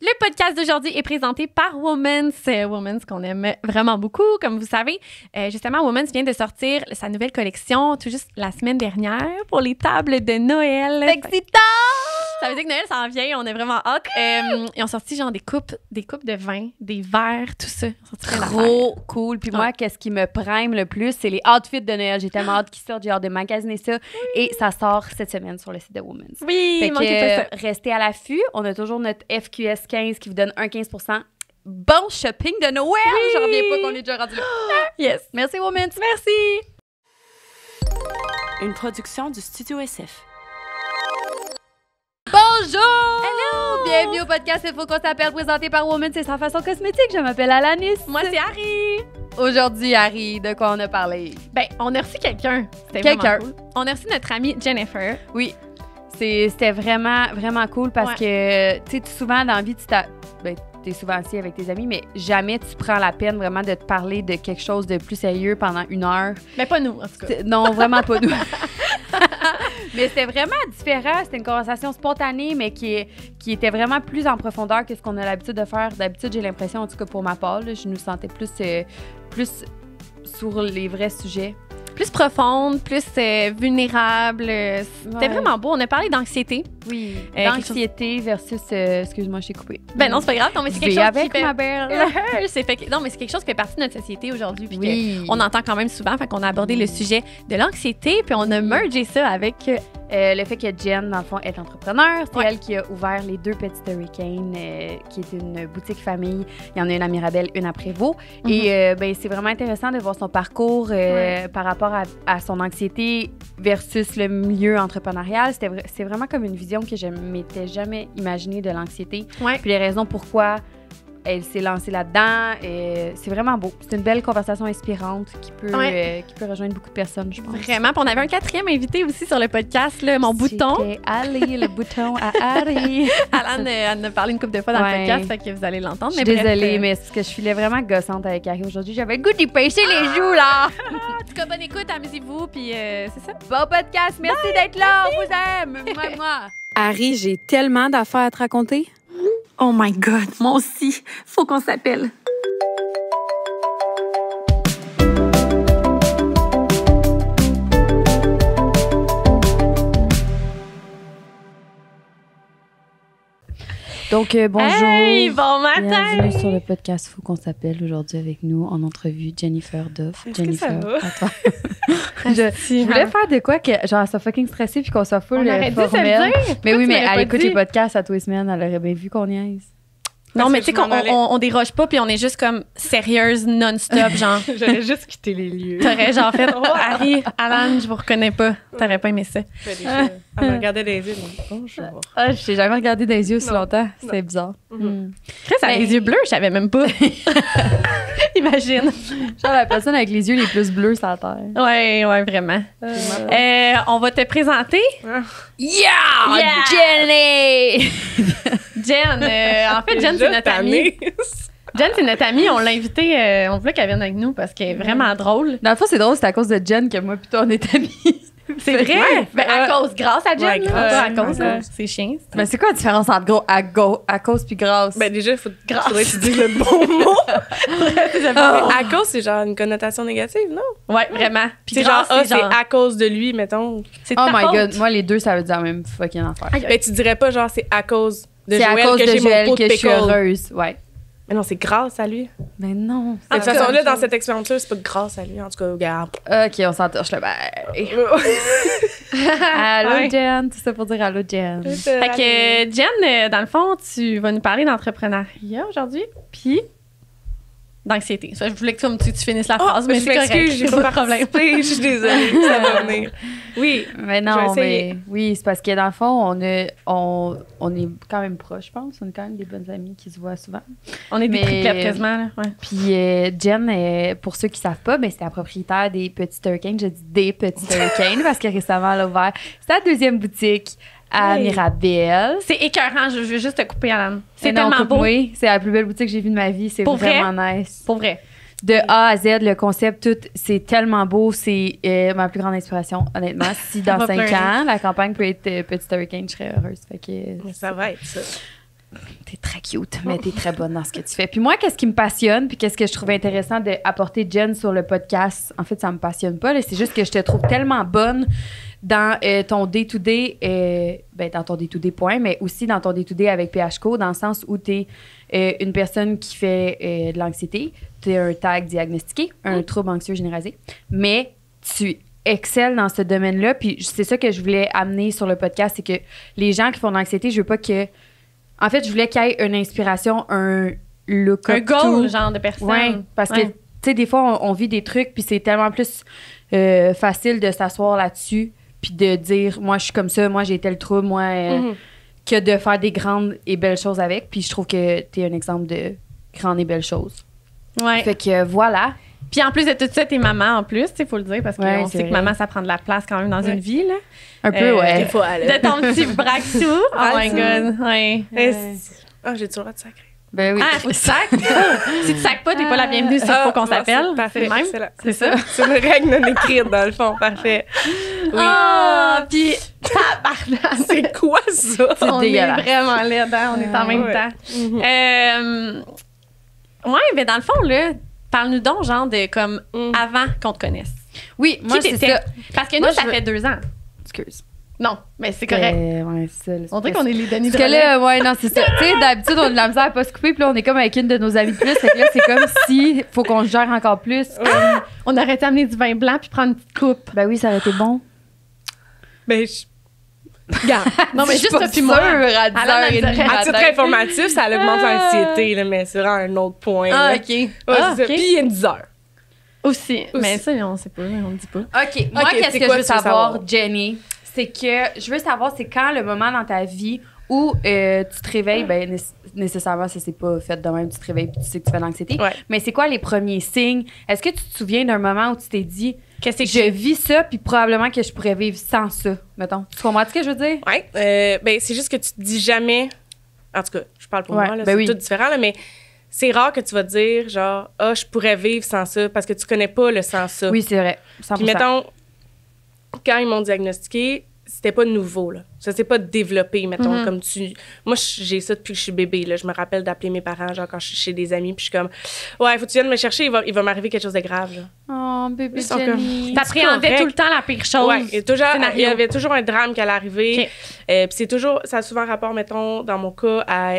Le podcast d'aujourd'hui est présenté par Woman's. Woman's qu'on aime vraiment beaucoup, comme vous savez. Justement, Woman's vient de sortir sa nouvelle collection tout juste la semaine dernière pour les tables de Noël. Excitant! Ça veut dire que Noël s'en vient, on est vraiment hâte. Ils ont sorti genre des coupes de vin, des verres, tout ça. Trop cool. Puis moi, qu'est-ce qui me prime le plus, c'est les outfits de Noël. J'ai tellement hâte qu'ils sortent, j'ai hâte de magasiner ça. Et ça sort cette semaine sur le site de Woman's. Oui, manquez pas ça. Restez à l'affût. On a toujours notre FQS 15 qui vous donne un 15%. Bon shopping de Noël! Oui. J'en reviens pas qu'on est déjà rendu là. Yes. Merci, Woman's. Merci. Une production du Studio SF. Bonjour! Hello! Bienvenue au podcast Il faut qu'on s'appelle, présenté par Woman's. C'est sans façon cosmétique. Je m'appelle Alanis. Moi, c'est Harry. Aujourd'hui, Harry, de quoi on a parlé? Ben, on a reçu quelqu'un. C'était Quelqu'un. vraiment cool. On a reçu notre amie Jennifer. Oui. C'était vraiment, vraiment cool parce que, tu sais, souvent dans la vie, t'es souvent assis avec tes amis, mais jamais tu prends la peine vraiment de te parler de quelque chose de plus sérieux pendant 1 heure. Mais pas nous, en tout cas. Non, vraiment pas nous. Mais c'était vraiment différent. C'était une conversation spontanée, mais qui était vraiment plus en profondeur que ce qu'on a l'habitude de faire. D'habitude, j'ai l'impression, en tout cas pour ma part, là, je nous sentais plus sur les vrais sujets. Plus profonde, plus vulnérable. C'était vraiment beau. On a parlé d'anxiété. Oui. D'anxiété versus... excuse-moi, je t'ai coupé. Ben non, c'est pas grave. Non, mais c'est quelque chose avec qui fait... ma belle. Non, mais c'est quelque chose qui fait partie de notre société aujourd'hui. Puis Oui. on entend quand même souvent. Fait qu'on a abordé le sujet de l'anxiété. Puis on a mergé ça avec... le fait que Jen, dans le fond, est entrepreneur. C'est Ouais. elle qui a ouvert les 2 Petites Hurricanes, qui est une boutique famille. Il y en a une à Mirabel, une à Prévost. Et ben, c'est vraiment intéressant de voir son parcours par rapport à son anxiété versus le milieu entrepreneurial. C'est vraiment comme une vision que je ne m'étais jamais imaginée de l'anxiété. Ouais. Puis les raisons pourquoi elle s'est lancée là-dedans. C'est vraiment beau. C'est une belle conversation inspirante qui peut rejoindre beaucoup de personnes, je pense. Vraiment. Puis on avait un 4e invité aussi sur le podcast, là, mon bouton. C'était Ali, le bouton à Harry. Alan en a parlé une couple de fois dans le podcast, fait que vous allez l'entendre. Je suis désolée, mais c'est que je filais vraiment gossante avec Harry aujourd'hui. J'avais le goût d'y pêcher les joues, là! En tout cas, bonne écoute, amusez-vous, puis c'est ça. Bon podcast, merci d'être là, on vous aime! Moi. Harry, j'ai tellement d'affaires à te raconter. Oh my God, moi aussi. Faut qu'on s'appelle. Donc, bonjour. Hey, bon matin! Bienvenue sur le podcast Faut qu'on s'appelle. Aujourd'hui avec nous en entrevue Jennifer Duff. Est-ce que ça va? à toi. je voulais faire de quoi que genre ça fucking stressé puis qu'on soit full On aurait dû se le formel. dire. Mais Pourquoi oui, tu mais l'aurais pas elle écoute dit? les podcasts à tous les semaines, elle aurait bien vu qu'on niaise. Non, mais tu sais je m'en allais. qu'on déroge pas, puis on est juste comme sérieuse non-stop, genre. J'aurais juste quitté les lieux. T'aurais genre fait « Harry, Alan, je vous reconnais pas. » T'aurais pas aimé ça. Elle me regardait dans les yeux. Bonjour. Ah, je t'ai jamais regardé dans les yeux aussi Non. longtemps. C'était bizarre. Chris, elle a les yeux bleus, je savais même pas. Imagine. Genre la personne avec les yeux les plus bleus sur la terre. Ouais, vraiment. On va te présenter. Yeah! Jenny! Jen, en fait, Jen, c'est notre amie. Jen, c'est notre amie. On l'a invitée. On voulait qu'elle vienne avec nous parce qu'elle est vraiment drôle. Dans le fond, c'est drôle, c'est à cause de Jen que moi plutôt on est amis. C'est vrai? Ben, grâce à Jen. Ouais, là. grâce. Pas à cause. Ouais. C'est chiant. Mais c'est quoi la différence entre à cause puis grâce? Ben déjà, faudrait que tu dises le bon mot. À cause, c'est genre une connotation négative, non? Ouais, vraiment. Puis C'est genre, grâce, c'est à cause de lui, mettons. c'est Oh ta my faute. god, moi les deux ça veut dire la même fucking affaire. Ben tu dirais pas genre c'est à cause de C'est à Joël cause que de j'ai Joël mon pot de que je suis pickle. heureuse. Ouais. Mais non, c'est grâce à lui. Mais non. De toute façon, là, dans cette expérience-là, c'est pas grâce à lui. En tout cas, regarde. Ok, on s'entorche là. Bye. Allô Ouais. Jen, tout ça pour dire allô Jen. Fait que, Jen, dans le fond, tu vas nous parler d'entrepreneuriat aujourd'hui, puis d'anxiété. Ça, je voulais que tu finisses la phrase, mais je c'est correct. m'excuse, j'ai pas pas de problème. participé. Je suis désolée, ça va venir. Oui, Mais Je non, vais essayer. mais oui, c'est parce que dans le fond, on est quand même proches, je pense. On est quand même des bonnes amies qui se voient souvent. On est des Mais- triplettes quasiment, là. Ouais. Puis Jen, pour ceux qui savent pas, ben, c'est la propriétaire des Petites Hurricanes. Je dis des Petites Hurricanes parce que récemment, elle a ouvert sa 2e boutique à Hey. Mirabel. C'est écœurant, je veux juste te couper, Alan. C'est Mais non, tellement beau. coupe-moi, c'est la plus belle boutique que j'ai vue de ma vie. C'est Pour vrai? vraiment nice. Pour vrai. De A à Z, le concept, tout, c'est tellement beau. C'est ma plus grande inspiration, honnêtement. Si dans va 5 pleurer. ans, la campagne peut être Petite Hurricane, je serais heureuse. Fait que, mais ça va être ça. T'es très cute, mais t'es très bonne dans ce que tu fais. Puis moi, qu'est-ce qui me passionne, puis qu'est-ce que je trouvais intéressant d'apporter Jen sur le podcast, en fait, ça me passionne pas, là, c'est juste que je te trouve tellement bonne dans ton day-to-day, dans ton day-to-day point, mais aussi dans ton day-to-day avec PHCO, dans le sens où t'es une personne qui fait de l'anxiété, t'es un TAG diagnostiqué, un trouble anxieux généralisé, mais tu excelles dans ce domaine-là, puis c'est ça que je voulais amener sur le podcast, c'est que les gens qui font de l'anxiété, je veux pas que... En fait, je voulais qu'il y ait une inspiration, un look Un up goal, to. genre de personne. Oui, parce que, tu sais, des fois, on vit des trucs, puis c'est tellement plus facile de s'asseoir là-dessus, puis de dire, moi, je suis comme ça, moi, j'ai tel trouble, moi, que de faire des grandes et belles choses avec. Puis je trouve que t'es un exemple de grandes et belles choses. Ouais. Fait que voilà. Puis en plus de tout ça, t'es maman en plus, il faut le dire, parce qu'on Ouais, sait c'est que vrai. maman, ça prend de la place quand même dans une vie, là. Un peu, ouais. Des fois, là. De ton petit braxou. Oh my God. Ouais. J'ai toujours le droit de sacrer. Ben oui. Ah, faut que tu sacs. Si tu sacs pas, t'es pas la bienvenue, c'est faut qu'on s'appelle. Parfait. C'est le même. C'est ça. C'est une règle non écrite, dans le fond. Parfait. Oui. Ah, puis tabarnak. C'est quoi ça? On est dégueulasse. vraiment laid, hein? On est en même Ouais. temps. Ouais, mais dans le fond, là, parle-nous donc, genre, de comme avant qu'on te connaisse. Oui, moi, Qui c'est t'étais? ça. Parce que nous, Moi, ça je veux- fait 2 ans. Excuse. Non, mais c'est correct. Ouais, c'est ça. On dirait qu'on est les Denis Parce que là, ouais, non, c'est ça. Tu sais, d'habitude, on a de la misère à pas se couper, puis là, on est comme avec une de nos amies de plus. Fait que là, c'est comme si faut qu'on se gère encore plus. On aurait été amener du vin blanc puis prendre une petite coupe. Ben oui, ça aurait été bon. Ben, regarde. Non, mais Je suis juste pas toi puis moi. sûre à Alain, 10h30 elle À titre informatif, ça augmente l'anxiété, là, mais c'est vraiment un autre point. Ah, là. OK. Ouais, Ah, c'est ça. OK. Puis il y a une 10 heures. Aussi. Mais ça, on sait pas, on le dit pas. OK, moi, OK, qu'est-ce c'est que quoi je veux tu veux savoir, savoir? Jenny? C'est que je veux savoir, c'est quand le moment dans ta vie où tu te réveilles, ben nécessairement, ça c'est pas fait de même, tu te réveilles puis tu sais que tu fais de l'anxiété. Ouais. Mais c'est quoi les premiers signes? Est-ce que tu te souviens d'un moment où tu t'es dit, Qu'est-ce que je vis ça, puis probablement que je pourrais vivre sans ça, mettons? Tu comprends ce que je veux dire? Ouais. Ben, c'est juste que tu te dis jamais. En tout cas, je parle pour Ouais, moi, là, ben c'est oui. tout différent, là, mais c'est rare que tu vas te dire, genre, ah, je pourrais vivre sans ça, parce que tu connais pas le sans ça. Oui, c'est vrai. 100%. Puis mettons, quand ils m'ont diagnostiqué, c'était pas nouveau, là. Ça s'est pas développé, mettons, comme tu... Moi, j'ai ça depuis que je suis bébé, là. Je me rappelle d'appeler mes parents, genre, quand je suis chez des amis, puis je suis comme, ouais, faut que tu viennes me chercher, il va m'arriver quelque chose de grave, là. Oh, bébé Ils sont Jenny. t'appréhendais correct. tout le temps la pire chose. Ouais, il Scénario. y avait toujours un drame qui allait arriver. OK. Puis c'est toujours, ça a souvent rapport, mettons, dans mon cas, à,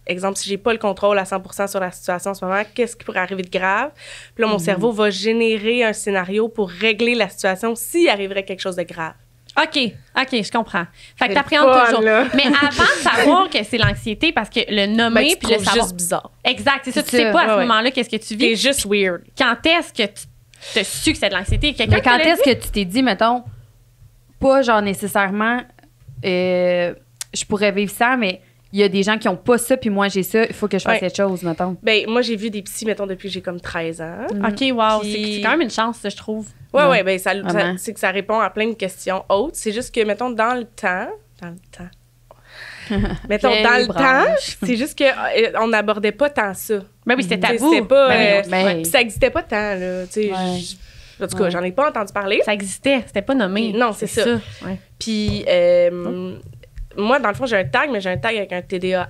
exemple, si j'ai pas le contrôle à 100% sur la situation en ce moment, qu'est-ce qui pourrait arriver de grave? Puis là, mon cerveau va générer un scénario pour régler la situation s'il arriverait quelque chose de grave. OK, je comprends. Fait que C'est t'appréhendes fun, toujours. là. Mais avant de savoir que c'est l'anxiété, parce que le Ben, nommer tu puis le trouves savoir. juste bizarre. Exact, c'est ça. Tu C'est sais ça. pas à ce Ouais, ouais. moment-là qu'est-ce que tu T'es vis. juste weird. Quand est-ce que tu as su que c'est de l'anxiété? Quelqu'un Mais quand te l'a est-ce que tu t'es dit, mettons, pas genre nécessairement, je pourrais vivre ça, mais il y a des gens qui ont pas ça, puis moi j'ai ça, il faut que je fasse Ouais. quelque chose, mettons. Ben, moi, j'ai vu des psys, mettons, depuis que j'ai comme 13 ans. dit? OK, wow. Puis- C'est quand même une chance, ça, je trouve. Ouais, Ouais. ouais, ben, Vraiment. c'est que ça répond à plein de questions autres. C'est juste que, mettons, dans le temps, mettons, Vieille dans le branche. temps, c'est juste qu'on n'abordait pas tant ça. Ben oui, c'était tabou. C'était pas, Ben oui, ben- puis ça existait pas tant, là. Tu sais, en tout cas, Ouais. j'en ai pas entendu parler. ça existait, c'était pas nommé. Non, c'est ça. Ouais. Puis, moi, dans le fond, j'ai un tag, mais j'ai un tag avec un TDAH.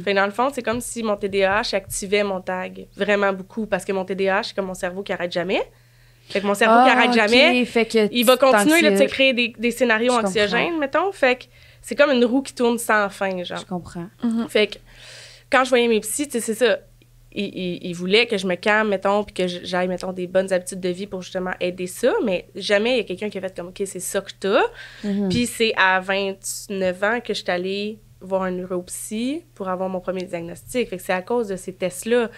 Fait que dans le fond, c'est comme si mon TDAH activait mon tag vraiment beaucoup parce que mon TDAH, c'est comme mon cerveau qui arrête jamais. Fait que mon cerveau qui arrête ok, jamais, fait que il va continuer là, de t'anxieux. créer des scénarios Je anxiogènes, mettons. Fait que c'est comme une roue qui tourne sans fin, genre. Je comprends. Fait que quand je voyais mes psys, tu sais, c'est ça. Ils voulaient que je me calme, mettons, puis que j'aille, mettons, des bonnes habitudes de vie pour justement aider ça. Mais jamais il y a quelqu'un qui a fait comme, OK, c'est ça que t'as. Puis c'est à 29 ans que je suis allée voir un neuropsy pour avoir mon premier diagnostic. Fait que c'est à cause de ces tests-là.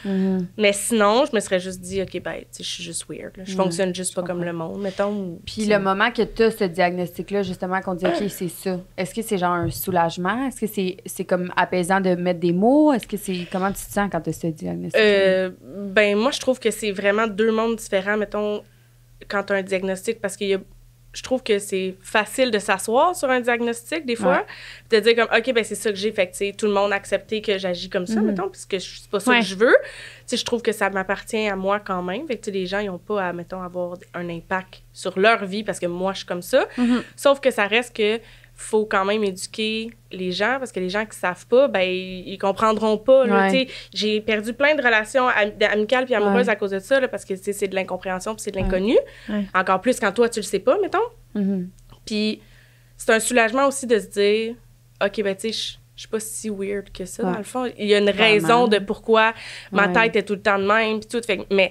Mais sinon, je me serais juste dit, OK, ben, tu sais, je suis juste weird. Là. Je fonctionne juste pas comme le monde, mettons. ou, Puis tu sais. le moment que tu as ce diagnostic-là, justement, qu'on dit, OK, c'est ça, est-ce que c'est genre un soulagement? Est-ce que c'est comme apaisant de mettre des mots? Est-ce que c'est... Comment tu te sens quand tu as ce diagnostic? Ben, moi, je trouve que c'est vraiment deux mondes différents, mettons, quand tu as un diagnostic, parce qu'il y a je trouve que c'est facile de s'asseoir sur un diagnostic, des fois, puis de dire comme, OK, ben c'est ça que j'ai, fait que, tu sais, tout le monde a accepté que j'agis comme ça, mettons, puisque c'est pas ça que je veux. Tu sais, je trouve que ça m'appartient à moi quand même, fait que, tu sais, les gens, ils n'ont pas à, mettons, avoir un impact sur leur vie, parce que moi, je suis comme ça. Sauf que ça reste que faut quand même éduquer les gens parce que les gens qui savent pas, ben ils comprendront pas. Là, Ouais. j'ai perdu plein de relations amicales puis amoureuses Ouais. à cause de ça là, parce que c'est de l'incompréhension puis c'est de l'inconnu. Ouais. Encore plus quand toi tu le sais pas, mettons. Mhm. Puis c'est un soulagement aussi de se dire, OK, ben tu sais, je suis pas si weird que ça, Ouais. dans le fond. Il y a une Vraiment. raison de pourquoi ma Ouais. tête est tout le temps de même, puis tout. Mais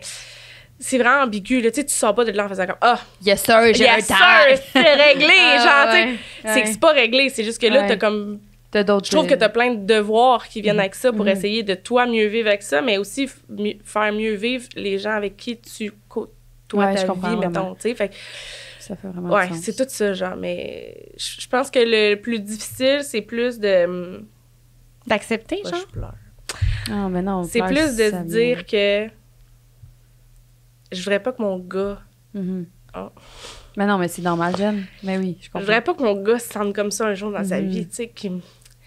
c'est vraiment ambigu, là. Tu sais, tu sors pas de là en faisant comme, ah, Yes, sir, j'ai un yes, sir, tag. c'est réglé, genre, tu sais. Ouais. C'est que c'est pas réglé, c'est juste que là, Ouais. t'as comme... T'as d'autres... Je trouve que t'as plein de devoirs qui viennent avec ça pour Mhm. essayer de, toi, mieux vivre avec ça, mais aussi faire mieux vivre les gens avec qui tu côtoies Ouais, je ta comprends vie, vraiment. mettons, tu sais. Fait que Ça fait vraiment ouais, du sens. c'est tout ça, genre. Mais je pense que le plus difficile, c'est plus de... D'accepter, Ouais, genre? je pleure. Ah, mais non. C'est pleure plus si de ça se vient. dire que je voudrais pas que mon gars... Mhm. Oh. Mais non, mais c'est normal, Jen. Mais oui, je Je comprends. voudrais pas que mon gars se sente comme ça un jour dans sa Mhm. vie, tu sais,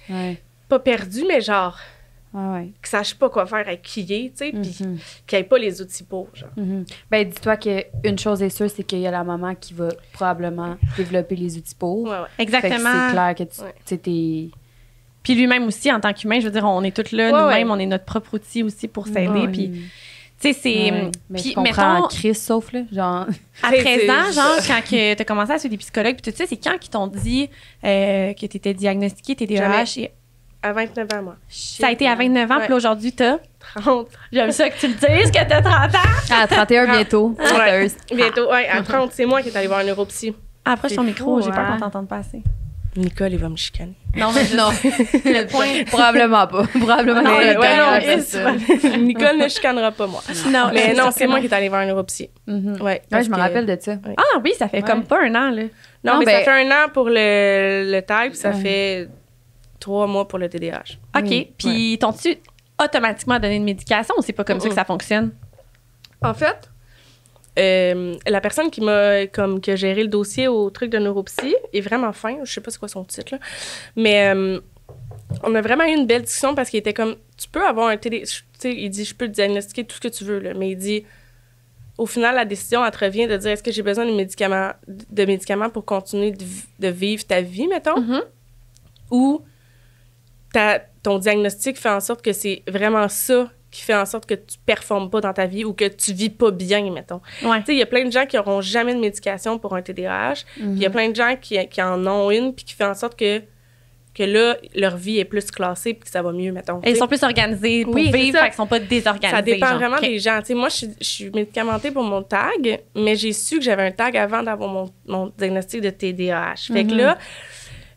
Ouais. pas perdu, mais genre, Ouais. qu'il sache pas quoi faire avec qui il est, tu sais, puis Mhm. qu'il ait pas les outils pour, genre. Mhm. Ben, dis-toi qu'une chose est sûre, c'est qu'il y a la maman qui va probablement développer les outils pour. Ouais, ouais. Fait que Exactement. c'est clair que tu Ouais. sais, t'es... Puis lui-même aussi, en tant qu'humain, je veux dire, on est tous là, Ouais, nous-mêmes, ouais. on est notre propre outil aussi pour s'aider. Ouais. Puis, tu sais, c'est. Ouais. Mais Puis, je comprends mettons, Chris, sauf là, genre... à C'est- 13 ans, c'est- genre, quand tu as commencé à suivre des psychologues, puis tout ça, c'est quand qu'ils t'ont dit que tu étais diagnostiqué TDAH? Et À 29 ans, moi. ça a été à 29 ans, Ouais. puis là, aujourd'hui, t'as. 30. J'aime ça que tu le dises, que t'as 30 ans. Ah, 31 bientôt. Ouais. Chanteuse. Bientôt, ouais, à 30, c'est moi qui est allé voir un neuropsy. Approche C'est ton micro, fou, j'ai peur hein? qu'on t'entende pas assez. Nicole, il va me chicaner. Non, mais Non, le point. probablement pas. Probablement Non, que mais c'est ouais, le non, temps, mais ça. Nicole ne chicanera pas, moi. Non, Mais non, sûr c'est que moi qui est allé voir un neuropsy. Mhm. Ouais, Ouais, parce je me que- rappelle de ça. Ah oui, ça fait Ouais. comme pas un an, là. Non, Non, mais ben- ça fait 1 an pour le type, ça Ouais. fait 3 mois pour le TDAH. OK. Oui, Puis, t'ont-tu automatiquement donné une médication ou c'est pas comme ça que ça fonctionne? En fait, la personne qui a géré le dossier au truc de neuropsy est vraiment fin. Je sais pas c'est quoi son titre, là. Mais on a vraiment eu une belle discussion parce qu'il était comme, tu peux avoir un TDAH. Tu sais, il dit, je peux te diagnostiquer tout ce que tu veux, là. Mais il dit, au final, la décision, elle te revient de dire, est-ce que j'ai besoin de médicaments pour continuer de vivre ta vie, mettons? Mhm. Ou ton diagnostic fait en sorte que c'est vraiment ça qui fait en sorte que tu performes pas dans ta vie ou que tu vis pas bien, mettons. Ouais. Tu sais, il y a plein de gens qui n'auront jamais de médication pour un TDAH, puis il y a plein de gens qui en ont une, puis qui fait en sorte que là, leur vie est plus classée, puis que ça va mieux, mettons. Et ils sont plus organisés pour Oui, c'est vivre, ça. fait qu'ils sont pas désorganisés. Ça dépend genre. vraiment OK. des gens. Tu sais, moi, je suis médicamentée pour mon tag, mais j'ai su que j'avais un tag avant d'avoir mon diagnostic de TDAH. Fait que là,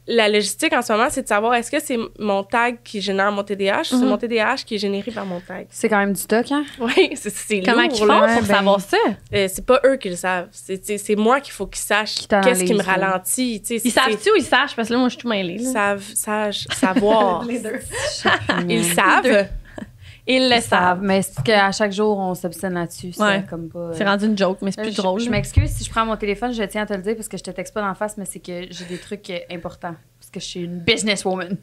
la logistique en ce moment, c'est de savoir est-ce que c'est mon tag qui génère mon TDAH ou c'est mon TDAH qui est généré par mon tag. C'est quand même du stock, hein? Oui, c'est Comment lourd, ils font là. pour ben- savoir ça? C'est pas eux qui le savent. C'est moi qu'il faut qu'ils sachent Qui t'analyse, qu'est-ce qui me ouais. ralentit. Tu sais, Ils savent-tu ou ils sachent? Parce que là, moi, je suis tout mêlée. là. savoir. Les deux. Ils savent. Ils le Ils savent. savent. Mais c'est qu'à chaque jour, on s'obstine là-dessus. C'est Ouais. comme pas... C'est rendu une joke, mais c'est plus drôle. Je m'excuse si je prends mon téléphone, je tiens à te le dire parce que je te texte pas d'en face, mais c'est que j'ai des trucs importants. Parce que je suis une businesswoman.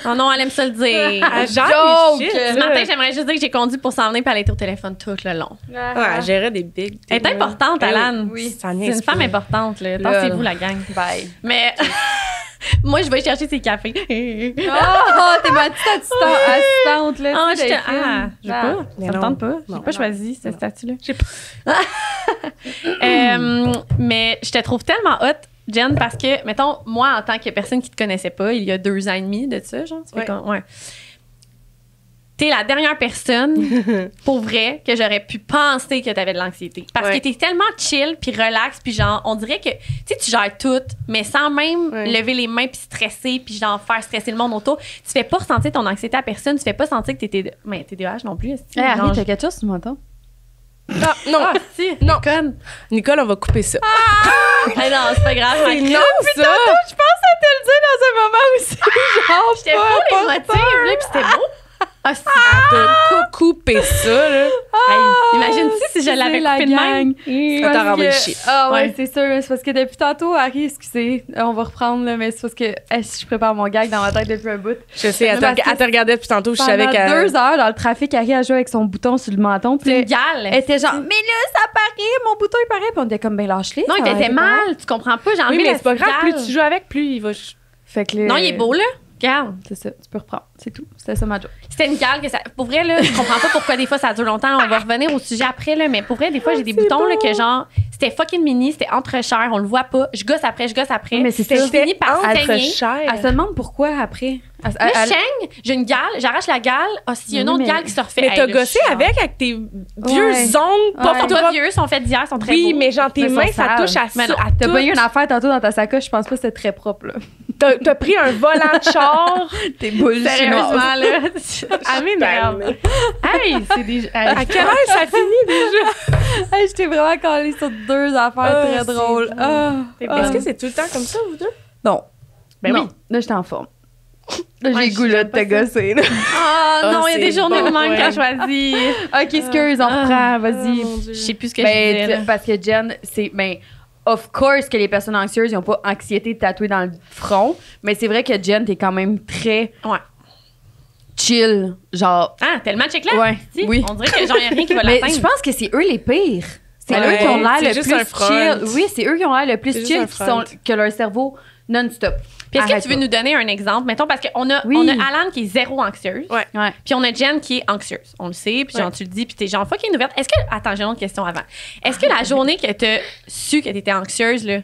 Oh non, elle aime ça le dire. Ah, genre joke! des shit, Ce là. matin, j'aimerais juste dire que j'ai conduit pour s'en venir puis elle était au téléphone tout le long. Ouais, elle gérait des big. Elle est importante, Ah oui. Alan. Oui. Ça C'est niaise une femme pas. importante, là. Là, Tassez-vous, là. la gang. Bye. Mais moi, je vais chercher ses cafés. Oh, t'es ma petite assistante, là. Ah, tu sais, je Delphine. veux pas. Mais Ça me non. tente pas. J'ai Non. pas choisi ce statut-là. J'ai pas- Mais je te trouve tellement hot, Jen, parce que, mettons, moi, en tant que personne qui te connaissait pas, il y a 2 ans et demi de ça, genre, ça fait ouais. T'es la dernière personne, pour vrai, que j'aurais pu penser que t'avais de l'anxiété. Parce Ouais. que t'es tellement chill, puis relax, puis genre, on dirait que, tu sais, tu gères tout, mais sans même Ouais. lever les mains, puis stresser, puis genre faire stresser le monde autour. Tu fais pas ressentir ton anxiété à personne, tu fais pas sentir que t'es mais TDAH non plus. est-ce que- Hey, Harry, genre, t'as quelque chose sur mon menton? Ah, non, Ah, si, Non. conne. Nicole, on va couper ça. Ah non, c'est pas grave, ma C'est crise. non, ça! Je pensais te le dire dans un moment aussi. Genre, J'étais full émotive, là, puis c'était beau. Ah, si. Couper ça, là. Hey, imagine-tu si je l'avais la coupé de même? Ça t'a rendu chier. Ah ouais, Ouais. c'est sûr. C'est parce que depuis tantôt, Harry, excusez, on va reprendre, là, mais c'est parce que si je prépare mon gag dans ma tête depuis un bout. Je sais, elle Parce que te regardait depuis tantôt, je savais Pendant qu'elle... 2 heures dans le trafic, Harry a joué avec son bouton sur le menton. Puis C'est là, une gale. elle était genre, mais là, ça paraît, mon bouton, il paraît. Puis on était comme, ben lâche-les. Non, ça il va était aller mal, tu comprends pas, j'ai Oui, enlevé mais la c'est pas grave, petite plus gale. tu joues avec, plus il va... Fait que là, Non, il est beau, là. Regarde. C'est ça, tu peux reprendre. C'est tout. C'était ça ma joke. C'était une gale que ça. Pour vrai, là, je comprends pas pourquoi des fois ça dure longtemps. On va revenir au sujet après, là. Mais pour vrai, des fois, j'ai des boutons, là, que genre, c'était fucking mini, c'était entre cher, on le voit pas. Je gosse après. Mais c'est ça. Je finis par saigner. cher. Elle se demande pourquoi après. Là, je saigne, j'ai une gale, j'arrache la gale. Ah, s'il y a une autre gale qui se refait. Mais t'as là, gossé je suis avec tes vieux ongles. Pas toi vieux, sont faits d'hier, sont très Oui, beaux. mais genre tes Mais mains, sont ça sales. touche à Mais ça. non, à T'as tout. pas eu une affaire tantôt dans ta sacoche, je pense pas que c'était très propre, là. T'as pris un volant de char. T'es bullshit. Sérieusement, là. Ah, mais merde. Hey, c'est des. À quelle heure ça finit déjà? Hey, j'étais vraiment calée sur 2 affaires Ah, très c'est drôles. drôle. Ah. Est-ce que c'est tout le temps comme ça, vous deux? Non. Ben non. oui. Là, j'étais en forme. Là, Ouais, j'ai le goût là, de te gosser. Là. Ah non, il y a des c'est journées bon, de même ouais. quand je choisis. OK, excuse, on reprend. Vas-y. Je sais plus ce que je disais. là. Parce que Jen, c'est... Ben, of course que les personnes anxieuses, ils n'ont pas anxiété tatouée dans le front. Mais c'est vrai que Jen, t'es quand même très Ouais. chill. Genre... Ah, tellement check là? Ouais, Si, oui. On dirait que genre, y a rien qui va Mais l'atteindre. je pense que c'est eux les pires. C'est Ouais, eux qui ont l'air c'est le juste plus un front. chill. Oui, c'est eux qui ont l'air le plus C'est juste chill un qui sont, front. que leur cerveau non-stop. Puis est-ce que Arrête tu veux pas. nous donner un exemple? Mettons, parce qu'on a, Oui. on a Alan qui est zéro anxieuse. Ouais. Ouais. Puis on a Jen qui est anxieuse. On le sait, puis genre, tu le dis, puis t'es genre fucking ouverte. Est-ce que. Attends, j'ai une autre question avant. Est-ce que la journée que t'as su que t'étais anxieuse, là,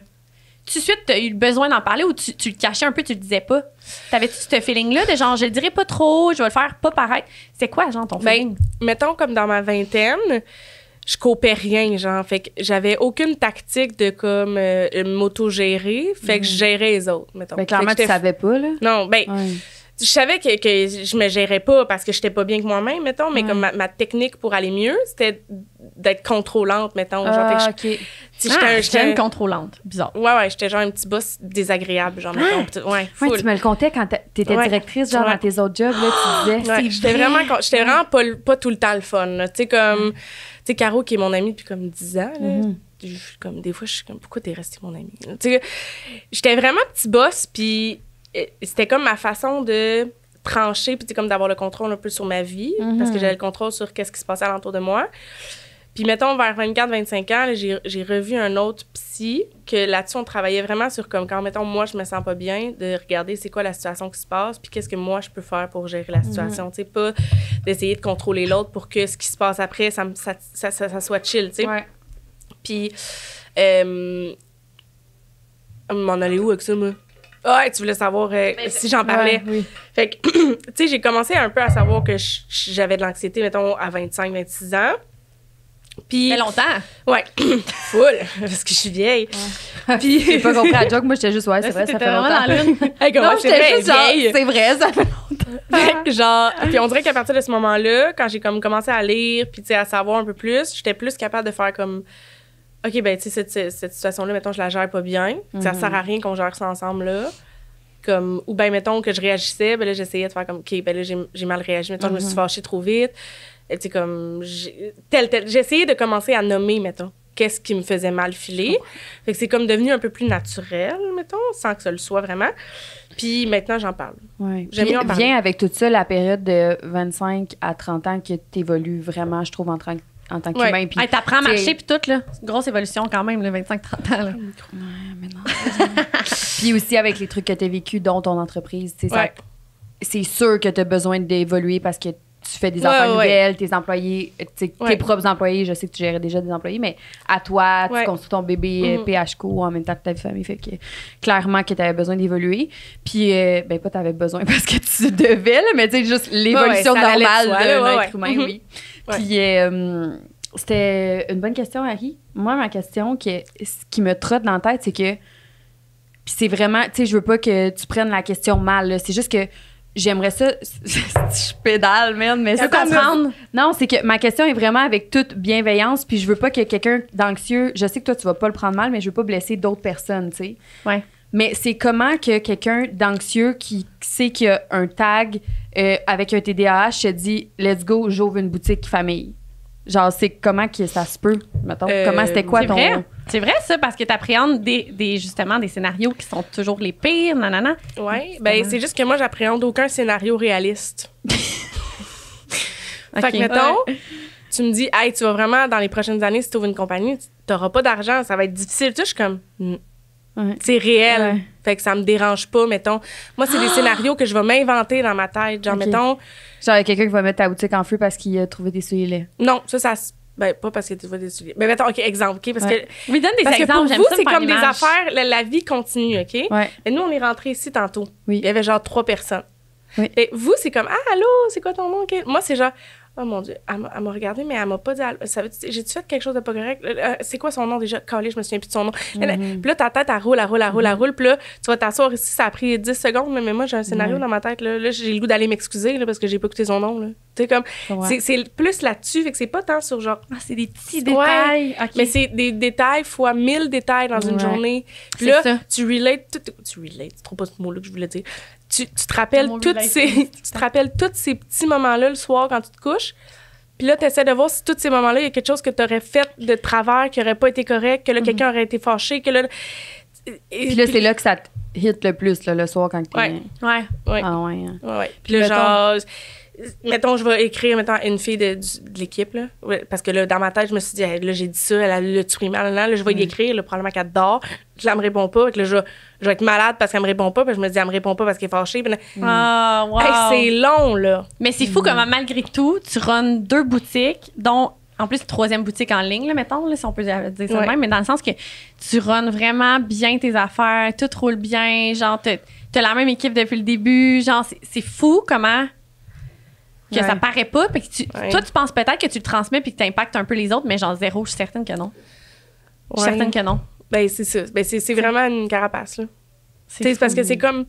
tout de suite, t'as eu besoin d'en parler ou tu le cachais un peu, tu le disais pas? T'avais-tu ce feeling-là de genre, je le dirai pas trop, je vais le faire pas paraître? C'est quoi, genre, ton feeling? Mettons, comme dans ma vingtaine, je copais rien, genre. Fait que j'avais aucune tactique de comme m'auto-gérer. Fait que je gérais les autres, mettons. Ben, clairement, Fait que tu savais pas, là. Non, ben, Ouais. je savais que je me gérais pas parce que j'étais pas bien que moi-même, mettons, mais Ouais. comme ma technique pour aller mieux, c'était d'être contrôlante, mettons. Genre, fait que OK. tu sais, J'étais une contrôlante. Bizarre. Ouais, j'étais genre un petit boss désagréable, genre, mettons. Ouais, Ouais, full. tu me le contais quand t'étais Ouais. directrice, genre, Ouais. dans tes autres jobs, là, tu disais. Ouais, j'étais vraiment pas tout le temps le fun, là. Tu sais, comme... Tu sais, Caro, qui est mon amie depuis comme 10 ans, là, comme, des fois, je suis comme, pourquoi t'es restée mon amie? Tu sais, j'étais vraiment petit boss, puis c'était comme ma façon de trancher, puis comme d'avoir le contrôle un peu sur ma vie, parce que j'avais le contrôle sur qu'est-ce qui se passait alentour de moi. Puis, mettons, vers 24-25 ans, là, j'ai revu un autre psy, que là-dessus, on travaillait vraiment sur, comme, quand, mettons, moi, je me sens pas bien, de regarder c'est quoi la situation qui se passe, puis qu'est-ce que moi, je peux faire pour gérer la situation. Tu sais, pas d'essayer de contrôler l'autre pour que ce qui se passe après, ça soit chill, tu sais. Ouais. Puis, m'en aller où avec ça, moi? Ah, tu voulais savoir si j'en parlais. Ouais, oui. Fait que, tu sais, j'ai commencé un peu à savoir que j'avais de l'anxiété, mettons, à 25-26 ans. Puis, Ça fait longtemps. ouais, full, parce que je suis vieille. Puis, j'ai pas compris la joke. Moi, j'étais juste, ouais, c'est vrai, ça T'étais fait vraiment longtemps. dans l'une. Hey, comment Non, c'est j'étais vrai, juste genre, vieille? c'est vrai, ça fait longtemps. Fait que, genre, puis on dirait qu'à partir de ce moment-là, quand j'ai comme commencé à lire, puis tu sais, à savoir un peu plus, j'étais plus capable de faire comme, OK, ben tu sais, cette situation-là, mettons, je la gère pas bien. Ça sert à rien qu'on gère ça ensemble, là. Comme, ou ben mettons que je réagissais, ben là, j'essayais de faire comme, OK, ben là, j'ai mal réagi. Mettons, je me suis fâchée trop vite. Tu sais, comme, j'ai essayé de commencer à nommer, mettons, qu'est-ce qui me faisait mal filer. Fait que c'est comme devenu un peu plus naturel, mettons, sans que ça le soit vraiment. Puis maintenant, j'en parle. Ouais. J'aime Puis mieux en parler. vient avec tout ça la période de 25 à 30 ans que tu évolues vraiment, je trouve, en tant qu'humain. Ouais. Puis, Hey, t'apprends à t'sais- marcher, puis tout, là. C'est une grosse évolution quand même, le 25-30 ans, là. mais non. Puis aussi avec les trucs que tu as vécu, dont ton entreprise, tu sais, Ouais. c'est sûr que tu as besoin d'évoluer parce que tu fais des Ouais, affaires ouais. nouvelles, tes employés, tu sais, Ouais. tes propres employés, je sais que tu gérais déjà des employés, mais à toi, Ouais. tu construis ton bébé PHCO en même temps que ta vie de famille, fait que clairement que tu avais besoin d'évoluer. Puis, ben pas tu avais besoin parce que tu devais, là, mais tu sais, juste l'évolution Ouais, ça allait de normale soi, d'un là, ouais, être humain, ouais. oui. Ouais. Puis, c'était une bonne question, Harry. Moi, ma question ce qui me trotte dans la tête, c'est que puis c'est vraiment, tu sais, je veux pas que tu prennes la question mal, là. C'est juste que j'aimerais ça. Je pédale, merde, mais Tu c'est veux comprendre? Non, c'est que ma question est vraiment avec toute bienveillance, puis je veux pas que quelqu'un d'anxieux. Je sais que toi, tu vas pas le prendre mal, mais je veux pas blesser d'autres personnes, tu sais. Ouais. Mais c'est comment que quelqu'un d'anxieux qui sait qu'il y a un tag avec un TDAH se dit let's go, j'ouvre une boutique famille. Genre, c'est comment que ça se peut, mettons? Comment c'était quoi C'est ton. vrai. C'est vrai, ça, parce que t'appréhendes justement des scénarios qui sont toujours les pires, nanana. Ouais, ben c'est juste que moi, j'appréhende aucun scénario réaliste. Fait que, mettons, tu me dis, hey, tu vas vraiment, dans les prochaines années, si tu ouvres une compagnie, tu n'auras pas d'argent, ça va être difficile. Tu sais, je suis comme, Ouais. C'est réel. Ouais. Fait que ça me dérange pas, mettons. Moi, c'est des scénarios que je vais m'inventer dans ma tête. Genre, Ok. mettons... Genre, il y a quelqu'un qui va mettre ta boutique en feu parce qu'il a trouvé des souliers laids. Non, ça... Ben, pas parce que tu vois des souliers. Mais mettons, OK, exemple, OK? Parce Ouais. que... Oui, donne des Parce que exemples. pour J'aime vous, ça, c'est me faire comme des l'image. affaires, la vie continue, OK? Ouais. Et nous, on est rentrés ici tantôt. Oui. Il y avait genre 3 personnes. Oui. Et vous, c'est comme, ah, allô, c'est quoi ton nom? OK? Moi, c'est genre, oh mon Dieu, elle m'a regardé, mais elle m'a pas dit, j'ai-tu fait quelque chose de pas correct? C'est quoi son nom déjà? Calé, je me souviens plus de son nom. Puis là, ta tête, elle roule. Puis là, tu vas t'asseoir ici, ça a pris 10 secondes, mais moi, j'ai un scénario dans ma tête. Là, j'ai le goût d'aller m'excuser là, parce que j'ai pas écouté son nom. Là. Tu sais, comme, c'est plus là-dessus, fait que c'est pas tant sur genre. Ah, c'est des petits Ouais. détails. OK. Mais c'est des détails fois 1000 détails dans une Ouais. journée. Puis C'est là, ça. tu relates, c'est trop pas ce mot-là que je voulais dire. Tu te rappelles Le mot toutes relate, ces, tu te rappelles tous ces petits moments-là le soir quand tu te couches. Puis là, tu essaies de voir si tous ces moments-là, il y a quelque chose que tu aurais fait de travers, qui aurait pas été correct, que là, quelqu'un aurait été fâché, que là. Puis là, c'est là que ça te hit le plus, là, le soir, quand t'es... Ouais. Ouais. Ouais. Ah ouais. Hein. Ouais. Puis là, genre, mettons, je vais écrire, mettons, une fille de l'équipe, là. Ouais, parce que là, dans ma tête, je me suis dit, hey, là, j'ai dit ça, elle a le tué mal, là, je vais y écrire, là, probablement qu'elle dort. Puis là, elle me répond pas. Puis là, je vais être malade parce qu'elle me répond pas. Puis je me dis, elle me répond pas parce qu'elle est fâchée. Puis là, Ah, wow. hey, c'est long, là. Mais c'est fou comment, malgré tout, tu runs 2 boutiques, dont, en plus, 3e boutique en ligne, là, mettons, là, si on peut dire ça de Ouais. même, mais dans le sens que tu runs vraiment bien tes affaires, tout roule bien, genre, t'as la même équipe depuis le début, genre, c'est fou comment que Ouais. ça paraît pas, puis que Ouais. toi, tu penses peut-être que tu le transmets puis que t'impactes un peu les autres, mais genre zéro, je suis certaine que non. Je suis Ouais. certaine que non. Ben, c'est ça. Ben, c'est vraiment une carapace, là. Tu sais, c'est parce que c'est comme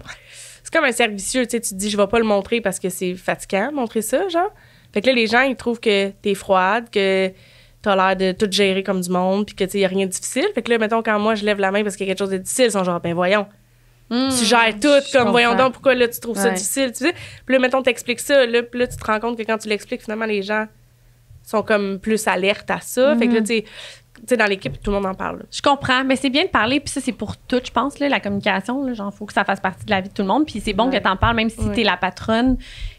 un cercle vicieux. Tu sais, tu te dis, je vais pas le montrer parce que c'est fatigant, montrer ça, genre. Fait que là, les gens, ils trouvent que t'es froide, que t'as l'air de tout gérer comme du monde, puis que, tu sais, y a rien de difficile. Fait que là, mettons, quand moi, je lève la main parce qu'il y a quelque chose de difficile, ils sont genre, ben voyons. Tu gères tout, comme, voyons comprends. donc, pourquoi là, tu trouves ça Ouais. difficile, tu sais. Puis là, mettons, t'expliques ça, là, puis là, tu te rends compte que quand tu l'expliques, finalement, les gens sont comme plus alertes à ça. Fait que là, tu sais, dans l'équipe, tout le monde en parle, là. Je comprends, mais c'est bien de parler, puis ça, c'est pour tout, je pense, là, la communication. Là, genre, faut que ça fasse partie de la vie de tout le monde. Puis c'est bon Ouais. que t'en parles, même si Ouais. t'es la patronne,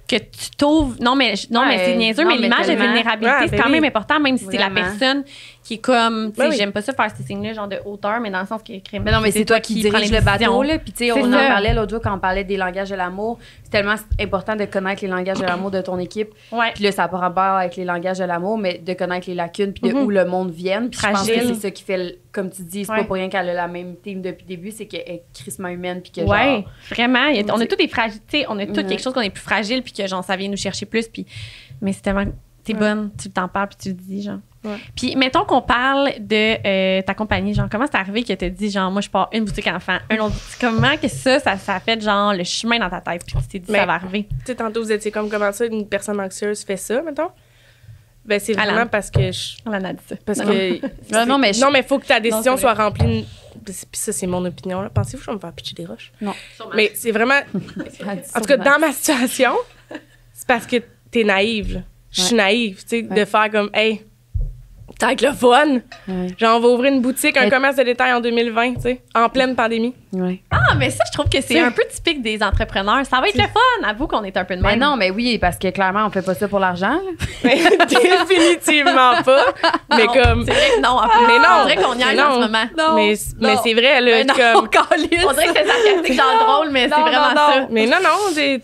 que tu t'ouvres. Non, mais c'est niaiseux, non, mais mais l'image de tellement. vulnérabilité, Ouais, c'est ben quand oui. même important, même si c'est la Vraiment. personne qui est comme. Tu sais, Ben oui. j'aime pas ça faire ces signes-là, genre de hauteur, mais dans le sens que. Mais non, mais c'est toi qui prends dirige les le bateau, décisions. là. Puis, tu sais, C'est on en ça. parlait l'autre jour quand on parlait des langages de l'amour. C'est tellement important de connaître les langages de l'amour de ton équipe. Ouais. Puis là, ça n'a pas rapport avec les langages de l'amour, mais de connaître les lacunes puis de où le monde vient. Puis je pense que Fragile. c'est ça qui fait, comme tu dis, c'est Ouais. pas pour rien qu'elle a la même team depuis le début, c'est qu'elle est crissement humaine puis que Ouais, genre... vraiment. On a c'est- tous des fragilités, on a tous Ouais. quelque chose qu'on est plus fragile, puis que genre, ça vient nous chercher plus. Puis, mais c'est tellement. T'es bonne, tu t'en parles, puis tu le dis, genre. Ouais. Puis, mettons qu'on parle de ta compagnie, genre, comment c'est arrivé que tu dit, genre, moi, je pars une boutique enfant, un autre boutique. Comment que ça a fait, genre, le chemin dans ta tête, puis tu t'es dit, Mais- ça va arriver. Tu sais, tantôt, vous étiez comme, comment ça, une personne anxieuse fait ça, mettons? Ben, c'est vraiment Alan. parce que je... On en a dit ça. Parce Non. que... Non, mais je- Non, mais il faut que ta décision c'est soit remplie... Puis ça, c'est mon opinion, là. Pensez-vous que je vais me faire pitcher des roches? Non. Mais c'est vraiment... En tout cas, dans ma situation, c'est parce que t'es naïve, là. Je suis naïve, tu sais, de faire comme, hey, t'as avec le fun. Ouais. Genre, on va ouvrir une boutique, un Mais- commerce de détail en 2020, tu sais, en pleine pandémie. Ouais. Ah, mais ça, je trouve que c'est C'est- un peu typique des entrepreneurs. Ça va être le fun. Avoue qu'on est un peu de Mais même. non, mais oui, parce que clairement, on fait pas ça pour l'argent. là. Définitivement pas. Mais Non, comme. C'est vrai que non. En plus, Mais non. On dirait qu'on y aille Mais en non. ce moment. Mais c'est vrai, là. Mais non, comme... on dirait que c'est sarcastique, genre drôle, mais c'est vraiment ça. Mais non, tu sais.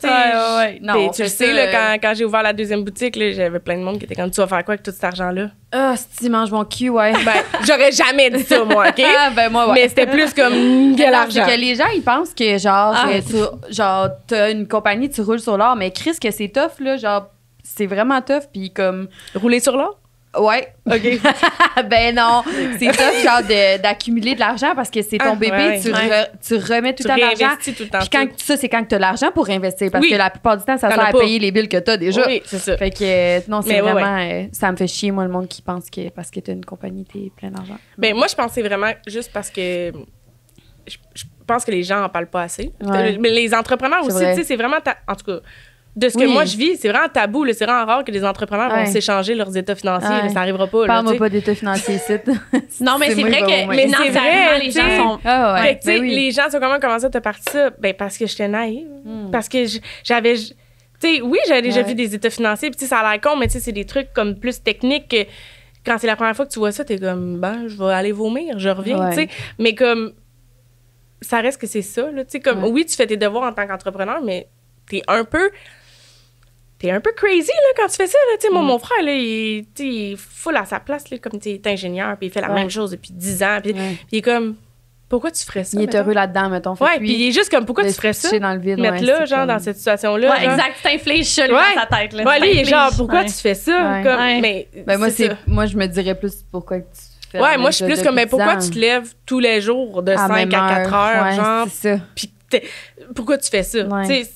Non, mais on tu fait le sais, ça, là, quand j'ai ouvert la deuxième boutique, là, j'avais plein de monde qui était comme, tu vas faire quoi avec tout cet argent-là? Ah, si tu manges mon cul, ouais. Ben, j'aurais jamais dit ça, moi, OK? Ah, ben moi, ouais. Mais c'était plus comme, quel Non, argent? c'est que les gens, ils pensent que, genre, Ah. genre, t'as une compagnie, tu roules sur l'or, mais Chris, que c'est tough, là, genre, c'est vraiment tough, puis comme, Rouler sur l'or? ouais. OK. Ben non, c'est tough, genre, d'accumuler de l'argent parce que c'est ton Ah, bébé, ouais, tu remets tout Tu le temps de l'argent. réinvestis tout le temps. Puis quand ça, c'est quand tu as l'argent pour investir, parce Oui. que la plupart du temps, ça T'en sert as à pas. payer les billes que t'as déjà. Oui, c'est ça. Fait que, non, c'est Mais ouais, vraiment, ça me fait chier, moi, le monde qui pense que parce que t'as une compagnie, t'es plein d'argent. Ben, moi, je pensais vraiment juste parce que je pense que les gens en parlent pas assez. Ouais. Mais les entrepreneurs C'est aussi, vrai. tu sais, c'est vraiment... En tout cas, de ce que Oui. moi, je vis, c'est vraiment tabou. là. C'est vraiment rare que les entrepreneurs Ouais. vont s'échanger leurs états financiers. Ouais. là. Ça arrivera pas. là, Parle-moi tu sais. pas d'état financier ici. Non, mais c'est moi vrai qui vais que au moins. Mais c'est financièrement, vrai, les tu sais. gens sont. Ah ouais. Fait que, tu sais, Ben oui. les gens sont comment commencer à te partir ça? Ben, parce que j'étais naïve. Parce que j'avais... Tu sais, oui, j'avais déjà Ouais. vu des états financiers, puis tu sais, ça a l'air con, mais tu sais, c'est des trucs comme plus techniques que quand c'est la première fois que tu vois ça, t'es comme, ben, je vais aller vomir, je reviens, Ouais. tu sais. Mais comme, ça reste que c'est ça, là. Tu sais, comme, oui, tu fais tes devoirs en tant qu'entrepreneur, mais t'es un peu crazy, là, quand tu fais ça, là. Tu sais, mon frère, là, il est full à sa place, là, comme, tu sais, il est ingénieur, puis il fait la même chose depuis 10 ans, puis il est comme, pourquoi tu ferais ça? Il est heureux là-dedans, mettons. Ouais, puis il est juste comme, pourquoi tu ferais ça? Dans le vide, mettre là, genre, dans cette situation-là. Ouais, exact, tu t'infliges ça, lui, dans sa tête, là. Ouais, lui, il est genre, pourquoi tu fais ça? Ouais. Comme, mais ben, moi, je me dirais plus pourquoi tu fais ouais, moi, je suis plus comme, mais pourquoi tu te lèves tous les jours de 5 à 4 heures, genre, c'est ça. puis pourquoi tu fais ça? Ouais. Tu sais,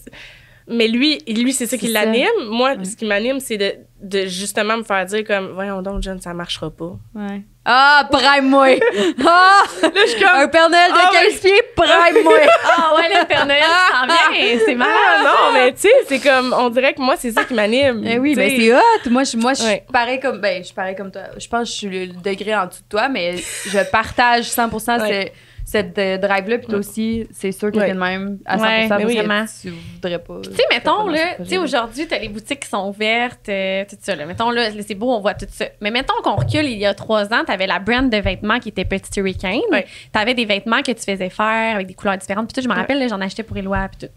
mais lui, c'est ça qui l'anime. Moi, ce qui m'anime, c'est de justement me faire dire comme, voyons donc, John, ça marchera pas. Ouais. Ah, prime-moi! Ah! Là, je suis comme, un Père Noël de 15 pieds, prime-moi! Ah ouais, le Père Noël s'en vient, c'est malade. non, mais tu sais, c'est comme, on dirait que moi, c'est ça qui m'anime. Eh oui, ben t'sais. c'est hot. Moi, je suis pareil comme, je suis pareil comme toi. Je pense que je suis le degré en dessous de toi, mais je partage 100% cette drive-là, puis toi aussi, c'est sûr que t'es de même à 100%, mais oui, vraiment. Tu voudrais pas. Tu sais, mettons, là, tu sais, aujourd'hui, t'as les boutiques qui sont ouvertes, tout ça, là. Mettons, là, c'est beau, on voit tout ça. Mais mettons qu'on recule, il y a 3 ans, t'avais la brand de vêtements qui était Petit Hurricane. Ouais. T'avais des vêtements que tu faisais faire avec des couleurs différentes, puis tout, je me rappelle, là, j'en achetais pour Éloi, puis tout.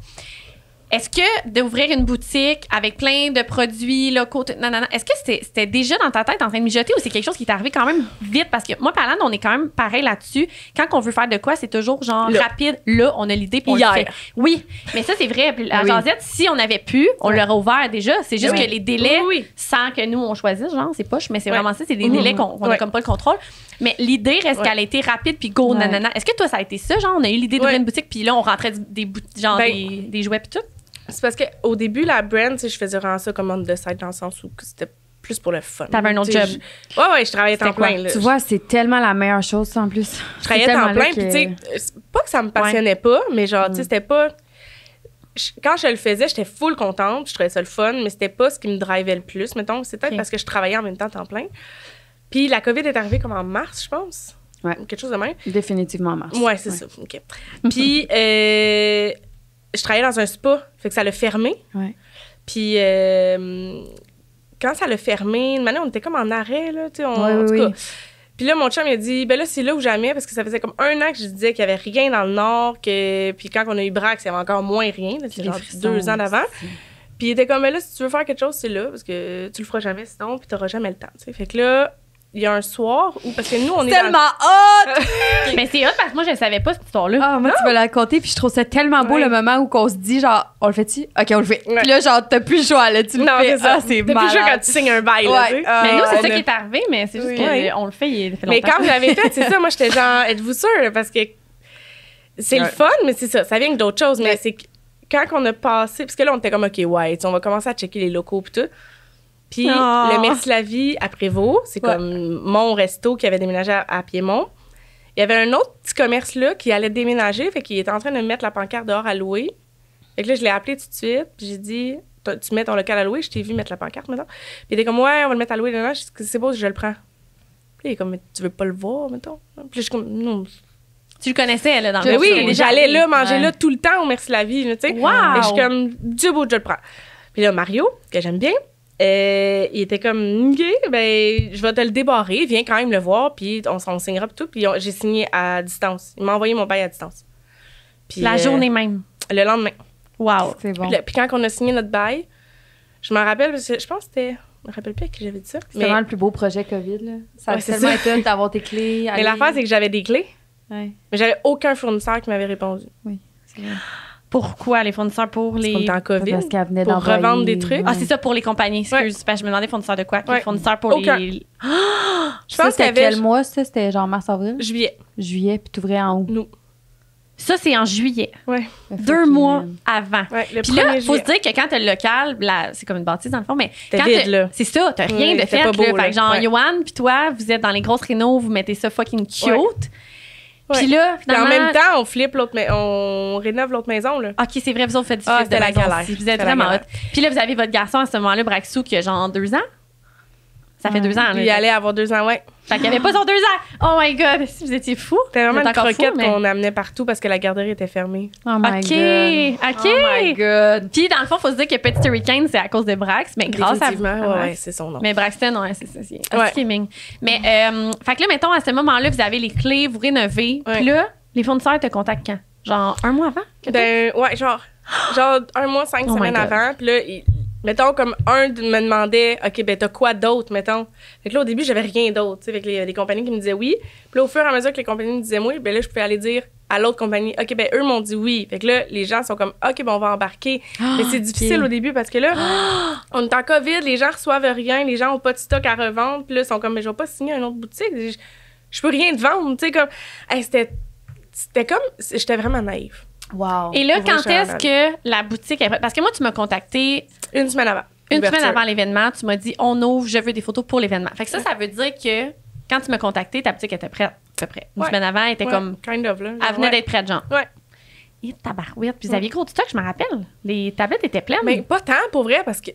Est-ce que d'ouvrir une boutique avec plein de produits locaux, est-ce que c'était déjà dans ta tête en train de mijoter ou c'est quelque chose qui est arrivé quand même vite? Parce que moi, Palane, on est quand même pareil là-dessus. Quand on veut faire de quoi, c'est toujours genre rapide. Là, on a l'idée pour le fait. Oui, mais ça, c'est vrai. La jasette, si on avait pu, on l'aurait ouvert déjà. C'est juste que les délais, sans que nous, on choisisse, genre, c'est poche, mais c'est vraiment ça. C'est des délais qu'on a comme pas le contrôle. Mais l'idée reste qu'elle a été rapide puis go, nanana. Est-ce que toi, ça a été ça? Genre, on a eu l'idée d'ouvrir une boutique puis là, on rentrait des jouets puis tout? C'est parce qu'au début, la brand, tu sais, je faisais vraiment ça comme on the side dans le sens où c'était plus pour le fun. T'avais un autre job. Ouais, je travaillais temps plein. Là. Tu vois, c'est tellement la meilleure chose, ça, en plus. Je travaillais temps plein, puis tu sais, c'est pas que ça me passionnait pas, mais genre, tu sais, c'était pas... Quand je le faisais, j'étais full contente, je trouvais ça le fun, mais c'était pas ce qui me drivait le plus, mettons. C'est peut-être parce que je travaillais en même temps plein. Puis la COVID est arrivée comme en mars, je pense. Ouais. Quelque chose de même. Définitivement en mars. Ouais, c'est ça. OK. Puis... je travaillais dans un spa, fait que ça l'a fermé. Ouais. Puis quand ça l'a fermé, une année, on était comme en arrêt, là, tu sais, en tout cas. Puis là, mon chum, il a dit, ben là, c'est là ou jamais, parce que ça faisait comme 1 an que je disais qu'il y avait rien dans le Nord, puis quand on a eu Brax, il y avait encore moins rien, c'est genre 2 ans d'avant. Puis il était comme, ben là, si tu veux faire quelque chose, c'est là, parce que tu le feras jamais sinon, puis t'auras jamais le temps, tu sais. Fait que là, il y a un soir où, parce que nous, on est tellement hot! Mais c'est hot parce que moi, je savais pas cette histoire-là. Ah, moi, tu me l'as conté, puis je trouve ça tellement beau le moment où qu'on se dit, genre, on le fait-tu? OK, on le fait. Ouais. Puis là, genre, t'as plus le choix, là. Tu le fais. C'est ça. C'est T'as plus le choix quand tu signes un bail, là, tu sais. Mais nous, c'est ça qui est arrivé, mais c'est juste qu'on le fait, il fait longtemps. Mais quand je l'avais fait, c'est ça, moi, j'étais genre, êtes-vous sûr? Parce que c'est le fun, mais c'est ça, ça vient que d'autres choses. Mais c'est quand on a passé, parce que là, on était comme, OK, on va commencer à checker les locaux, puis tout. Puis le Merci la vie à Prévost, c'est comme mon resto qui avait déménagé à Piémont. Il y avait un autre petit commerce là qui allait déménager, fait qu'il était en train de mettre la pancarte dehors à louer. Fait que là, je l'ai appelé tout de suite, puis j'ai dit, tu mets ton local à louer, je t'ai vu mettre la pancarte maintenant. Puis il était comme, ouais, on va le mettre à louer. Là, c'est beau, je le prends. Puis il est comme, mais tu veux pas le voir, mettons? Puis je suis comme, non. Tu le connaissais, là, dans le Oui, j'allais là, manger là tout le temps au Merci la vie, tu sais. Wow! Et je suis comme, Dieu beau, je le prends. Puis là, Mario, que j'aime bien, il était comme, OK, ben, je vais te le débarrer, viens quand même le voir, puis on signera et tout. Puis j'ai signé à distance. Il m'a envoyé mon bail à distance. Puis, la journée même. Le lendemain. Wow. C'est bon. Puis quand on a signé notre bail, je m'en rappelle, parce que je pense que c'était... Je me rappelle plus à qui j'avais dit ça. C'est vraiment le plus beau projet COVID, là. Ça a tellement été d'avoir tes clés. Mais l'affaire, c'est que j'avais des clés, mais j'avais aucun fournisseur qui m'avait répondu. Oui, c'est vrai. Pourquoi les fournisseurs pour les... Comme en COVID, parce qu'elle venait pour d'envoyer... revendre des trucs. Ah, c'est ça pour les compagnies, excuse. Parce que je me demandais fournisseurs de quoi? Les fournisseurs pour aucun. les... Je pense c'était quel mois, ça? C'était genre mars-avril? Juillet. Juillet, puis t'ouvrais en août. Nous. Ça, c'est en juillet. Ouais. 2 mois avant. Ouais, le Puis là, il faut se juillet. dire que quand t'as le local, c'est comme une bâtisse dans le fond, mais T'es quand vide, là. c'est ça, t'as rien de c'était fait. pas beau, Là. là. Fait que genre, Ouais. Yoann puis toi, vous êtes dans les grosses rénaux, vous mettez ça fucking cute. Ouais. Puis là, Puis en finalement... même temps, on flippe on rénove l'autre maison, là. OK, c'est vrai, vous autres faites du Ah, flip de c'était la maison galère. aussi. Vous C'était êtes la vraiment hot. galère. Puis là, vous avez votre garçon à ce moment-là, Braxou, qui a genre 2 ans. Ça fait 2 ans. Il Là. allait avoir 2 ans, ouais. Fait qu'il avait pas son 2 ans. Oh my God, si vous étiez fous. C'était vraiment Vous une êtes encore croquette fous, mais- qu'on amenait partout parce que la garderie était fermée. Oh my OK, God. OK. Oh my God. Puis dans le fond, il faut se dire que Petit Hurricane, c'est à cause de Brax, mais grâce à vous. Définitivement, ouais, c'est son nom. Mais Braxton, ouais, c'est ça. C'est Ouais. streaming. Mais, fait que là, mettons, à ce moment-là, vous avez les clés, vous rénovez. Ouais. Puis là, les fournisseurs te contactent quand? Genre, un mois avant? Ben, ouais, genre 1 mois, 5 Oh my semaines God. avant. Puis là, mettons, comme me demandait, OK, ben, t'as quoi d'autre, mettons? Fait que là, au début, j'avais rien d'autre, tu sais, avec les compagnies qui me disaient oui. Puis là, au fur et à mesure que les compagnies me disaient oui, ben là, je pouvais aller dire à l'autre compagnie, OK, ben, eux m'ont dit oui. Fait que là, les gens sont comme, OK, ben, on va embarquer. Mais c'est difficile au début parce que là, on est en COVID, les gens reçoivent rien, les gens ont pas de stock à revendre. Puis là, ils sont comme, mais je vais pas signer une autre boutique. Je peux rien te vendre, tu sais, comme, hey, c'était comme, j'étais vraiment naïve. Wow. Et là, Pour vrai, quand je suis est-ce malade. que la boutique est prête? Parce que moi, tu m'as contacté Une semaine avant. une Ouverture. semaine avant l'événement. Tu m'as dit, on ouvre, je veux des photos pour l'événement. Fait que ça veut dire que quand tu m'as contacté, ta boutique était prête, à peu près. Une Ouais. semaine avant, elle était Ouais, comme, kind of, là. elle venait Ouais. d'être prête, genre. Ouais. Et tabarouette. Puis vous aviez gros de stock, je me rappelle. Les tablettes étaient pleines. Mais pas tant, pour vrai, parce que,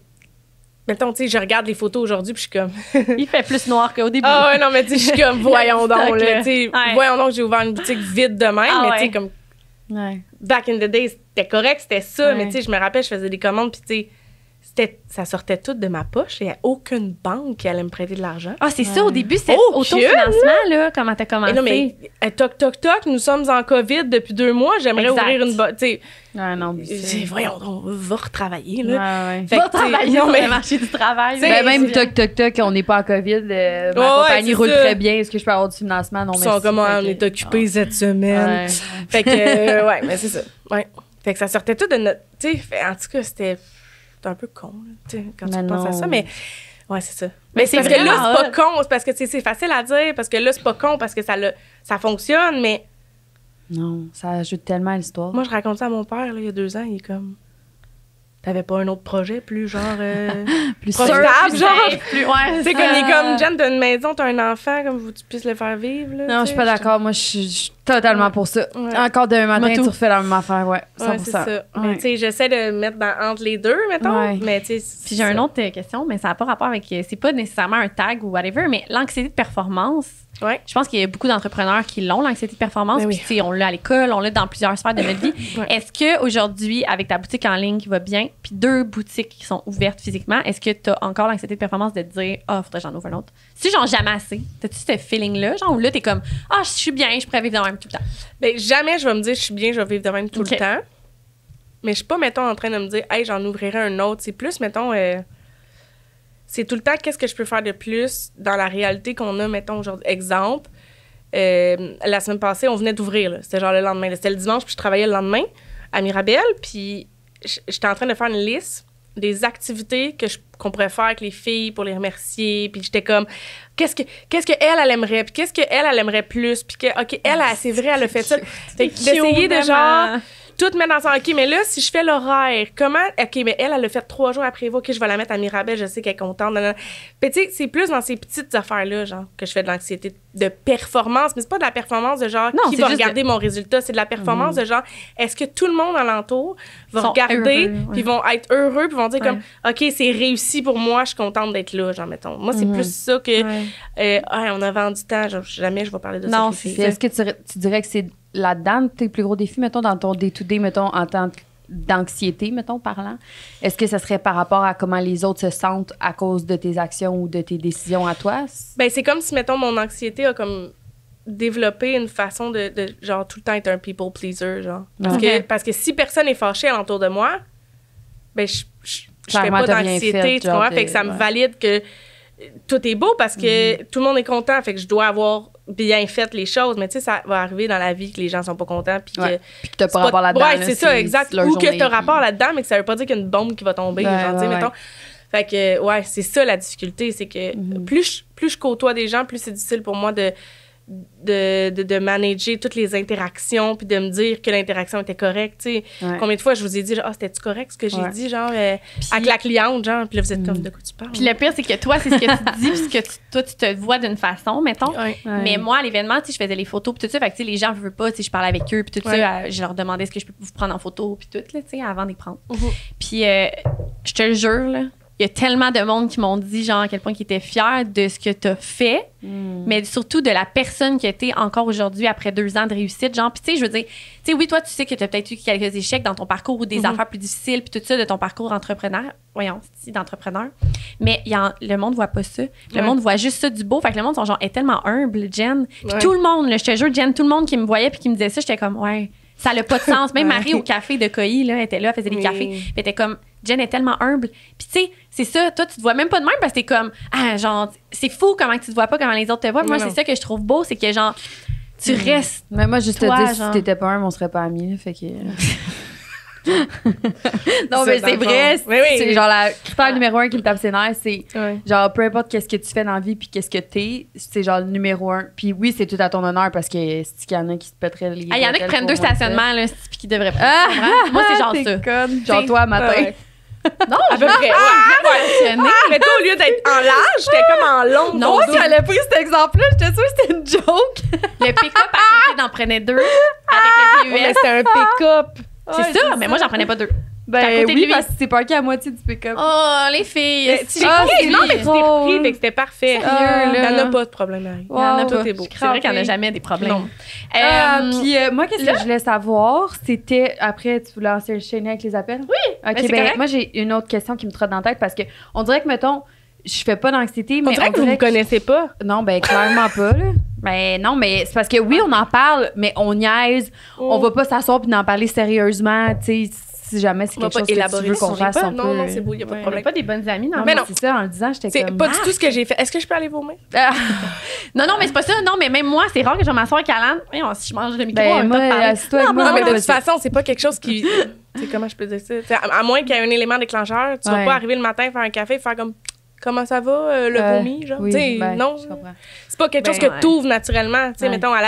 mettons, tu sais, je regarde les photos aujourd'hui, puis je suis comme... Il fait plus noir qu'au début. Ah ouais, non, mais tu sais, je suis comme, voyons donc, Stock, là, là. tu sais, Ouais. voyons donc, j'ai ouvert une boutique vide de même, Ah mais ouais. tu sais, comme, Ouais. back in the day, c'était correct, c'était ça, Ouais. mais tu sais, je me rappelle, je faisais des commandes, puis tu sais, ça sortait tout de ma poche, il n'y a aucune banque qui allait me prêter de l'argent. Ah, c'est ça, au début, c'était Oh, autofinancement, là, comment t'as commencé. Et non, mais toc, toc, toc, nous sommes en COVID depuis 2 mois, j'aimerais Exact. ouvrir une boîte, tu sais, Ouais, non, voyons donc, va retravailler, Ouais, là. ouais. Fait Va que, tu sais, travailler non, sur mais- le marché du travail. C'est- là. Ben, même c'est- toc toc toc, on n'est pas en COVID. Ma Ouais, compagnie c'est roule ça. très bien. Est-ce que je peux avoir du financement? Non, Ils merci. sont comme, Fait on que- est occupés cette semaine. Ouais. Fait que, ouais, mais c'est ça. Ouais. Fait que ça sortait tout de notre. Tu sais, en tout cas, c'était un peu con, là, tu sais, quand Mais tu penses à non. ça, mais. Ouais, c'est ça. Mais Mais c'est c'est parce que là, vraiment c'est pas con, c'est parce que tu sais, c'est facile à dire, parce que là, c'est pas con, parce que ça fonctionne, mais Non, ça ajoute tellement à l'histoire. moi, je raconte ça à mon père, là, il y a 2 ans, il est comme. T'avais pas un autre projet plus genre. plus profitable, Plus genre. safe, plus- ouais, Tu sais, comme il est comme, Jen, t'as une maison, t'as un enfant, comme tu puisses le faire vivre, là. Non, je tu suis sais, pas d'accord. Moi, je suis totalement pour ça. Ouais. Encore demain matin, Moi, tout. tu refais la même affaire, ouais. 100%. Ouais, c'est ça. Mais Ouais. tu sais, j'essaie de me mettre entre les deux, mettons. Ouais. Mais tu sais. Puis j'ai une autre question, mais ça n'a pas rapport avec. C'est pas nécessairement un tag ou whatever, mais l'anxiété de performance. Ouais. Je pense qu'il y a beaucoup d'entrepreneurs qui l'ont, l'anxiété de performance. Ben Puis, oui. tu sais, on l'a à l'école, on l'a dans plusieurs sphères de notre vie. Ouais. Est-ce qu'aujourd'hui, avec ta boutique en ligne qui va bien, puis 2 boutiques qui sont ouvertes physiquement, est-ce que tu as encore l'anxiété de performance de te dire, ah, faudrait que j'en ouvre un autre? Si, genre, jamais assez. T'as-tu ce feeling-là, genre, où là, t'es comme, ah, je suis bien, je pourrais vivre dans le même tout le temps? Ben, jamais je vais me dire, je suis bien, je vais vivre de même tout Ok. le temps. Mais je suis pas, mettons, en train de me dire, hey, j'en ouvrirai un autre. C'est plus, mettons, c'est tout le temps, qu'est-ce que je peux faire de plus dans la réalité qu'on a, mettons, aujourd'hui. Exemple, la semaine passée, on venait d'ouvrir, là. C'était genre le lendemain. Là. C'était le dimanche, puis je travaillais le lendemain à Mirabel, puis j'étais en train de faire une liste des activités qu'on pourrait faire avec les filles pour les remercier, puis j'étais comme qu'est-ce que elle aimerait, puis qu'est-ce que elle aimerait plus, puis que OK, elle c'est vrai, elle a fait ça. Fait que d'essayer de genre tout mettre ensemble. OK, mais là, si je fais l'horaire, comment... OK, mais elle a fait 3 jours après. OK, je vais la mettre à Mirabel. Je sais qu'elle est contente. Puis, tu sais, c'est plus dans ces petites affaires-là, genre, que je fais de l'anxiété de performance. Mais c'est pas de la performance de genre, Non, qui c'est va juste regarder mon résultat. C'est de la performance de genre, est-ce que tout le monde alentour va Sont regarder, heureux, ouais. puis vont être heureux, puis vont dire Ouais. comme, OK, c'est réussi pour moi, je suis contente d'être là, genre, mettons. Moi, c'est plus ça que, on a vendu tant, genre, jamais je vais parler de Non, ça. Puis est-ce que tu dirais que c'est là-dedans tes plus gros défis, mettons, dans ton day-to-day, mettons, en temps d'anxiété, mettons, parlant? Est-ce que ça serait par rapport à comment les autres se sentent à cause de tes actions ou de tes décisions à toi? Ben, c'est comme si, mettons, mon anxiété a comme développé une façon de genre, tout le temps être un people pleaser, genre. Parce que si personne est fâché alentour de moi, ben, je fais Clairement, pas t'as rien d'anxiété, fait, tu genre, vois? Fait que ça me valide que tout est beau parce que tout le monde est content, fait que je dois avoir bien fait les choses, mais tu sais, ça va arriver dans la vie que les gens sont pas contents, puis Ouais. que... Puis que t'as c'est pas rapport là-dedans. Ouais, là, c'est ça, exact. leur Ou que journée, t'as puis- rapport là-dedans, mais que ça veut pas dire qu'il y a une bombe qui va tomber, Ouais, genre, tu sais, ouais, mettons. ouais. Fait que, ouais, c'est ça la difficulté, c'est que plus je côtoie des gens, plus c'est difficile pour moi de manager toutes les interactions puis de me dire que l'interaction était correcte, tu sais. Ouais. Combien de fois je vous ai dit, genre, c'était-tu correct ce que j'ai Ouais. dit, genre, avec la cliente, genre, puis là, vous êtes comme, de quoi tu parles? Puis le pire, c'est que toi, c'est ce que tu dis, puis que toi, tu te vois d'une façon, mettons. Ouais. Ouais. Mais moi, à l'événement, tu sais, je faisais les photos, puis tout ça. Fait que, tu sais, les gens ne veulent pas, tu sais, je parlais avec eux, puis tout Ouais. ça. Je leur demandais est-ce que je peux vous prendre en photo, puis tout, là, tu sais, avant de les prendre. Mhm. Puis, je te le jure, là, il y a tellement de monde qui m'ont dit, genre, à quel point ils étaient fiers de ce que tu as fait, mais surtout de la personne que tu es encore aujourd'hui après 2 ans de réussite. Genre, puis, tu sais, je veux dire, tu sais, oui, toi, tu sais que tu as peut-être eu quelques échecs dans ton parcours ou des affaires plus difficiles, puis tout ça, de ton parcours d'entrepreneur. Mais le monde voit pas ça. Le Ouais. monde voit juste ça du beau. Fait que le monde sont genre, est tellement humble, Jen. Puis Ouais. tout le monde, là, je te jure, Jen, tout le monde qui me voyait puis qui me disait ça, j'étais comme, ouais. Ça n'a pas de sens. Même Marie au café de Coy, là, elle était là, elle faisait des cafés. Puis elle était comme, Jen est tellement humble. Puis tu sais, c'est ça, toi, tu te vois même pas de même parce que t'es comme, genre, c'est fou comment tu te vois pas, comment les autres te voient. Moi, c'est ça que je trouve beau, c'est que genre, tu restes. Mais moi, juste toi, te dire, genre. si t'étais pas humble, on serait pas amis, là, fait que. Non, mais c'est vrai, c'est genre la critère numéro 1 qui me tape ses nerfs, c'est genre peu importe qu'est-ce que tu fais dans la vie puis qu'est-ce que t'es, c'est genre le numéro 1. Puis oui, c'est tout à ton honneur parce que c'est qu'il y en a qui se pèteraient les Il y en a qui prennent 2 stationnements, là, puis qui devraient pas. Moi, c'est genre ça. Conne. Genre toi, matin. Non, à peu près. Mais toi, au lieu d'être en large, j'étais comme en long. Non, moi, quand elle a pris cet exemple-là, j'étais sûre que c'était une joke. Le pick-up à côté d'en prenait 2 avec le VUS. Mais c'était un pick-up. C'est ça, mais moi, j'en prenais pas 2. Ben oui, parce que c'est parqué à moitié du pick-up. Oh, les filles. Non, mais tu t'es pris, fait que c'était parfait. Sérieux, Il là. n'y en a pas de problème, Marie. Il y en a Tout pas. est beau. C'est vrai qu'il n'y en a jamais des problèmes. Puis moi, qu'est-ce que je voulais savoir, c'était, après, tu voulais enchaîner avec les appels? Oui, OK, c'est correct. moi, j'ai une autre question qui me trotte dans la tête parce que on dirait que, mettons, je fais pas d'anxiété, mais On dirait que vous ne connaissez pas. Non, ben clairement pas, là. Mais non, mais c'est parce que oui, on en parle, mais on niaise. On va pas s'asseoir puis en parler sérieusement, tu sais, si jamais c'est On va quelque chose pas que tu élaborer veux ça, qu'on on est fasse, pas- on non, peut... non, c'est beau, il n'y a pas de On n'est problème. pas des bonnes amies, non? Mais non. C'est ça, en le disant, j'étais C'est comme... pas du tout ce que j'ai fait. Est-ce que je peux aller vomir? Non, mais c'est pas ça. Non, mais même moi, c'est rare que je vais m'asseoir avec Alan. Voyons, si je mange le micro, on Ben, va moi, parler. assis-toi avec moi. Non, mais de vas-y. toute façon, c'est pas quelque chose qui. Tu sais, comment je peux dire ça? T'sais, à moins qu'il y ait un élément déclencheur, tu vas Ouais. pas arriver le matin, faire un café, faire comme. Comment ça va, le vomi? Genre, Oui, T'sais, ben, non. je comprends. C'est pas quelque chose Ben, que t'ouvres naturellement. Tu sais, Ouais. mettons, à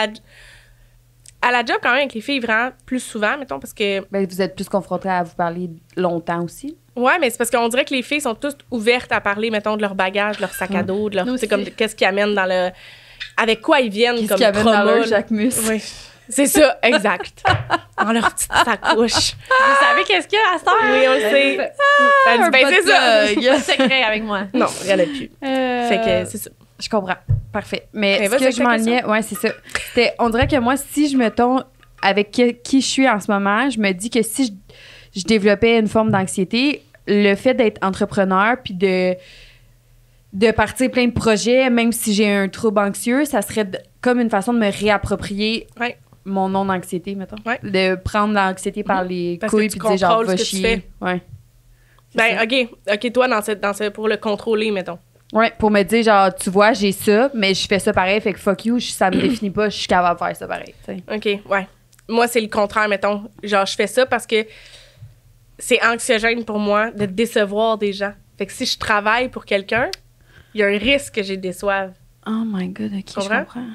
la job, quand même, avec les filles, vraiment plus souvent, mettons, parce que. Ben, vous êtes plus confrontés à vous parler longtemps aussi. Ouais, mais c'est parce qu'on dirait que les filles sont toutes ouvertes à parler, mettons, de leur bagage, de leur sac à dos, de leur. Nous Tu sais, aussi. comme qu'est-ce qu'ils amènent dans le. Avec quoi ils viennent Qu'est-ce comme qu'il y avait trauma. dans leur là. chaque muscle? Oui. C'est ça, exact. Dans leur petite sacoche. Vous savez qu'est-ce qu'il y a à cette heure? Oui, on le sait. Elle dit, ben, c'est ça. Il y a un secret avec moi. Non, il n'y en a plus. Fait que c'est ça. Je comprends. Parfait. Mais Mais ce vas-y que avec je ta m'enlignais, ouais, c'est ça. On dirait que moi, si je me tombe avec qui je suis en ce moment, je me dis que si je développais une forme d'anxiété, le fait d'être entrepreneur puis de partir plein de projets, même si j'ai un trouble anxieux, ça serait comme une façon de me réapproprier Ouais. mon non-anxiété, mettons. Ouais. De prendre l'anxiété par les Parce que couilles tu puis de dire genre, contrôles va ce que tu chier. fais. Ouais. Ben, OK, toi, pour le contrôler, mettons. Ouais, pour me dire, genre, tu vois, j'ai ça, mais je fais ça pareil, fait que fuck you, ça me définit pas, je suis capable de faire ça pareil. T'sais. OK, ouais. Moi, c'est le contraire, mettons. Genre, je fais ça parce que c'est anxiogène pour moi de décevoir des gens. Fait que si je travaille pour quelqu'un, il y a un risque que je les déçoive. Oh my god, ok, je Comprends? comprends.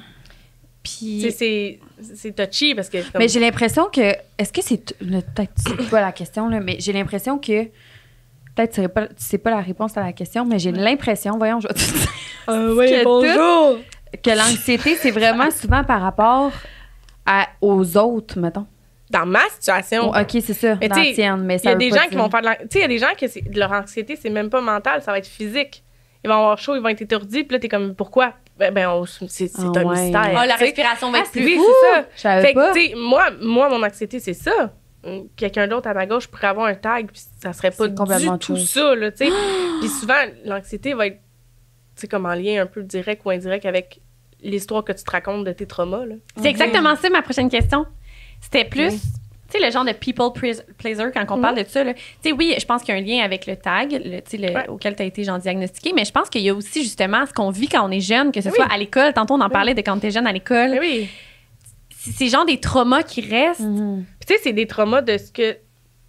Tu sais, c'est touchy parce que. Mais j'ai l'impression que. Est-ce que c'est. Peut-être c'est pas la question, là, mais j'ai l'impression que. Peut-être que c'est pas la réponse à la question, mais j'ai l'impression, voyons, je vais te dire. oui, que bonjour! Que l'anxiété, c'est vraiment souvent par rapport aux autres, mettons. Dans ma situation. Oh, ok, c'est ça, Mais dans tu la sais, tienne, mais il y ça a veut des pas gens dire- qui vont faire de tu sais, il y a des gens que leur anxiété, c'est même pas mental, ça va être physique. Ils vont avoir chaud, ils vont être étourdis, puis là, t'es comme, pourquoi? C'est Ah un ouais. mystère. Oh, la tu sais. respiration va être plus Oui, fou. c'est ça. Je savais Fait pas. que, tu sais, moi, mon anxiété, c'est ça. Quelqu'un d'autre à ma gauche pourrait avoir un tag, puis ça serait pas C'est complètement du tout autre chose. ça, là, tu sais. Puis souvent, l'anxiété va être, tu sais, comme en lien un peu direct ou indirect avec l'histoire que tu te racontes de tes traumas, là. C'est exactement ça, ma prochaine question. C'était plus, Oui. tu sais, le genre de people pleaser quand on parle de ça. Tu sais, oui, je pense qu'il y a un lien avec le tag, tu sais, Ouais. auquel tu as été genre diagnostiqué, mais je pense qu'il y a aussi justement ce qu'on vit quand on est jeune, que ce soit à l'école. Tantôt, on en parlait de quand tu es jeune à l'école. Mais oui. C'est genre des traumas qui restent. Mhm. Puis tu sais, c'est des traumas de ce que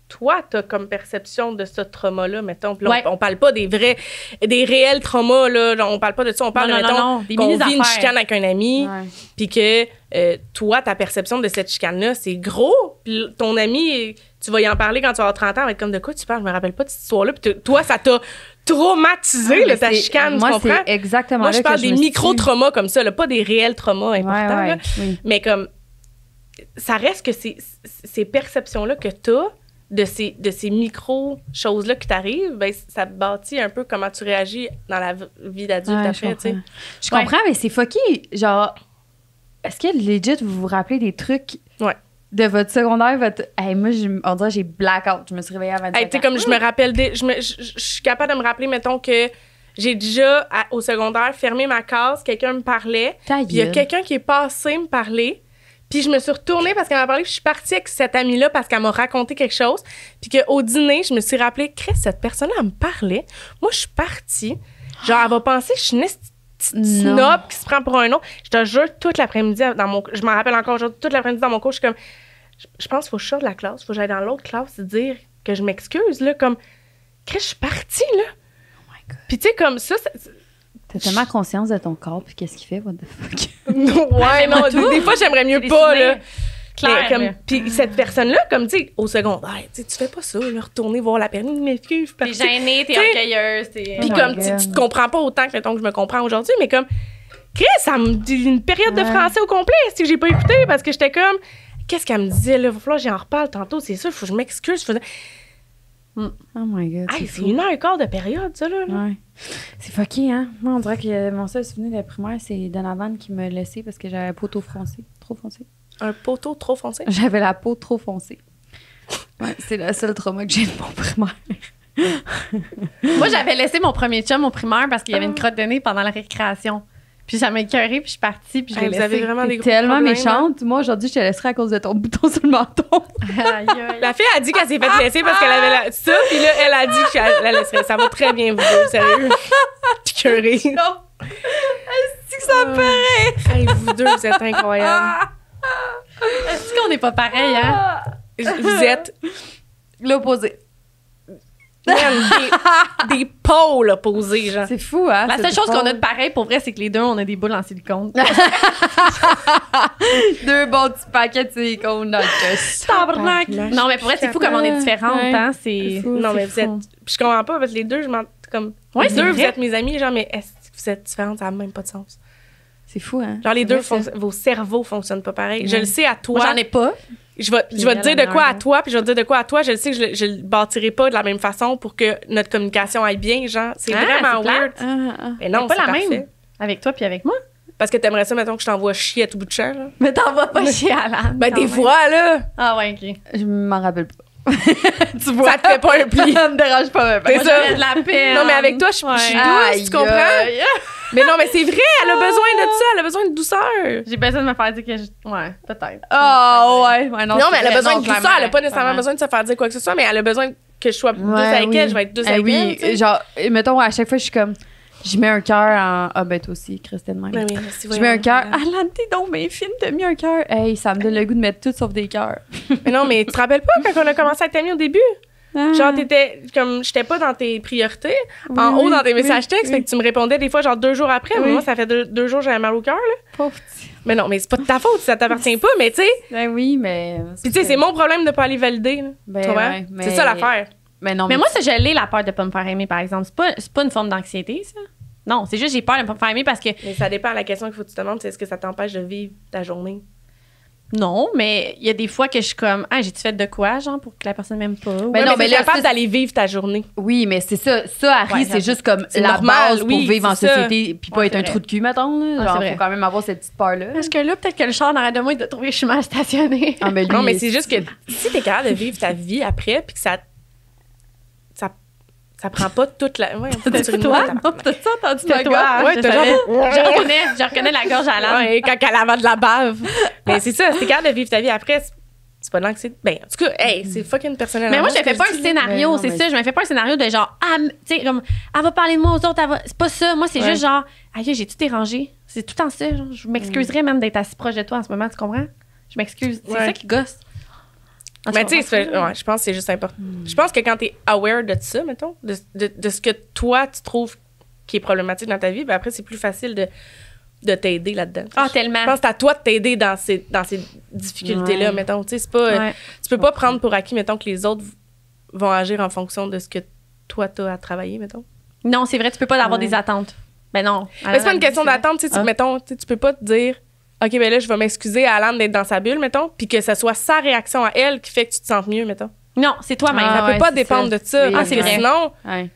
toi, t'as comme perception de ce trauma-là, mettons. Puis là, Ouais. on parle pas des réels traumas, là. Genre, on parle pas de ça. On parle Non, de, non, mettons, non, des qu'on vit une mini-affaires. chicane avec un ami, Ouais. puis que toi, ta perception de cette chicane-là, c'est gros. Puis ton ami, tu vas y en parler quand tu vas avoir 30 ans, elle va être comme, de quoi tu parles? Je me rappelle pas de cette histoire-là. Puis toi, ça t'a traumatisé, Ouais, là, mais ta c'est- chicane, moi, tu comprends? c'est exactement Moi, là je que parle des me suis- micro-traumas comme ça, là, pas des réels traumas importants, Ouais, là. ouais, oui. Mais comme, ça reste que ces perceptions-là que tu as de ces micro-choses-là qui t'arrivent, ben, ça te bâtit un peu comment tu réagis dans la vie d'adulte Ouais, après, tu sais. Je comprends, mais c'est fucké. Genre, est-ce que legit, vous vous rappelez des trucs Ouais. de votre secondaire? Hey, moi, on dirait que j'ai blackout. Je me suis réveillée à 25 Hey, tu sais, ans. comme je me rappelle, je suis capable de me rappeler, mettons, que j'ai déjà, au secondaire, fermé ma case, quelqu'un me parlait, Ta puis il y a gueule. quelqu'un qui est passé me parler, Puis je me suis retournée parce qu'elle m'a parlé, puis je suis partie avec cette amie-là parce qu'elle m'a raconté quelque chose. Puis qu'au dîner, je me suis rappelé, Chris, cette personne-là, elle me parlait. Moi, je suis partie. Genre, elle va penser que je suis une petite snob qui se prend pour un autre. Je te jure, toute l'après-midi, je m'en rappelle encore aujourd'hui, toute l'après-midi dans mon cours, je suis comme, je pense qu'il faut que je sorte de la classe, il faut que j'aille dans l'autre classe et dire que je m'excuse, là, comme, Chris, je suis partie, là. Oh my God. Puis tu sais, comme ça... T'as tellement conscience de ton corps, puis qu'est-ce qu'il fait, what the fuck? Ouais, non, des fois, j'aimerais mieux pas, là. Claire. Comme, puis cette personne-là, comme, tu sais, au secondaire, tu fais pas ça, là, retourner voir la personne, m'excuse, T'es gênée, t'es orgueilleuse, t'es... Puis Oh comme, my God. tu te comprends pas autant que, mettons, que je me comprends aujourd'hui, mais comme, Chris, ça me dit une période de français au complet, si j'ai pas écouté, parce que j'étais comme, qu'est-ce qu'elle me disait, là, il va falloir que j'en reparle tantôt, c'est sûr, il faut que je m'excuse. Oh my God. Hey, c'est 1h15 de période, ça, là. Ouais. C'est fucké, hein? Moi, on dirait que mon seul souvenir de primaire, c'est Donovan qui m'a laissé parce que j'avais la peau trop foncée. Un poteau trop foncé. J'avais la peau trop foncée. Ouais, c'est le seul trauma que j'ai de mon primaire. Moi, j'avais laissé mon premier chum au primaire parce qu'il y avait une crotte de nez pendant la récréation. Puis ça m'a écœurée, puis je suis partie, puis je l'ai Vous avez laissé. vraiment des T'es gros tellement problèmes, méchante. Moi, aujourd'hui, je te laisserai à cause de ton bouton sur le menton. Aïe, aïe. La fille a dit qu'elle s'est fait laisser parce qu'elle avait ça, puis là, elle a dit que je la laisserait. Ça va très bien, vous deux, sérieux. Piqueurée. Non. Est-ce que ça me ferait? Hey, vous deux, vous êtes incroyables. Est-ce qu'on n'est pas pareil, hein? Vous êtes L'opposé. man, des pôles opposés, genre. C'est fou, hein? La c'est seule chose drôle. qu'on a de pareil, pour vrai, c'est que les deux, on a des boules en silicone. Deux bons petits paquets de silicone dans le chest. Tabarnak! Non, mais pour vrai, c'est fou comme on est différentes, Ouais. hein? C'est... Non, mais c'est vous êtes. fou. Puis je comprends pas, parce que les deux, je m'en. Comme. Ouais, les c'est deux, vous vrai. êtes mes amis, genre, mais est-ce que vous êtes différentes? Ça n'a même pas de sens. C'est fou, hein? Genre, les C'est deux, vrai, ça. vos cerveaux fonctionnent pas pareil. Je Ouais. le sais à toi. Moi, j'en ai pas. Je vais te dire de quoi à toi, puis je vais te dire de quoi à toi. Je le sais que je le bâtirai pas de la même façon pour que notre communication aille bien, genre. C'est Ah, vraiment c'est weird. Mais non, pas c'est la parfait. même. Avec toi puis avec moi. Parce que t'aimerais ça, mettons, que je t'envoie chier à tout bout de champ, là. Mais t'en vas pas chez Alan. Ben, quand des même. fois, là, Ah ouais, OK. Je m'en rappelle pas. tu vois, ça te fait pas un pli. Ça me dérange pas même. C'est Moi, ça. j'avais de la peine. Non, mais avec toi, je suis douce, tu comprends? Aïe. Mais non, mais c'est vrai, elle a besoin de ça, elle a besoin de douceur. J'ai besoin de me faire dire que je... Ouais, peut-être. Oh, ouais. Ouais, Non, mais elle a besoin de douceur, elle a pas nécessairement besoin de se faire dire quoi que ce soit, mais elle a besoin que je sois douce avec elle, je vais être douce avec elle. Oui, tu sais. genre, mettons, à chaque fois, je suis comme, je mets un cœur en. Ah, ben, toi aussi, Christine, même. Ben oui, si Je mets un cœur. Ah, Alan, t'es donc bien fine, t'as mis un cœur. Hey, ça me donne le goût de mettre tout sauf des cœurs. mais non, mais tu te rappelles pas quand on a commencé à être amis au début? Genre, t'étais comme, j'étais pas dans tes priorités, en haut dans tes messages textes, fait que tu me répondais des fois, genre 2 jours après. Mais Oui. moi, ça fait 2 jours, j'avais mal au cœur, là. Pauvre petit. Mais non, mais c'est pas de ta faute, ça t'appartient pas, mais tu sais. Ben oui, mais. Puis tu sais, c'est mon problème de pas aller valider, là. Ben Tu vois? ouais, mais- C'est ça l'affaire. Mais non, Mais moi, ça, je l'ai, la peur de pas me faire aimer, par exemple. C'est pas une forme d'anxiété, ça. Non, c'est juste j'ai peur de pas me faire aimer parce que... Mais ça dépend, la question qu'il faut que tu te demandes, c'est est-ce que ça t'empêche de vivre ta journée? Non, mais il y a des fois que je suis comme... Ah, j'ai-tu fait de quoi, genre, pour que la personne m'aime pas? Ben Ouais, non, mais t'es là, capable c'est- d'aller vivre ta journée. Oui, mais c'est ça. Ça, Harry, Ouais, c'est j'avoue. juste comme C'est la normal, base pour oui, vivre en c'est ça. société puis pas Ouais, être c'est un vrai. trou de cul, mettons. Là. Ah, Genre, c'est vrai. faut quand même avoir cette petite peur-là. Parce que là, peut-être que le char en arrêt de moi, il doit trouver que je suis mal stationnée. Ah, mais lui, Non, mais c'est juste que si t'es capable de vivre ta vie après, puis que ça prend pas toute la... Ouais, C'est toi? T'as-tu entendu C'est ma toi? gorge? Ouais, Je t'as savais. genre- Je reconnais la gorge à l'âme. Ouais, quand elle avait de la bave. Mais c'est ça, si t'es capable de vivre ta vie après, c'est pas de l'anxiété. Ben, en tout cas, hey, c'est fucking personnel. Mais moi, je me me fais pas un scénario, non, c'est mais- ça. Je me fais pas un scénario de genre, ah, tu sais, comme, elle va parler de moi aux autres, c'est pas ça. Moi, c'est Ouais. juste genre, aïe, j'ai tout dérangé. C'est tout le temps ça. Genre, je m'excuserais même d'être assis proche de toi en ce moment, tu comprends? Je m'excuse. C'est Ouais. ça qui gosse. Ah, Mais tu sais, comprends? ouais, je pense que c'est juste important. Je pense que quand t'es aware de ça, mettons, de ce que toi, tu trouves qui est problématique dans ta vie, ben après, c'est plus facile de t'aider là-dedans. Ah, tellement. Je pense que c'est à toi de t'aider dans ces difficultés-là, Ouais. mettons. Tu sais, c'est pas... Ouais. Tu peux pas prendre pour acquis, mettons, que les autres vont agir en fonction de ce que toi, t'as à travailler, mettons. Non, c'est vrai, tu peux pas avoir Ouais. des attentes. Ben non. Mais c'est pas une question d'attente, tu sais, Ah. mettons, tu peux pas te dire, OK, ben là, je vais m'excuser à Alan d'être dans sa bulle, mettons, puis que ce soit sa réaction à elle qui fait que tu te sentes mieux, mettons. Non, c'est toi-même. Ah, Ça peut ouais, pas c'est dépendre ça. de ça. Oui, parce c'est que vrai. sinon... Ouais.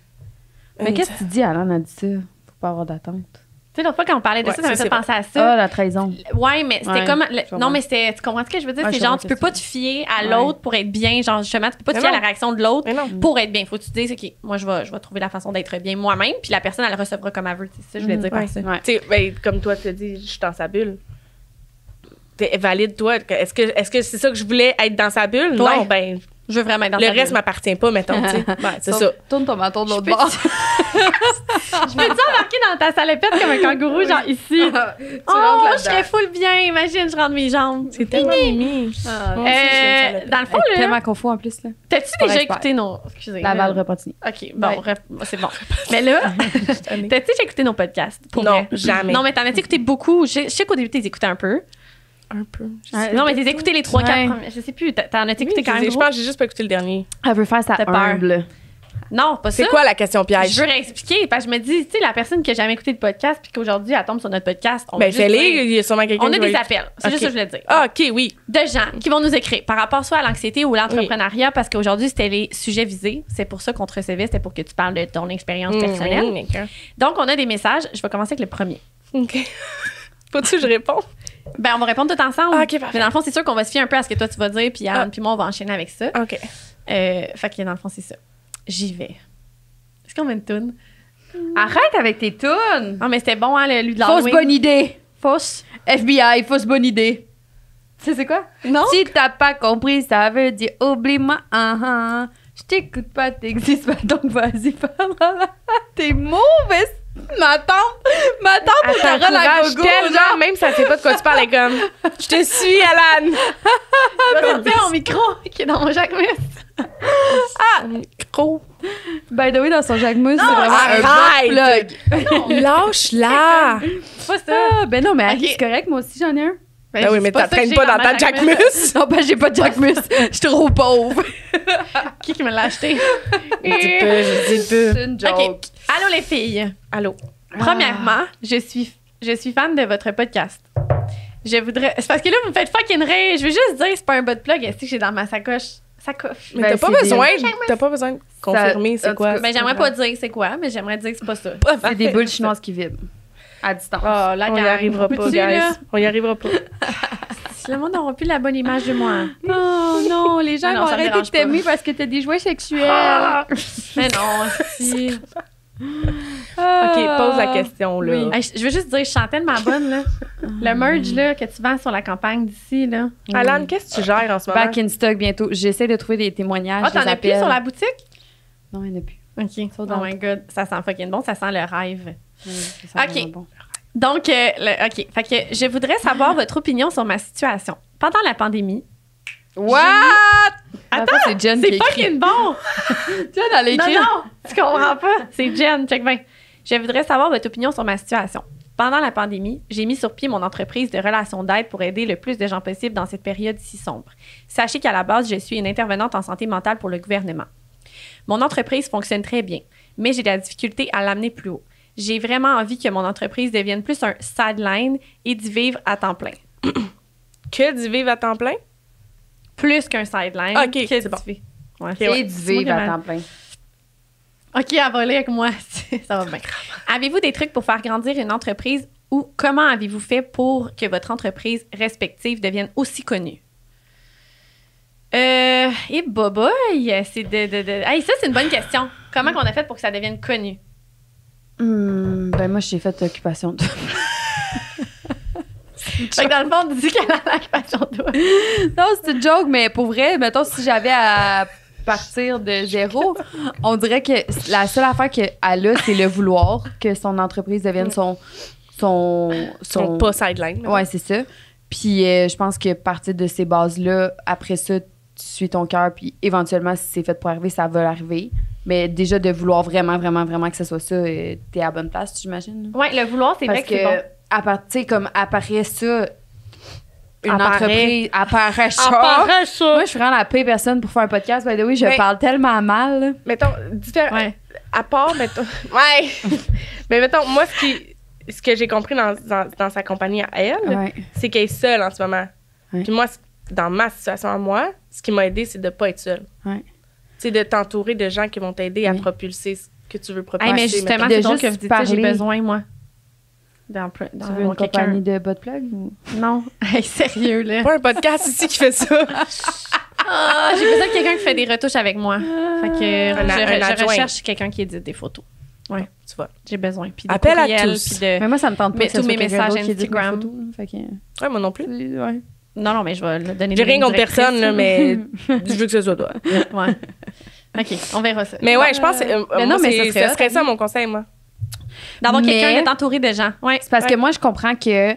Mais qu'est-ce que tu dis, Alan a dit ça? Faut pas avoir d'attente. Tu sais, l'autre fois, quand on parlait de Ouais, ça, ça m'a ça, fait c'est penser à ça. Ah, la trahison. Ouais, mais c'était Ouais, comme. je comprends. Non, mais c'était. Tu comprends ce que je veux dire? Ouais, C'est je genre, comprends tu peux ce pas que te fier à Ouais. l'autre pour être bien. Genre, justement, tu peux pas te Mais fier à non. la réaction de l'autre Mais non. pour être bien. Faut que tu te dises, OK, moi, je vais trouver la façon d'être bien moi-même, puis la personne, elle le recevra comme elle veut. C'est ça, que je voulais dire par Ouais. ça. Ouais. Tu sais, ben, comme toi, tu te dis, je suis dans sa bulle. t'es valide, toi. Est-ce que c'est ça que je voulais, être dans sa bulle? Ouais. Non, ben, Je veux vraiment être dans le ta reste bulle. m'appartient pas, mettons, tu sais. C'est ça. Tourne ton menton de l'autre peux- bord. Je peux-tu embarquer dans ta salopette comme un kangourou, genre ici? Oh, je serais full bien. Imagine, je rentre mes jambes. C'est tellement mimi. Moi aussi, je fais une salopette. Dans le fond, là, Tellement confus en plus, là. t'as-tu pas déjà expert. écouté nos... Excusez. Laval Repentigny. OK, bon, Ouais. c'est bon. Mais là, t'as-tu déjà écouté nos podcasts? Pour Non, vrai? jamais. Non, mais t'en as écouté beaucoup. Je sais qu'au début, t'es écouté un peu. Un peu. Non, mais t'es écouté les 3-4 Ouais. premiers. Je sais plus. T'en as écouté Oui, quand même je gros? pense que j'ai juste pas écouté le dernier. Elle veut faire sa T'as peur. humble. Non, pas ça. C'est quoi la question piège? Je veux réexpliquer. Parce que je me dis, tu sais, la personne qui a jamais écouté de podcast puis qu'aujourd'hui, elle tombe sur notre podcast, on Ben, va juste fais-les, dire- il y a sûrement quelqu'un On a qui des va- appels. C'est juste Ok. ça que je voulais dire. Ah, OK, oui. De gens qui vont nous écrire par rapport soit à l'anxiété ou l'entrepreneuriat, parce qu'aujourd'hui, c'était les sujets visés. C'est pour ça qu'on te recevait, c'était pour que tu parles de ton expérience personnelle. Donc, on a des messages. Je vais commencer avec le premier. OK. Faut-tu que je réponds? Ben, on va répondre tout ensemble. Ah, OK, parfait. Mais dans le fond, c'est sûr qu'on va se fier un peu à ce que toi, tu vas dire, puis Anne, puis moi, on va enchaîner avec ça. OK. Fait que dans le fond, c'est ça. J'y vais. Est-ce qu'on met une toune? Arrête avec tes tunes. Non, mais c'était bon, hein, lui de Fausse l'Halloween. bonne idée. Fausse. FBI, fausse bonne idée. Tu sais c'est quoi? Non? Si t'as pas compris, ça veut dire oublie-moi. Je t'écoute pas, t'existes pas, donc vas-y, parle. T'es mauvaise. Ma tante ou Attends, Carole à courage, gogo, tellement, genre. même si ça sait pas de quoi tu parles, elle est comme « Je te suis, Alan! Je vais sortir mon micro qui est dans mon Jacques Mus. » Micro. By the way, dans son Jacques Mus, c'est vraiment un arrête! bon plug. Lâche-la! C'est pas ça. Ah, ben non, mais Harry, Ok. c'est correct, moi aussi, j'en ai un. Ah oui, mais t'entraînes pas dans ta Jack Mus! Non, ben j'ai pas de Jacques Mus. Je suis trop pauvre. Qui me l'a acheté? Dis peu, je dis peu. C'est une joke. OK. Allô, les filles. Allô? Premièrement, je suis fan de votre podcast. Je voudrais... C'est parce que là, vous me faites fucking rire. Je veux juste dire, c'est pas un bot plug. Est-ce que j'ai dans ma sacoche? Sacoche. Mais Ben, t'as pas c'est besoin, de confirmer en c'est tout quoi. cas, Ben, j'aimerais pas dire c'est quoi, mais j'aimerais dire que c'est pas ça. C'est des boules chinoises qui vibrent. À distance. Oh, la On y arrivera pas, guys. On y arrivera pas. Le monde n'aura plus la bonne image de moi. Oh non, les gens Ah non, vont ça me arrêter dérange de t'aimer parce que t'as des jouets sexuels. Mais non, si. OK, pose la question, là. Oui. Hey, je veux juste dire, je chante tellement bonne, là. Le merge, là, que tu vends sur la campagne d'ici, là. Alan, qu'est-ce que tu gères en ce moment? Back in stock bientôt. J'essaie de trouver des témoignages. Ah, t'en des as plus appels. sur la boutique? Non, il n'y en a plus. OK. Oh dans- my God. Ça sent fucking bon. Ça sent le rêve. Ça sent Ok. vraiment bon. Donc, OK. Fait que je voudrais savoir votre opinion sur ma situation. Pendant la pandémie... What? Attends, c'est Jen qui C'est écrit. fucking bon! Jen, elle écrit. Non, tu comprends pas. C'est Jen, check bien. Je voudrais savoir votre opinion sur ma situation. Pendant la pandémie, j'ai mis sur pied mon entreprise de relations d'aide pour aider le plus de gens possible dans cette période si sombre. Sachez qu'à la base, je suis une intervenante en santé mentale pour le gouvernement. Mon entreprise fonctionne très bien, mais j'ai de la difficulté à l'amener plus haut. J'ai vraiment envie que mon entreprise devienne plus un sideline et d'y vivre à temps plein. Que d'y vivre à temps plein? Plus qu'un sideline. Ok, que c'est bon. d'y vivre. Ouais, Et du vivre à temps plein. OK, à voler avec moi. Ça va bien. Avez-vous des trucs pour faire grandir une entreprise ou comment avez-vous fait pour que votre entreprise respective devienne aussi connue? Et boboy, c'est Hey, ça, c'est une bonne question. Comment qu'on a fait pour que ça devienne connu? Ben moi, j'ai fait occupation de... Fait que dans le fond, tu dis qu'elle a l'occupation de toi. Non, c'est une joke, mais pour vrai, mettons, si j'avais à partir de zéro, on dirait que la seule affaire qu'elle a, c'est le vouloir que son entreprise devienne son Pas sideline. Ouais, c'est ça. Puis je pense que partir de ces bases-là, après ça, tu suis ton cœur, puis éventuellement, si c'est fait pour arriver, ça va arriver. Mais déjà, de vouloir vraiment, vraiment, vraiment que ce soit ça, t'es à la bonne place, j'imagine. Ouais, le vouloir, c'est vrai Parce que c'est bon. à partir, comme après ça, une Apparaît. entreprise apparaît ça. Apparaît ça. Moi, je suis vraiment la pire personne pour faire un podcast. By the way, je Mais- parle tellement mal. là. Mettons, différent. Ouais. À part, mettons. Ouais! Mais mettons, moi, ce que j'ai compris dans sa compagnie à elle, Ouais. c'est qu'elle est seule en ce moment. Ouais. Puis moi, dans ma situation à moi, ce qui m'a aidé, c'est de pas être seule. Ouais. Tu sais, de t'entourer de gens qui vont t'aider à Oui. propulser ce que tu veux propulser. Hey, mais justement, mettons. c'est De drôle que juste vous dites ça, j'ai parler. besoin, moi. Tu veux une quelqu'un. compagnie de bot plug? Ou... Non. Hey, sérieux, là. Pas un podcast ici qui fait ça. Ah, j'ai besoin de quelqu'un qui fait des retouches avec moi. Fait que Un je adjoint. recherche quelqu'un qui édite des photos. Ouais. tu vois. J'ai besoin. Puis de Appel à courriel, tous. puis de... Mais moi, ça me tente pas Mais que ce tous soit mes quelqu'un messages d'autre qui édite mes Instagram. photos, là. Fait que... Ouais, moi non plus. Ouais. Non, mais je vais le donner J'ai des rien contre directrices, personne, là, mais je veux que ce soit toi. Ouais. OK, on verra ça. Mais ouais, je pense que mais non, mais ça serait ça mon conseil, moi. D'avoir Mais- quelqu'un, d'être entouré de gens. Ouais. C'est parce que moi, je comprends que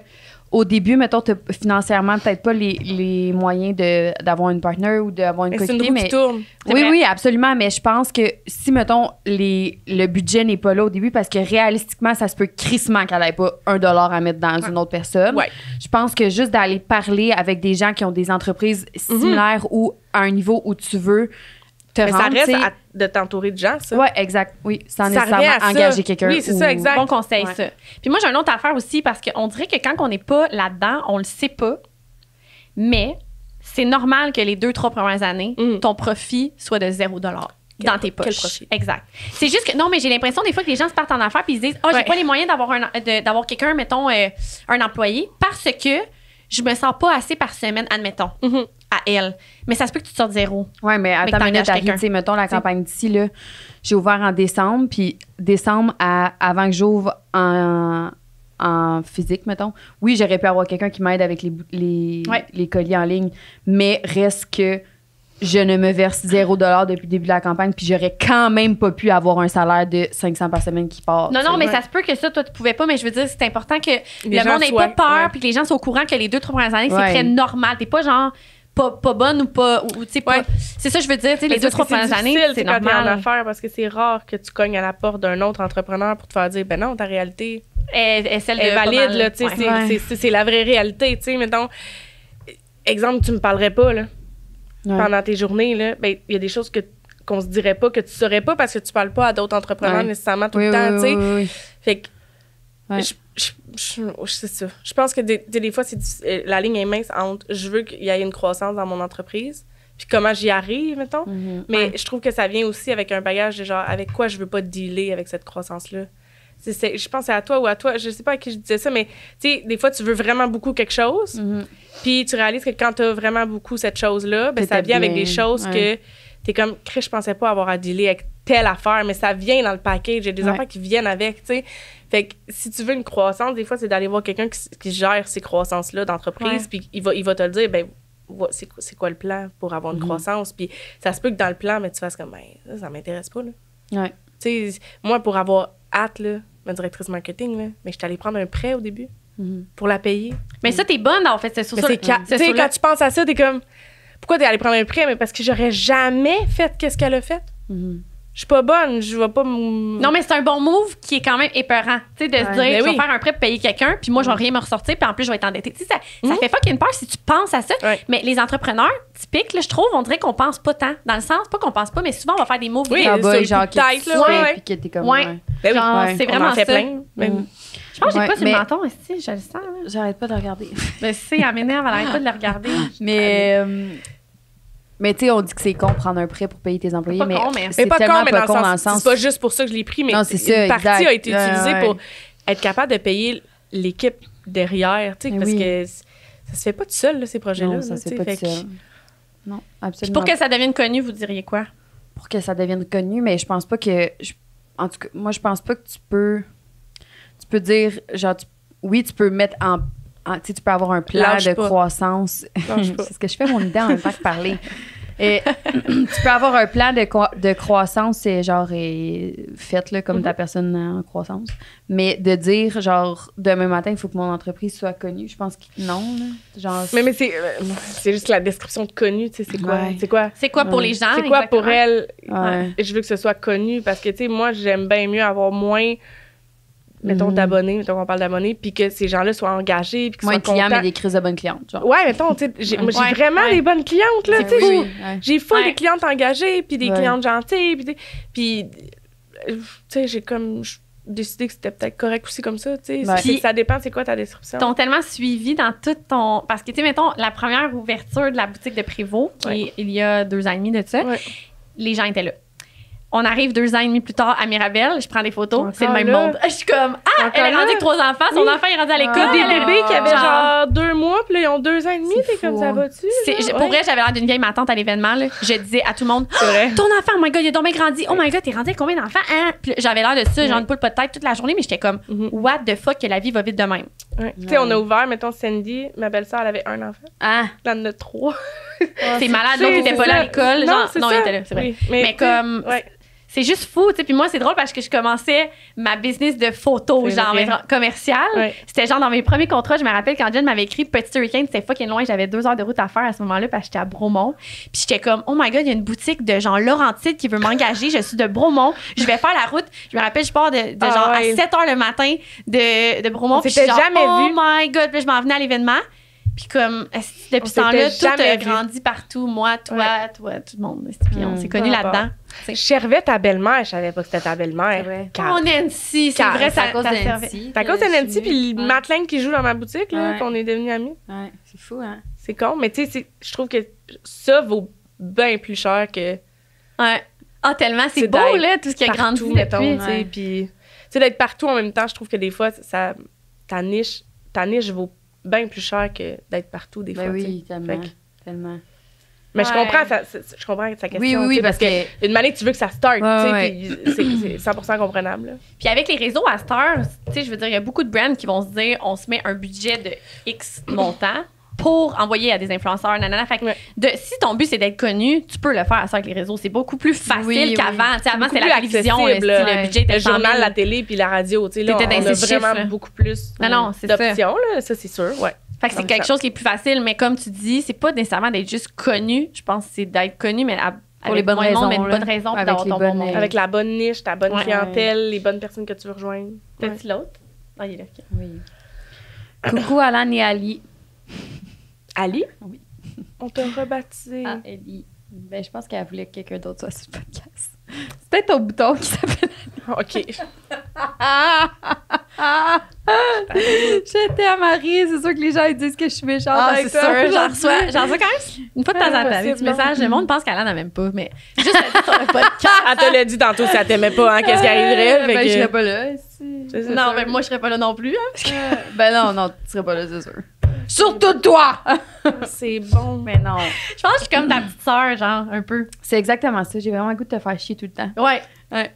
au début, mettons, t'as financièrement peut-être pas les moyens d'avoir une partner ou d'avoir une Mais c'est une coéquipier, roue qui tourne. C'est Oui, vrai. oui, absolument. Mais je pense que si, mettons, le budget n'est pas là au début, parce que réalistiquement, ça se peut crissement qu'elle n'ait pas $1 à mettre dans une autre personne. Ouais. Je pense que juste d'aller parler avec des gens qui ont des entreprises similaires ou à un niveau où tu veux te Mais ça rendre, reste tu sais. de t'entourer de gens, ça. Ouais, exact. Oui, sans Ça nécessairement revient à ça. engager quelqu'un. Oui, c'est ça, exact. Bon conseil, Ouais. ça. Puis moi, j'ai une autre affaire aussi parce qu'on dirait que quand on n'est pas là-dedans, on le sait pas. Mais c'est normal que les 2-3 premières années, ton profit soit de $0 dans tes poches. Quel profit? Exact. C'est juste que, non, mais j'ai l'impression des fois que les gens se partent en affaires puis ils se disent, j'ai Ouais. pas les moyens d'avoir quelqu'un, mettons, un employé parce que je me sens pas assez par semaine, admettons, à elle. Mais ça se peut que tu te sortes 0. Oui, mais que attends une minute, t'engages Harry, quelqu'un. tu sais, mettons la campagne d'ici, là, j'ai ouvert en décembre, puis décembre, avant que j'ouvre en physique, mettons, oui, j'aurais pu avoir quelqu'un qui m'aide avec les colis en ligne, mais reste que je ne me verse $0 depuis le début de la campagne, puis j'aurais quand même pas pu avoir un salaire de 500 par semaine qui part. Non, non, mais Ouais. ça se peut que ça, toi, tu pouvais pas, mais je veux dire, c'est important que Les le gens monde n'ait soient- pas peur ouais. puis que les gens soient au courant que les 2-3 premières années, Ouais. c'est très normal. T'es pas genre pas bonne ou pas. Ou, tu sais, pas. Ouais. C'est ça, je veux dire, tu sais, les Mais parce 2-3 que c'est premières années, difficile, c'est quand t'es en normal. affaires parce que c'est rare que tu cognes à la porte d'un autre entrepreneur pour te faire dire, ben non, ta réalité Et celle de est pas valide, mal. là, tu sais, Ouais. c'est la vraie réalité, tu sais, mettons, exemple, tu me parlerais pas, là, Ouais. pendant tes journées, là, ben, il y a des choses qu'on se dirait pas, que tu saurais pas parce que tu parles pas à d'autres entrepreneurs Ouais. nécessairement tout Oui, le temps, oui, tu sais. oui, oui. Fait que, Ouais. c'est ça. Je pense que des fois, la ligne est mince entre je veux qu'il y ait une croissance dans mon entreprise, puis comment j'y arrive, mettons. Mhm. Mais je trouve que ça vient aussi avec un bagage de genre, avec quoi je veux pas dealer avec cette croissance-là. Je pense que c'est à toi ou à toi, je sais pas à qui je disais ça, mais tu sais, des fois, tu veux vraiment beaucoup quelque chose, Mhm. puis tu réalises que quand tu as vraiment beaucoup cette chose-là, ben, ça T'étais vient avec bien, des choses ouais. que tu es comme, Chris, je pensais pas avoir à dealer avec telle affaire, mais ça vient dans le package. Il y a des Ouais. affaires qui viennent avec, tu sais. Fait que si tu veux une croissance, des fois, c'est d'aller voir quelqu'un qui gère ces croissances-là d'entreprise, Ouais. puis il va te le dire, ben, c'est quoi le plan pour avoir une croissance? Puis ça se peut que dans le plan, mais tu fasses comme, ben, ça m'intéresse pas, là. Ouais. Tu sais, moi, pour avoir hâte, là, ma directrice marketing, là, mais je suis allée prendre un prêt au début Mhm. pour la payer. Mais ça, t'es bonne, en fait. C'est sur Mais ça. c'est tu sais, quand tu penses à ça, t'es comme, pourquoi t'es allée prendre un prêt? Mais parce que j'aurais jamais fait qu'est-ce qu'elle a fait. Mhm. Je suis pas bonne, je vais pas me... Non, mais c'est un bon move qui est quand même épeurant. Tu sais, de se dire, Ben je vais oui. faire un prêt pour payer quelqu'un, puis moi, je vais rien me ressortir, puis en plus, je vais être endettée. Tu sais, ça fait fucking peur si tu penses à ça. Ouais. Mais les entrepreneurs typiques, là, je trouve, on dirait qu'on pense pas tant. Dans le sens, pas qu'on pense pas, mais souvent, on va faire des moves. Oui, vite. Cowboy, sur le genre, coup de qui tête, te là, suit, ouais. puis que t'es comme... Ouais. ouais. Ben oui, Genre, Ouais. c'est on vraiment en fait ça. plein. Ben oui. Je pense que j'ai Ouais, pas sur mais- le menton aussi, je le sens. Là. J'arrête pas de regarder. Mais c'est, elle m'énerve, elle arrête pas de le regarder. Mais tu sais, on dit que c'est con prendre un prêt pour payer tes employés, Pas mais con, mais- c'est Mais pas tellement con, mais pas con dans le sens, c'est pas juste pour ça que je l'ai pris, mais Non, c'est ça, une partie exact. a été utilisée Ouais, pour ouais. être capable de payer l'équipe derrière, tu sais, Mais parce oui. que ça se fait pas tout seul, là, ces projets-là. Non, ça là, se tu fait sais, pas fait tout que- seul. Non, Puis absolument. pour que ça devienne connu, vous diriez quoi? Pour que ça devienne connu, mais je pense pas que... en tout cas, moi, je pense pas que tu peux dire, genre, oui, tu peux mettre tu sais, tu peux avoir un plan Lâche de pas. croissance. Lâche pas. C'est ce que je fais mon idée en même temps que parler. Et, tu peux avoir un plan de croissance, genre, fait là, comme ta personne en croissance. Mais de dire, genre, demain matin, il faut que mon entreprise soit connue, je pense que non. Là. Genre, Mais c'est juste la description de connu, tu sais, c'est quoi? Ouais. C'est quoi? C'est quoi pour Ouais. les gens? C'est quoi pour exactement? elle? ouais. Je veux que ce soit connu parce que, tu sais, moi, j'aime bien mieux avoir moins, mettons, d'abonnés, mettons qu'on parle d'abonnés, puis que ces gens-là soient engagés, puis qu'ils Moins soient de clients, mais contents. des crises de bonnes clientes. Genre. Ouais, mettons, tu sais, j'ai Ouais, vraiment ouais. des bonnes clientes, là, tu sais. Oui, ouais. J'ai full Ouais. des clientes engagées, puis des Ouais. clientes gentilles, puis tu sais, j'ai comme décidé que c'était peut-être correct aussi comme ça, tu sais. Ouais. Puis ça dépend, c'est quoi ta description. T'ont tellement suivi dans tout ton... Parce que, tu sais, mettons, la première ouverture de la boutique de Prévost, Ouais. il y a 2 ans et demi de ça, Ouais. les gens étaient là. On arrive 2 ans et demi plus tard à Mirabel, je prends des photos, Encore c'est le même là. monde. Je suis comme, elle est rendue avec 3 enfants, son enfant est rendu à l'école. Des elle est- bébés qui avaient Genre, genre 2 mois, puis là, ils ont 2 ans et demi, C'est t'es comme fou, ça hein. va-tu? Pour vrai, j'avais l'air d'une vieille ma tante à l'événement. Là. Je disais à tout le monde, C'est vrai. ton enfant, oh my god, il a donc bien grandi. Oh my god, t'es rendu avec combien d'enfants? Hein? Puis j'avais l'air de ça, genre une poule pas de tête toute la journée, mais j'étais comme, Mhm. what the fuck, que la vie va vite de même. Ouais. Tu sais, on a ouvert, mettons, Sandy, ma belle-sœur, elle avait un enfant. Ah, Là, on en a 3. C'est malade, l'autre était pas là à l'école. Genre, c'est non, ça. il était là, c'est vrai. Oui, Mais comme, Ouais. c'est juste fou, tu sais. Puis moi, c'est drôle parce que je commençais ma business de photos, C'est genre vrai. commerciale. Ouais. C'était genre dans mes premiers contrats, je me rappelle quand Jen m'avait écrit Petit Hurricane, c'était fucking loin, j'avais 2 heures de route à faire à ce moment-là parce que j'étais à Bromont. Puis j'étais comme, oh my god, il y a une boutique de genre Laurentide qui veut m'engager, je suis de Bromont, je vais faire la route. Je me rappelle, je pars de Ah genre ouais. à 7 heures le matin de Bromont. On Puis je suis s'était genre, jamais oh vus. my god, puis là, je m'en venais à l'événement. Puis comme, depuis On ce temps-là, s'était tout a jamais vus. grandi partout. Moi, toi, tout le monde. Puis on s'est connus Par rapport. là-dedans. Je servais ta belle-mère, je savais pas que c'était ta belle-mère. C'est vrai. Car- Oh, Nancy, c'est Car- vrai, c'est ça à cause ça de servait. Nancy. C'est à cause de Nancy, puis Ouais. Madeleine qui joue dans ma boutique, là, Ouais. qu'on est devenus amis. Ouais, c'est fou, hein? C'est con, mais tu sais, je trouve que ça vaut bien plus cher que Ouais. Ah, tellement, c'est C'est beau, d'être là, tout ce qui a grandi partout, mettons, depuis. tu sais. Ouais. Puis, tu sais, d'être partout en même temps, je trouve que des fois, ça, ta niche vaut bien plus cher que d'être partout, des fois. Ben tu sais. oui, tellement. Fait que- Tellement. Mais je Ouais. comprends je comprends sa question. Oui, oui, tu sais, parce que. une année, tu veux que ça start, Ouais, tu sais, puis c'est 100% comprenable. Là. Puis avec les réseaux à cette heure, tu sais, je veux dire, il y a beaucoup de brands qui vont se dire, on se met un budget de X montant pour envoyer à des influenceurs, nanana. Fait que Ouais. si ton but, c'est d'être connu, tu peux le faire à ça avec les réseaux. C'est beaucoup plus facile Oui, qu'avant. Tu sais, avant, beaucoup c'était la plus télévision, accessible, le ouais. budget était Le 100 000. journal, la télé, puis la radio, tu sais, là, T'étais on dans a ces chiffres, vraiment là. beaucoup plus Non, c'est ça. d'options, là, ça, c'est sûr, ouais. Fait que c'est quelque chose qui est plus facile, mais comme tu dis, c'est pas nécessairement d'être juste connu. Je pense que c'est d'être connu, mais avec les bonnes moins de monde, mais raisons, une là. bonne raison puis Avec d'avoir les ton bonnes- bon monde. Avec la bonne niche, ta bonne Ouais. clientèle, les bonnes personnes que tu veux rejoindre. Ouais. T'as-tu l'autre? Ah, il est là. ok. Oui. Coucou Alan et Ali. Ali? Oui. On t'a rebaptisé. Ah, Ellie. Ben, je pense qu'elle voulait que quelqu'un d'autre soit sur le podcast. C'est peut-être au bouton qui s'appelle. OK. J'étais à Marie, c'est sûr que les gens ils disent que je suis méchante. Ah, avec c'est toi. sûr. J'en reçois quand même une fois de temps en temps des petits Possible, messages. Le monde pense qu'Alan n'a même pas, mais juste à dire sur le podcast. Elle te l'a dit tantôt si elle t'aimait pas, hein, qu'est-ce qui arriverait. fait Ben, que- je serais pas là. si. C'est ça, Non, sûr. mais moi, je serais pas là non plus. Hein. Ben non, tu serais pas là, c'est sûr. Surtout toi! C'est bon. Mais non. Je pense que je suis comme ta petite sœur, genre, un peu. C'est exactement ça. J'ai vraiment le goût de te faire chier tout le temps. Ouais. Ouais.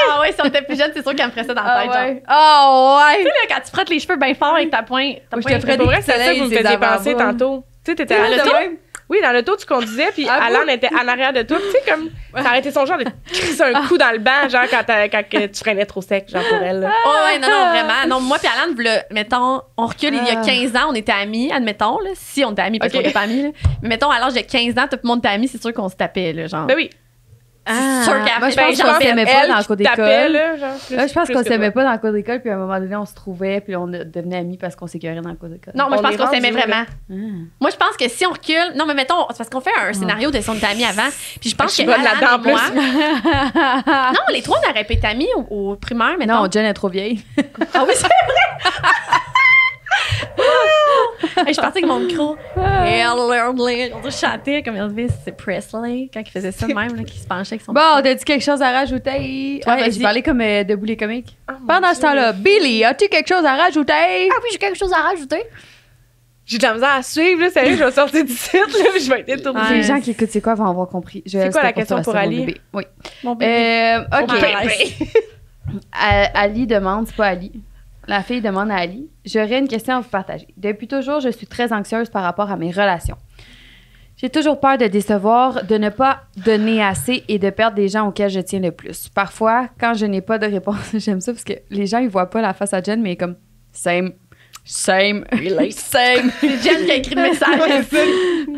Ah ouais, si on était plus jeune, c'est sûr qu'elle me ferait ça dans la tête. Genre. ouais. Oh, ouais! Tu sais, là, quand tu frottes les cheveux bien fort avec ta pointe. Moi, je te ferais Pour des vrai, c'est ça que soleils, vous me ces faisiez penser avant-bras. tantôt. Tu sais, t'étais Ah, à de l'auto. même? Oui, dans l'auto, tu conduisais, puis Ah, Alan était en arrière de toi. Tu sais, comme, ça aurait été son genre de crisser un coup dans le banc, genre, quand que tu freinais trop sec, genre, pour elle. là. Ouais, non, vraiment. Non, moi puis Alan, mettons, on recule il y a 15 ans, on était amis, admettons, là. Si on était amis, parce Ok. qu'on n'était pas amis, là. Mais mettons, à l'âge de 15 ans, tout le monde était amis, c'est sûr qu'on se tapait, là, genre. Ben oui. Ah, sûr qu'après, moi, je ben, pense genre, qu'on s'aimait pas Elle dans le qui cours tapait, d'école. là, genre, plus- Là, je pense plus qu'on que s'aimait toi. pas dans le cours d'école, puis à un moment donné, on se trouvait, puis on devenait amis parce qu'on s'écœurait dans le cours d'école. Non, moi, je On pense est qu'on s'aimait rendu, là. vraiment. Ah. Moi, je pense que si on recule. Non, mais mettons, c'est parce qu'on fait un scénario de si on était amis avant. Puis je pense Je suis que bonne Alan là-dedans, en et moi. Non, les trois, on aurait pas été amis au primaire, mettons. Non, Jen est trop vieille. Ah oui, c'est vrai! Hey, je partais avec mon micro. On dirait que je chantais comme Elvis, c'est Presley, quand il faisait ça de même, là, qui se penchait avec son Bon, t'as-tu quelque chose à rajouter? Toi, vas-y. J'ai parlé comme Debout les comiques. Oh, mon Pendant ce Dieu. temps-là, Billy, as-tu quelque chose à rajouter? Ah oui, j'ai quelque chose à rajouter. J'ai de la misère à suivre, là, sérieux, je vais sortir du site, là, puis je vais être étourdie. Ouais. Les gens qui écoutent c'est quoi vont avoir compris. C'est quoi la question pour Ali? Oui. Mon bébé. OK. Oh, Ali demande, c'est pas Ali. La fille demande à Ali, j'aurais une question à vous partager. Depuis toujours, je suis très anxieuse par rapport à mes relations. J'ai toujours peur de décevoir, de ne pas donner assez et de perdre des gens auxquels je tiens le plus. Parfois, quand je n'ai pas de réponse, j'aime ça parce que les gens, ils voient pas la face à Jen, mais comme same. Same. Same. C'est Jen qui a écrit le message.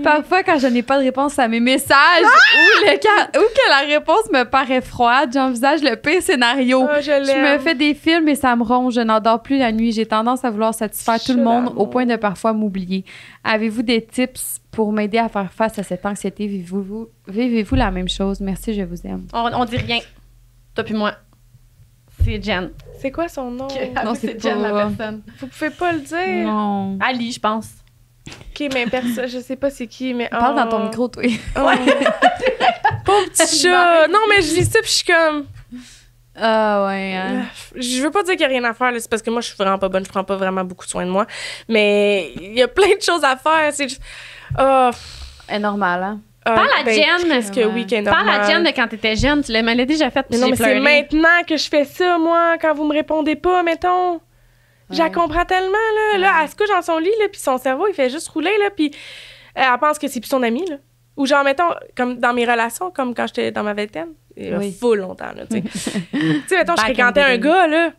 Parfois, quand je n'ai pas de réponse à mes messages ou que la réponse me paraît froide, j'envisage le pire scénario. Oh, je Je me l'aime. fais des films et ça me ronge. Je n'endors plus la nuit. J'ai tendance à vouloir satisfaire tout le monde au point de parfois m'oublier. Avez-vous des tips pour m'aider à faire face à cette anxiété? Vivez-vous la même chose? Merci, je vous aime. On dit rien. Toi puis moi. C'est Jen. C'est quoi son nom? Non, c'est Jen, pas- la personne. Vous pouvez pas le dire. Non. Ali, je pense. OK, mais personne, je sais pas c'est qui, mais... Parle oh. dans ton micro, toi. Oh. Pauvre petit chat. Non, mais je lis ça, puis je suis comme... Ah, ouais. Hein. Je veux pas dire qu'il y a rien à faire, là, c'est parce que moi, je suis vraiment pas bonne, je prends pas vraiment beaucoup soin de moi. Mais il y a plein de choses à faire. C'est juste... C'est normal, hein? Parle à Jen. Qu'est-ce que oui, qu'est normal. Parle à Jen de quand t'étais jeune. Tu l'as déjà fait. Mais non, mais c'est maintenant que je fais ça, moi, quand vous me répondez pas, mettons. Ouais. Je la comprends tellement, là. Ouais. Là, elle se couche dans son lit, là, puis son cerveau, il fait juste rouler, là, puis elle pense que c'est plus son ami, là. Ou genre, mettons, comme dans mes relations, comme quand j'étais dans ma vingtaine, il y a full longtemps, là, tu sais. Tu sais, mettons, je fréquentais un gars, là.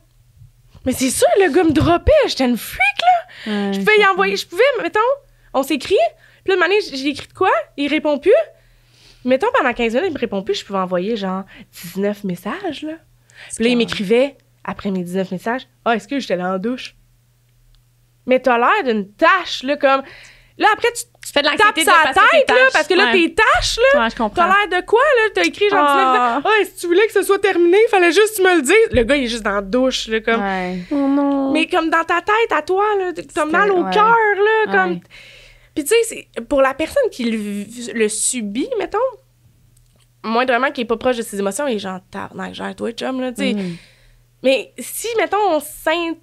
Mais c'est sûr, le gars me droppait. J'étais une freak, là. Ouais, je pouvais y envoyer. Je pouvais, mettons, on s'écrit. Puis là, une année, j'ai écrit de quoi? Il répond plus. Mettons, pendant 15 minutes, il me répond plus. Je pouvais envoyer, genre, 19 messages, là. Puis là, il m'écrivait, après mes 19 messages, « Ah, excuse, j'étais là en douche. » Mais t'as l'air d'une tâche, là, comme... Là, après, tu fais de l'anxiété tapes sa tête, là, parce que là, tes tâches, là, ouais, je comprends. t'as l'air de quoi, là? T'as écrit, genre, 19 messages. « Ah, si tu voulais que ce soit terminé, il fallait juste que tu me le dises. » Le gars, il est juste dans la douche, là, comme... Ouais. Oh non. Mais comme dans ta tête, à toi, là, t'as mal au cœur, là, comme... Ouais. Puis tu sais, pour la personne qui le subit, mettons, moindrement qui est pas proche de ses émotions, il est genre, tabarnak, gère-toi, chum, là, tu sais. Mais si, mettons, on s'inter-éduque,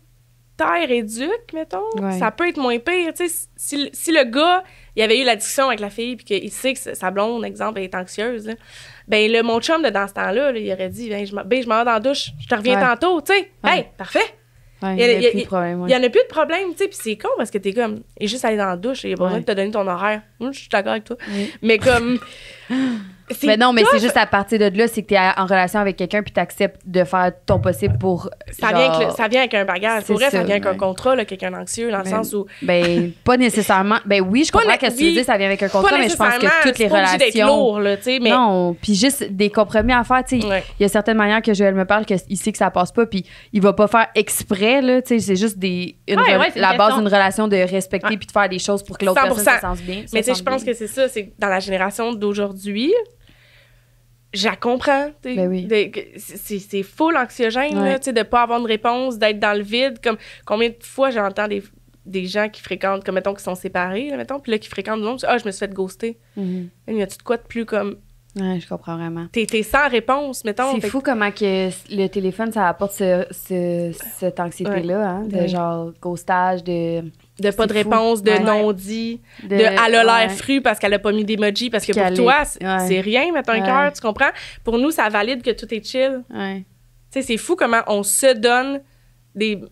mettons, ça peut être moins pire, tu sais. Si le gars, il avait eu la discussion avec la fille, puis qu'il sait que sa blonde, exemple, est anxieuse, là, ben mon chum, là, dans ce temps-là, là, il aurait dit, je m'en vais dans la douche, je te reviens tantôt, tu sais. Hey, parfait! Ouais, il n'y a plus de problème. Il n'y en a plus de problème, tu sais, puis c'est con parce que t'es comme, et juste aller dans la douche, il n'y a pas besoin de te donner ton horaire. Moi, je suis d'accord avec toi. Oui. Mais comme. Mais non, mais c'est juste à partir de là, c'est que tu es en relation avec quelqu'un puis tu acceptes de faire ton possible pour. Ça vient avec un bagage. Pour vrai, ça vient avec un contrat, là, quelqu'un d'anxieux, dans le sens où. Ben, pas nécessairement. Ben oui, je comprends que tu dis, ça vient avec un contrat, mais je pense que toutes les relations. D'être lourd, là, tu sais. Mais... Non, puis juste des compromis à faire, tu sais. Il y a certaines manières que Joël me parle qu'il sait que ça passe pas, puis il va pas faire exprès, là, tu sais. C'est juste la base d'une relation de respecter puis de faire des choses pour que l'autre personne se sente bien. Mais tu sais, je pense que c'est ça, c'est dans la génération d'aujourd'hui. Je la comprends. Ben oui. C'est full anxiogène là, de ne pas avoir de réponse, d'être dans le vide. Comme combien de fois j'entends des gens qui fréquentent, comme mettons, qui sont séparés, là, mettons, puis là, qui fréquentent du monde, je me suis fait ghoster. Y a-tu de quoi de plus comme. Ouais, je comprends vraiment. T'es sans réponse, mettons. C'est fou comment que le téléphone, ça apporte cette anxiété-là, hein, de genre ghostage, de pas de réponse, de non-dit, de elle a l'air fru parce qu'elle a pas mis d'emoji, parce que pour toi, c'est rien, mettre un cœur, tu comprends? Pour nous, ça valide que tout est chill. Tu sais, c'est fou comment on se donne des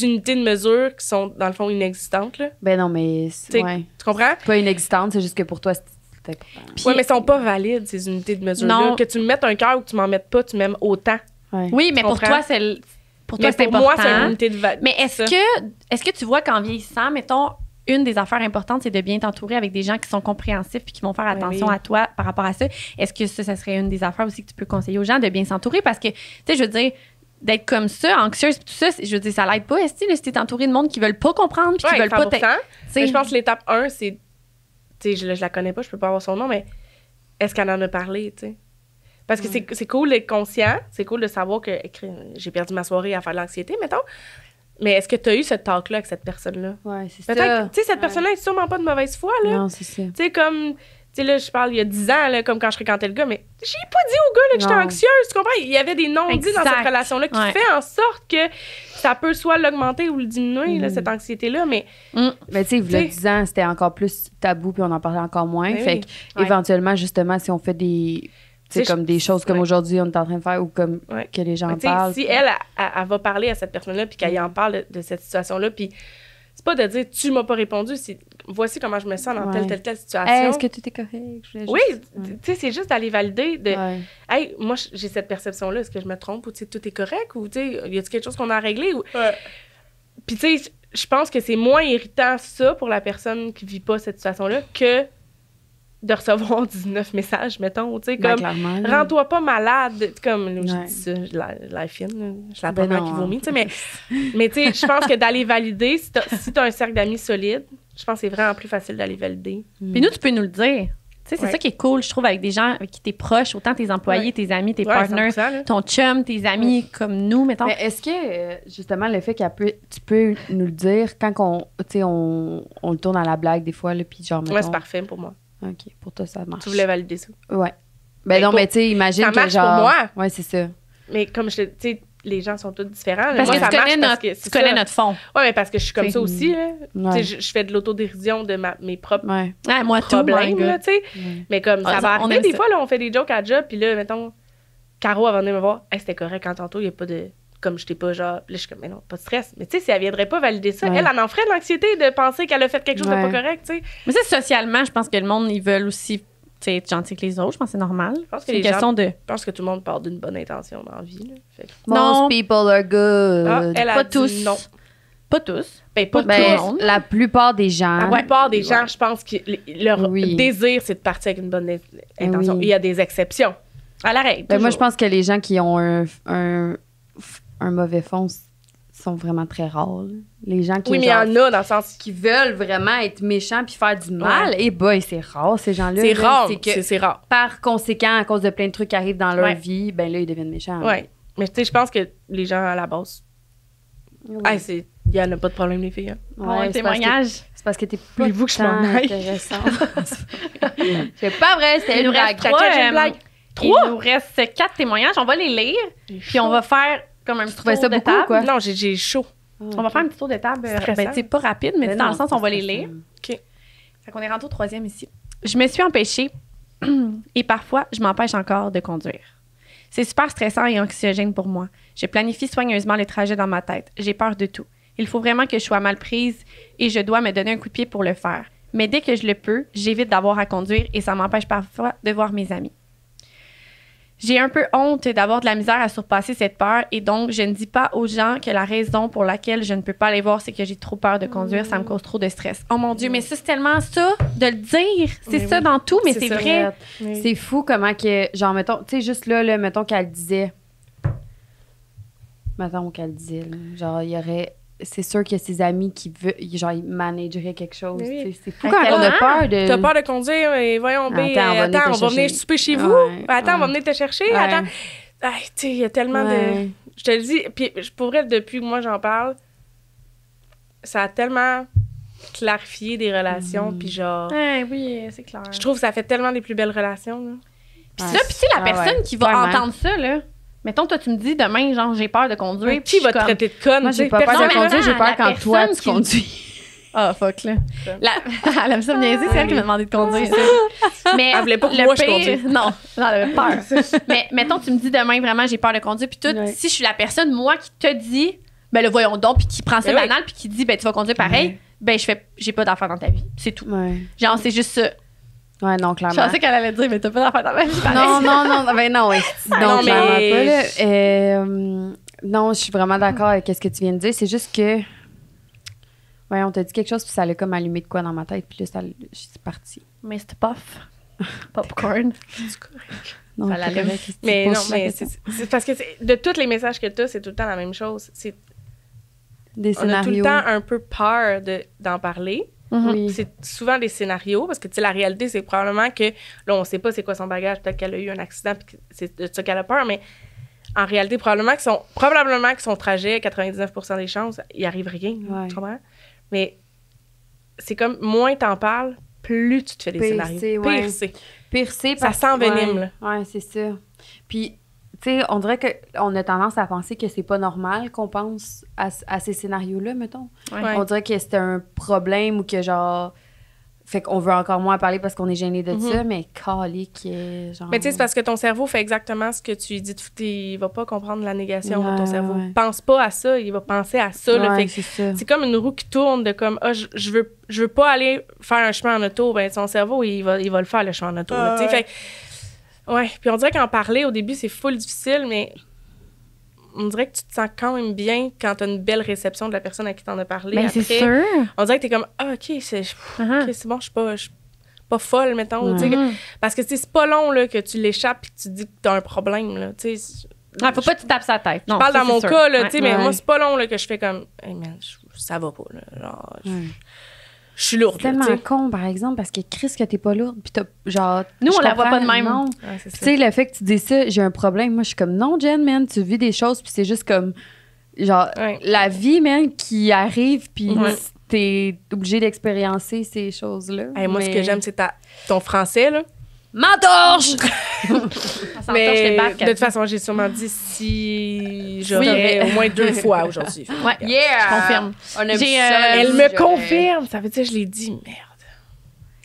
unités de mesure qui sont, dans le fond, inexistantes, là. Ben non, mais... Tu comprends? Pas inexistantes, c'est juste que pour toi, c'est important. Oui, mais elles sont pas valides, ces unités de mesure-là. Que tu me mettes un cœur ou que tu m'en mettes pas, tu m'aimes autant. Oui, mais pour toi, c'est... Pour toi, c'est important. Moi, c'est une unité de valeur. Mais est-ce que tu vois qu'en vieillissant, mettons, une des affaires importantes, c'est de bien t'entourer avec des gens qui sont compréhensifs et qui vont faire attention à toi par rapport à ça? Est-ce que ça serait une des affaires aussi que tu peux conseiller aux gens, de bien s'entourer? Parce que, tu sais, je veux dire, d'être comme ça, anxieuse, tout ça, je veux dire, ça l'aide pas. Est-ce que tu es entouré de monde qui veulent pas comprendre puis qui veulent 100%. Pas... Je pense que l'étape 1, c'est... Tu sais, je la connais pas, je peux pas avoir son nom, mais est-ce qu'elle en a parlé, tu sais? Parce que c'est cool d'être conscient, c'est cool de savoir que j'ai perdu ma soirée à faire de l'anxiété, mettons. Mais est-ce que tu as eu ce talk-là avec cette personne-là? Oui, c'est ça. Peut-être, tu sais, cette personne-là est sûrement pas de mauvaise foi, là. Non, c'est ça. Tu sais, comme, tu sais, là, je parle il y a 10 ans, là, comme quand je fréquentais le gars, mais j'ai pas dit au gars, là, que j'étais anxieuse, tu comprends? Il y avait des non-dits dans cette relation-là qui fait en sorte que ça peut soit l'augmenter ou le diminuer, là, cette anxiété-là, mais... Mais tu sais, il y a 10 ans, c'était encore plus tabou, puis on en parlait encore moins. Fait qu'éventuellement, justement, si on fait des... C'est comme des choses comme aujourd'hui, on est en train de faire ou comme que les gens parlent. Si elle va parler à cette personne-là puis qu'elle y en parle de cette situation-là, puis c'est pas de dire « tu m'as pas répondu », c'est « voici comment je me sens dans telle situation ». Hey, est-ce que tout est correct? Oui, tu sais, c'est juste d'aller valider de « hey, moi, j'ai cette perception-là, est-ce que je me trompe ou tout est correct ou tu sais, y a-t-il quelque chose qu'on a à régler? » Puis tu sais, je pense que c'est moins irritant ça pour la personne qui vit pas cette situation-là que de recevoir 19 messages, mettons, tu sais, comme « rends-toi pas malade », comme, je dis ça, je la fine, je la première qui vomit, tu sais, mais tu sais, je pense que d'aller valider, si t'as un cercle d'amis solide, je pense que c'est vraiment plus facile d'aller valider. Puis nous, tu peux nous le dire. Tu sais, c'est ça qui est cool, je trouve, avec des gens avec qui t'es proche, autant tes employés, tes amis, tes partners, ton chum, tes amis comme nous, mettons. Mais est-ce que, justement, le fait tu peux nous le dire quand on le tourne à la blague des fois, là, puis genre, mettons... Ouais, c'est parfait pour moi. OK, pour toi, ça marche. Tu voulais valider ça? Ouais. Ben non, mais tu sais, imagine ça que marche genre... pour moi. Ouais, c'est ça. Mais comme je te tu sais, les gens sont tous différents. Parce Moi, que ça tu marche connais, parce notre, que tu c'est connais ça. notre fond. Ouais, mais parce que je suis comme ça aussi, là. Ouais. Tu sais, je fais de l'autodérision de mes propres Ouais. Ouais, moi, tout, problèmes, my là, God. tu sais. Ouais. Mais comme Ah, ça va on arriver, aime des ça. fois, là, on fait des jokes à job, puis là, mettons, Caro, elle va venir me voir. Hey, c'était correct quand tantôt, il n'y a pas de. Comme je t'ai pas, genre. Puis là, je suis comme, mais non, pas de stress. Mais tu sais, si elle viendrait pas valider ça, Ouais. elle en ferait de l'anxiété de penser qu'elle a fait quelque chose de Ouais. pas correct, tu sais. Mais c'est socialement, je pense que le monde, ils veulent aussi être gentils que les autres. Je pense que c'est normal. pense que C'est une les gens- question de. Je pense que tout le monde part d'une bonne intention dans la vie, là. Fait que- Non. Most people are good. Ah, elle a Pas dit tous. non. Pas tous. Ben, pas Pas tous. tout le Ben, monde. la plupart des gens. La plupart des gens, je pense que leur Oui. désir, c'est de partir avec une bonne intention. Oui. Il y a des exceptions. À la règle. Ben, moi, je toujours. pense que les gens qui ont un mauvais fond sont vraiment très rares. Là. Les gens qui, Oui, mais il y genre, en a dans le sens. qui veulent vraiment être méchants puis faire du mal, et boy, c'est rare, ces gens-là. C'est là. rare. C'est que, C'est rare. par conséquent, à cause de plein de trucs qui arrivent dans leur Ouais. vie, ben là, ils deviennent méchants. Ouais. Mais tu sais, je pense que les gens à la base. Ouais. Il y en a pas de problème, les filles. Hein. Ouais, un c'est parce que- témoignage. C'est parce que t'es pas Voulez-vous que je tant m'en aille? intéressant. C'est pas vrai, c'était Il une nous reste blague. 3. j'ai une blague. Il nous reste 4 témoignages. On va les lire. Puis on va faire comme un petit trouvais tour ça de beaucoup, table. quoi? Non, j'ai chaud. On va faire un petit tour de table. Stressant. Ben, tu sais, pas rapide, mais dans le sens, on va les lire. OK. Fait qu'on est rendu au 3e ici. Je me suis empêchée et parfois, je m'empêche encore de conduire. C'est super stressant et anxiogène pour moi. Je planifie soigneusement le trajet dans ma tête. J'ai peur de tout. Il faut vraiment que je sois mal prise et je dois me donner un coup de pied pour le faire. Mais dès que je le peux, j'évite d'avoir à conduire et ça m'empêche parfois de voir mes amis. J'ai un peu honte d'avoir de la misère à surpasser cette peur et donc je ne dis pas aux gens que la raison pour laquelle je ne peux pas les voir, c'est que j'ai trop peur de conduire, ça me cause trop de stress. Oh mon Dieu, mais ça, c'est tellement ça de le dire. C'est Mais ça oui. dans tout, mais C'est c'est ça. vrai. Oui. C'est fou comment que, genre, mettons, tu sais, juste là, mettons qu'elle disait. Mettons qu'elle disait, là, genre, il y aurait. C'est sûr qu'il y a ses amis qui veulent, genre, ils manageraient quelque chose. Oui. Tu sais, c'est fou Ah, quand on a tellement. peur de. T'as peur de conduire, mais voyons, B, Attends, on va venir souper chez vous. Ouais, Attends, on va ouais. venir te chercher. Ouais. Attends. Tu sais, il y a tellement Ouais. de. Je te le dis, puis je pourrais, depuis que moi j'en parle, ça a tellement clarifié des relations, puis genre. Ouais, oui, c'est clair. Je trouve que ça fait tellement des plus belles relations. Là. Puis ça, puis c'est la Ah personne ouais, qui va clairement. entendre ça, là. Mettons, toi, tu me dis demain, genre, j'ai peur de conduire. puis Qui je va suis te comme, traiter de conne? Moi, tu sais? j'ai pas peur Personne, de Personnellement, conduire, j'ai peur la quand toi, personne tu qui- conduis. Ah, fuck, là. Elle aime ça me niaiser, c'est elle qui m'a demandé de conduire. Mais Elle voulait pas que le moi, je pire- conduise. Non, elle avait peur. Mais mettons, tu me dis demain, vraiment, j'ai peur de conduire, puis tout. Ouais. Si je suis la personne, moi, qui te dit, ben le voyons donc, puis qui prend ça Ben oui. banal, puis qui dit, ben tu vas conduire pareil, Ouais. ben j'ai pas d'affaires dans ta vie. C'est tout. Ouais. Genre, c'est juste ça. Ouais, non, Je clairement. pensais qu'elle allait dire, mais t'as pas d'affaires dans ma vie. pareil. Non, non, non, ben non, non, Non, clairement mais- pas, là. Non, je suis vraiment d'accord avec ce que tu viens de dire. C'est juste que. Ouais, on t'a dit quelque chose, puis ça allait comme allumer de quoi dans ma tête, puis là, c'est parti. Mais c'était puff. Popcorn. Non, Ça c'est l'allume. correct, tu Mais poses non, la mais question. c'est parce que de tous les messages que tu as, c'est tout le temps la même chose. Des On a tout scénarios. le temps un peu peur d'en parler. Oui. C'est souvent des scénarios parce que tu sais, la réalité, c'est probablement que là, on sait pas c'est quoi son bagage. Peut-être qu'elle a eu un accident puis que c'est de ça qu'elle a peur, mais en réalité, probablement que son trajet, 99% des chances, il arrive rien. Ouais. Tu comprends? Mais c'est comme moins t'en parles, plus tu te fais des Pire scénarios. c'est, ouais. Pire c'est. Pire, c'est Ça parce- s'envenime, ouais, ouais, c'est ça. Puis, tu sais, on dirait qu'on a tendance à penser que c'est pas normal qu'on pense à ces scénarios-là, mettons. Ouais. On dirait que c'est un problème ou que, genre... Fait qu'on veut encore moins parler parce qu'on est gêné de ça, mais calique, genre... Mais tu sais, c'est parce que ton cerveau fait exactement ce que tu lui dis. Il va pas comprendre la négation de ton Ouais, cerveau. ouais. Pense pas à ça, il va penser à ça. Là. Ouais, Fait que c'est ça. c'est comme une roue qui tourne de comme je veux pas aller faire un chemin en auto. Ben son cerveau, il va le faire le chemin en auto. là, tu sais. Fait que- ouais, puis on dirait qu'en parler au début, c'est full difficile, mais on dirait que tu te sens quand même bien quand t'as une belle réception de la personne à qui t'en as parlé. Mais Après, c'est sûr. on dirait que t'es comme OK, c'est Uh-huh. OK, c'est bon, je suis pas folle, mettons. Ouais. tu sais, Mhm. Parce que tu sais, c'est pas long là, que tu l'échappes et que tu dis que t'as un problème. Là, tu sais. Ah, faut pas que tu tapes sa tête. Non, Je parle ça, dans c'est mon sûr. cas, là, Ouais. tu sais, mais Ouais. moi, c'est pas long là, que je fais comme hey man, ça va pas. Là, genre, Ouais. je suis lourde. C'est là, tu tellement sais. con, par exemple, parce que Chris, que t'es pas lourde, puis t'as, genre... Nous, je on la voit comprends, pas de même. non. Ouais, c'est Tu ça. sais, le fait que tu dis ça, j'ai un problème. Moi, je suis comme, non, Jen, man, tu vis des choses, puis c'est juste comme, genre, Ouais. la vie, man, qui arrive, puis Ouais. t'es obligé d'expériencer ces choses-là. Hey, moi, ce Mais- que j'aime, c'est ton français, là. M'entorche! Mais de toute façon, j'ai sûrement dit si j'aurais au moins 2 fois aujourd'hui. Ouais, je confirme. On aime J'ai, ça, Elle me confirme. Ça veut dire que je l'ai dit. Merde.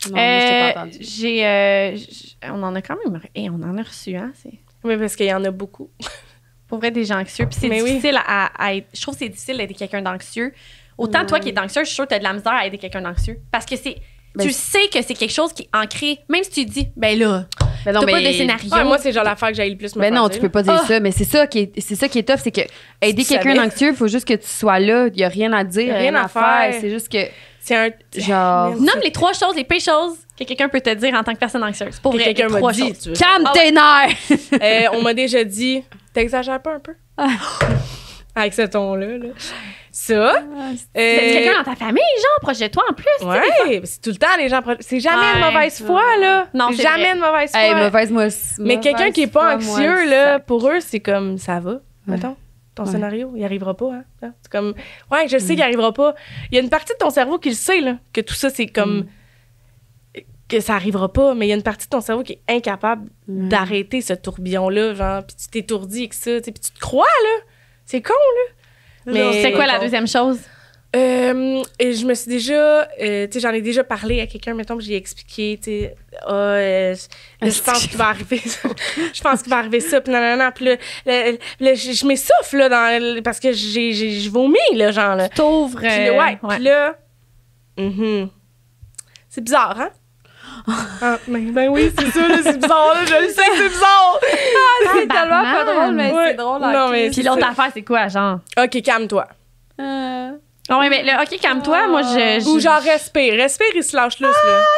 Non, moi, je t'ai pas entendu. On en a quand même... on en a reçu, hein? Oui, parce qu'il y en a beaucoup. Pour vrai, des gens anxieux. Puis c'est difficile à être... Je trouve que c'est difficile d'aider quelqu'un d'anxieux. Autant toi qui es anxieux, je suis sûre que tu as de la misère à aider quelqu'un d'anxieux. Parce que tu sais que c'est quelque chose qui est ancré. Même si tu dis, ben là, Ben non, t'as pas de scénario. Ouais, moi, c'est genre l'affaire que j'aille le plus me Ben non, faire tu dire. peux pas dire ça, mais c'est ça qui est tough, c'est que aider quelqu'un d'anxieux, il faut juste que tu sois là, il y a rien à dire, rien à faire, c'est juste que C'est un... genre Nomme les 3 choses, les pires choses que quelqu'un peut te dire en tant que personne anxieuse. Pour Que vrai, quelqu'un les m'a 3 dit, choses. tu veux. calme tes nerfs. On m'a déjà dit, t'exagères pas un peu? Avec ce ton-là. Là. Ça. C'est quelqu'un dans ta famille, genre, proche de toi en plus. Ouais, c'est tout le temps les gens. C'est jamais de mauvaise foi, là. Non, c'est jamais vrai. de mauvaise foi. Hey, mauvaise Mais quelqu'un qui est pas anxieux, là, pour eux, c'est comme ça va. Mettons, ton scénario, il arrivera pas. Hein? C'est comme, ouais, je sais qu'il arrivera pas. Il y a une partie de ton cerveau qui le sait, là, que tout ça, c'est comme. Que ça arrivera pas, mais il y a une partie de ton cerveau qui est incapable d'arrêter ce tourbillon-là, genre, puis tu t'étourdis avec ça, puis tu te crois, là. C'est con, là. Mais c'est quoi la deuxième chose? Et je me suis déjà, tu sais, j'en ai déjà parlé à quelqu'un, mettons, que j'ai expliqué, tu sais, je pense qu'il va arriver ça. Je pense qu'il va arriver ça, puis nanana, puis là, je m'essouffle, là, parce que je vomis, là, genre, là. T'ouvres. Puis là, c'est bizarre, hein? Ben oui, c'est ça, là, c'est bizarre, là, je le sais que c'est bizarre! C'est tellement pas drôle, mais c'est drôle. Non, mais Puis l'autre affaire, c'est quoi, genre? OK, calme-toi. Non, mais là, OK, calme-toi. Moi, Ou genre, respire, il se lâche là.